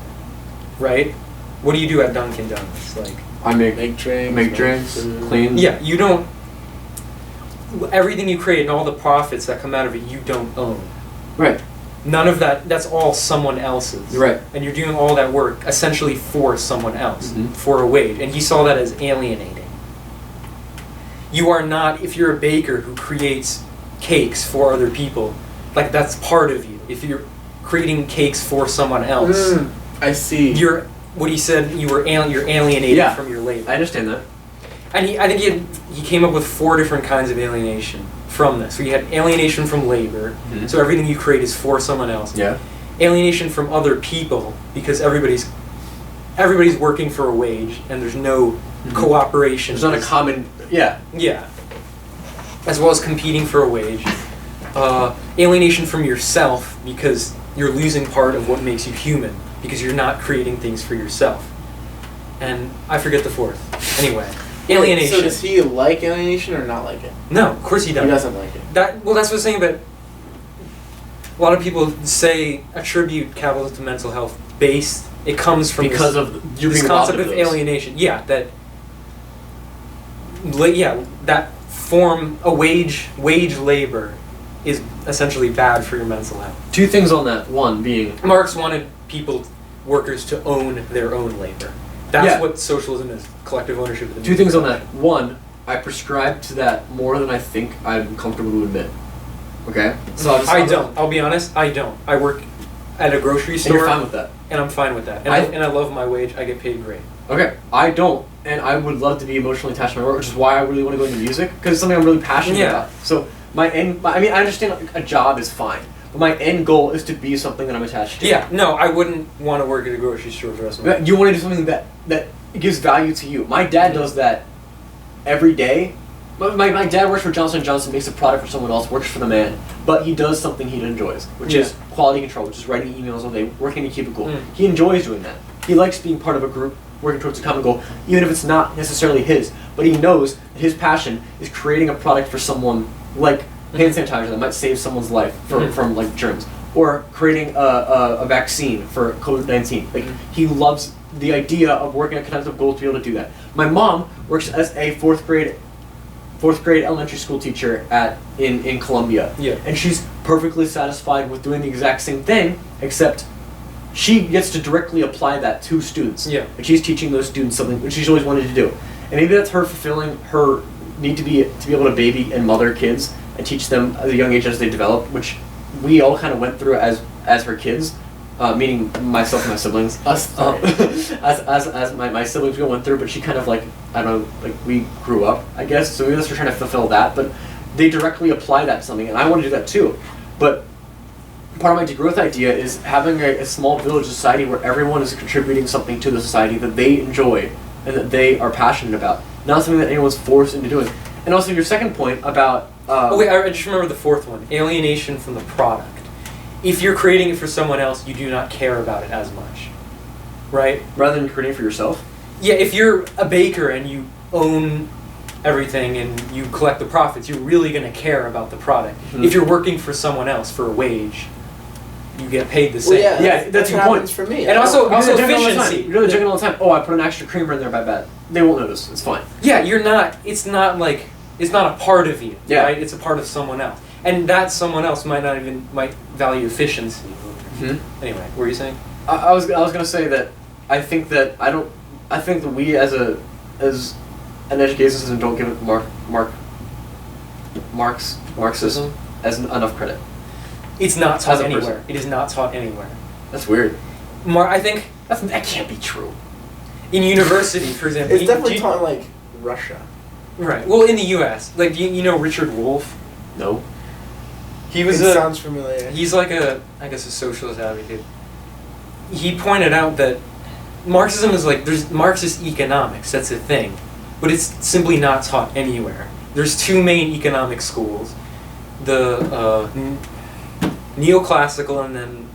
right? What do you do at Dunkin' Donuts? Like,
I make
drinks,
clean.
yeah, you don't. Everything you create and all the profits that come out of it, you don't own.
Right.
None of that. That's all someone else's.
Right.
And you're doing all that work essentially for someone else, for a wage. And he saw that as alienating. You are not, if you're a baker who creates cakes for other people, like that's part of you. If you're creating cakes for someone else,
I see.
you're what he said. You're alienated from your labor.
I understand that.
And I think he came up with 4 different kinds of alienation from this. So you had alienation from labor, so everything you create is for someone else.
Yeah.
Alienation from other people, because everybody's working for a wage and there's no cooperation.
There's not a common. Yeah.
Yeah. As well as competing for a wage. Alienation from yourself, because you're losing part of what makes you human, because you're not creating things for yourself. And I forget the 4th. Anyway. Alienation.
So does he like alienation or not like it?
No, of course he doesn't.
He doesn't like it.
That's what I was saying, but a lot of people attribute capitalism to mental health based. It comes from
Because of you
this
being
concept
robbed
of
those.
alienation. Yeah, that form a wage labor is essentially bad for your mental health.
2 things on that. One being
Marx wanted workers to own their own labor. That's
Yeah.
what socialism is: collective ownership of the
2 things on that. One, I prescribe to that more than I think I'm comfortable to admit. Okay? So
I don't. I'll be honest. I don't. I work at a grocery
And
store.
you're fine with that.
And I'm fine with that. And I love my wage. I get paid great.
Okay, I don't, and I would love to be emotionally attached to my work, which is why I really want to go into music, because it's something I'm really passionate about. So I understand a job is fine, but my end goal is to be something that I'm attached to.
Yeah, no, I wouldn't want to work at a grocery store for the rest of my life.
You want to do something that gives value to you. My dad does that every day. But my dad works for Johnson & Johnson, makes a product for someone else, works for the man, but he does something he enjoys, which is quality control, which is writing emails all day, working in a cubicle. He enjoys doing that. He likes being part of a group, working towards a common goal, even if it's not necessarily his. But he knows that his passion is creating a product for someone, like hand sanitizer that might save someone's life from like germs, or creating a vaccine for COVID-19. Like he loves the idea of working a collective goal to be able to do that. My mom works as a fourth grade elementary school teacher in Columbia. Yeah. And she's perfectly satisfied with doing the exact same thing, except she gets to directly apply that to students. Yeah. And she's teaching those students something which she's always wanted to do. And maybe that's her fulfilling her need to be able to baby and mother kids and teach them at a young age as they develop, which we all kind of went through as her kids. Meaning myself and my siblings. Us. As my siblings we all went through, but she kind of we grew up, I guess. So maybe that's her trying to fulfill that, but they directly apply that to something, and I want to do that too. But part of my degrowth idea is having a small village society where everyone is contributing something to the society that they enjoy and that they are passionate about, not something that anyone's forced into doing. And also your second point about...
I just remember the 4th one, alienation from the product. If you're creating it for someone else, you do not care about it as much, right?
Rather than creating it for yourself?
Yeah, if you're a baker and you own everything and you collect the profits, you're really going to care about the product. If you're working for someone else for a wage, you get paid the same.
Well,
yeah, that's your point.
For me.
And also efficiency.
You're really checking all the time. Oh, I put an extra creamer in there by bad. They won't notice. It's fine.
Yeah, it's not a part of you, right? It's a part of someone else. And that someone else might value efficiency. Anyway, what were you saying?
I was gonna say that I think that we as an education system don't give Marxism as enough credit.
It's not taught anywhere. It is not taught anywhere.
That's weird.
I think
that can't be true.
in university, for example.
It's
you-
definitely
do you-
taught in, like, Russia.
Right. Well, in the U.S., like you know Richard Wolff.
No.
He was
It
a.
sounds familiar.
He's like a socialist advocate. He pointed out that Marxism is like there's Marxist economics. That's a thing, but it's simply not taught anywhere. There's two main economic schools, the neoclassical and then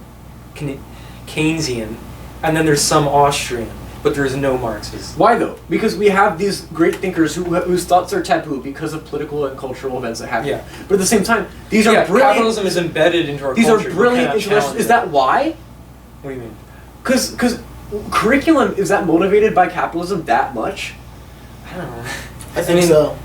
Keynesian, and then there's some Austrian, but there's no Marxist.
Why though? Because we have these great thinkers whose thoughts are taboo because of political and cultural events that happen.
Yeah.
But at the same time, these are brilliant.
Capitalism is embedded into our
These
culture.
are
You
brilliant
cannot
intellectuals.
challenge
Is
it.
that why?
What do you mean?
Because curriculum is that motivated by capitalism that much?
I don't know.
I think
mean-
so.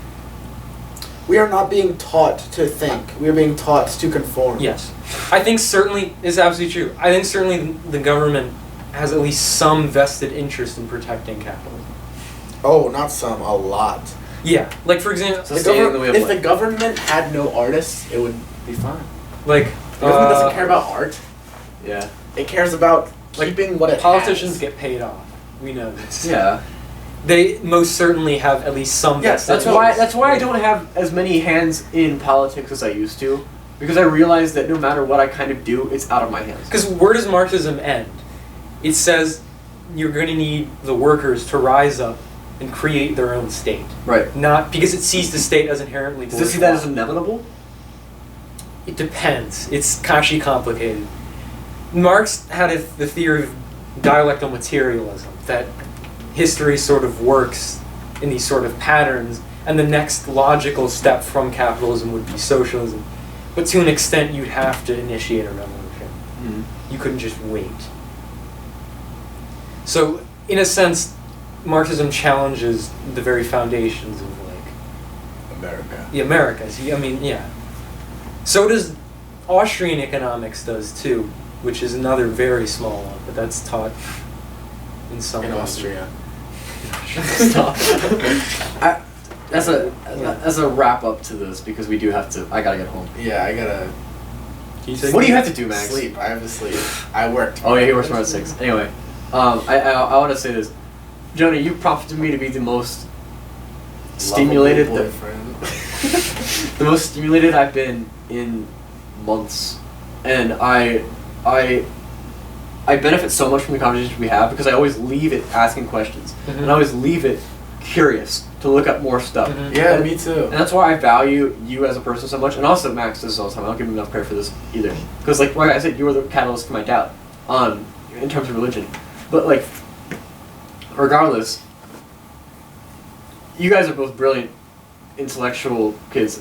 We are not being taught to think. We are being taught to conform.
Yes. I think certainly is absolutely true. I think certainly the government has at least some vested interest in protecting capitalism.
Oh, not some, a lot.
Yeah. Like for example,
So
The
staying in the way of
if
life.
the government had no artists, it would be fine.
like
The government doesn't care about art.
Yeah.
It cares about keeping what it
politicians
has.
get paid off. We know this.
Yeah.
They most certainly have at least some
Yeah,
vested
That's
interest.
why I don't have as many hands in politics as I used to. Because I realize that no matter what I kind of do, it's out of my hands.
Because where does Marxism end? It says you're going to need the workers to rise up and create their own state.
Right.
Not because it sees the state as inherently
Does it see that as
bourgeois.
inevitable?
It depends. It's actually complicated. Marx had the theory of dialectal materialism, that history sort of works in these sort of patterns, and the next logical step from capitalism would be socialism. But to an extent, you'd have to initiate a revolution.
Mm-hmm.
You couldn't just wait. So, in a sense, Marxism challenges the very foundations of, like,
America.
the Americas. I mean, yeah. So does Austrian economics does too, which is another very small one, but that's taught in some
In
way.
Austria.
Stop. As a wrap up to this, because we do have to. I gotta get home.
Yeah, I gotta
What do you have to do, Max?
sleep. I have to sleep. I worked.
Oh yeah, he works tomorrow at 6. Anyway, I want to say this, Jonah. You prompted me to be the most stimulated,
Lovable boyfriend.
the most stimulated I've been in months, and I benefit so much from the conversations we have because I always leave it asking questions,
Mhm.
and I always leave it curious to look up more stuff.
Mhm.
Yeah,
and,
me too.
And that's why I value you as a person so much, and also Max does this all the time. I don't give him enough credit for this either, because like I said, you were the catalyst to my doubt in terms of religion. But like, regardless, you guys are both brilliant, intellectual kids.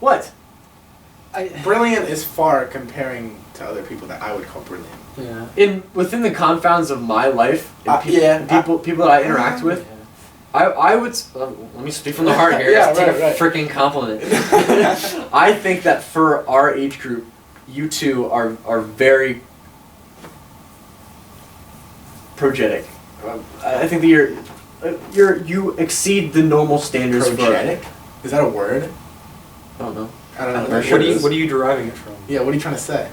What?
Brilliant is far comparing to other people that I would call brilliant.
Yeah.
Within the confines of my life, and
Yeah.
people that I interact with, I would let me speak from the heart here.
Yeah,
Just take
right,
a
right.
freaking compliment. I think that for our age group, you two are very progetic. I think that you exceed the normal standards
Progetic? Is that a word?
I don't know.
I don't know.
I'm
What
sure
What
it
are you
is.
What are you deriving it from?
Yeah, what are you trying to say?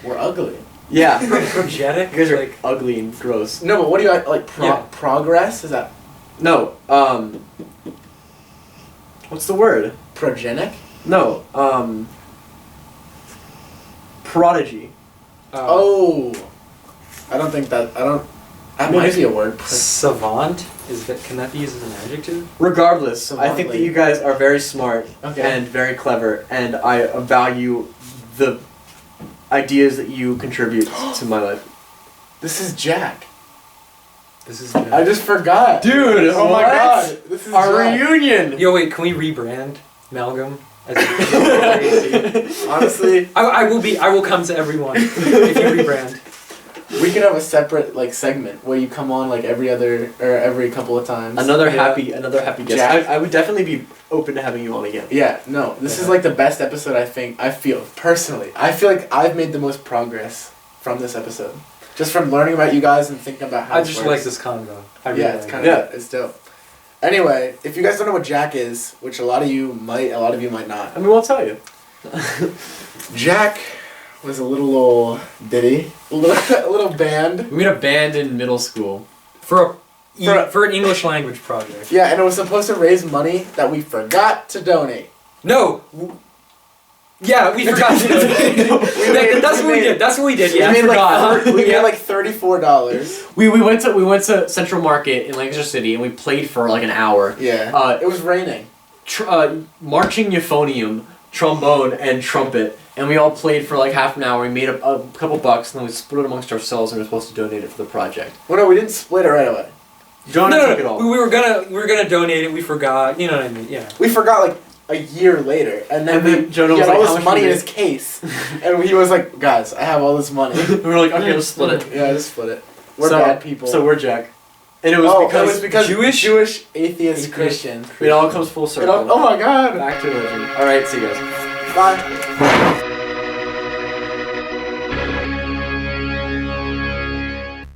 We're ugly.
Yeah.
Progetic?
You guys are
like
ugly and gross.
No, but what do you like?
Yeah.
Progress? Is that
No. What's the word?
progenic?
No. Prodigy.
Oh, I don't think that. I don't. That
Maybe-
might be a word.
savant? Can that be used as an adjective?
Regardless, I think that
Savantly.
you guys are very smart
Okay.
and very clever, and I value the ideas that you contribute to my life.
This is Jack.
This is
I just forgot.
Dude,
Oh my
what?
god. This is
Our
Jack.
reunion!
Yo, wait, can we rebrand Malgam? As
Honestly,
I will come to everyone if you rebrand.
we could have a separate like segment where you come on like every other or every couple of times.
Another
Yeah.
happy guest.
Jack.
I would definitely be open to having you on again.
Yeah, no. This is like the best episode I feel personally. I feel like I've made the most progress from this episode. Just from learning about you guys and thinking about how
I
this
just
works.
like this convo. I really
Yeah,
like
it's
it.
kind of
Yeah.
it's dope. Anyway, if you guys don't know what Jack is, which a lot of you might not,
I mean, we'll tell you.
Jack was a little ditty, a little band.
We made a band in middle school.
For an English language project.
Yeah, and it was supposed to raise money that we forgot to donate.
No. Yeah, we forgot to donate. That's what we did. That's what we did. Yeah, I forgot.
Like,
we made like $34.
We went to Central Market in Lancaster City and we played for like an hour.
Yeah. It was raining.
Marching euphonium, trombone, and trumpet, and we all played for like half an hour. We made a couple bucks, and then we split it amongst ourselves, and we were supposed to donate it for the project.
Well, no, we didn't split it right away.
Took it all.
We were gonna donate it. We forgot. You know what I mean? Yeah.
We forgot like a year later, and then
Jonah
he
was
had
like,
all this money in his case, and he was like, "Guys, I have all this money."
We were like, "Okay, let's split it."
Yeah, just split it. We're bad people.
So we're Jack. And it was because
Jewish, atheist, Christian.
It all comes full circle.
Oh my God.
Back to religion. All right, see you guys.
Bye.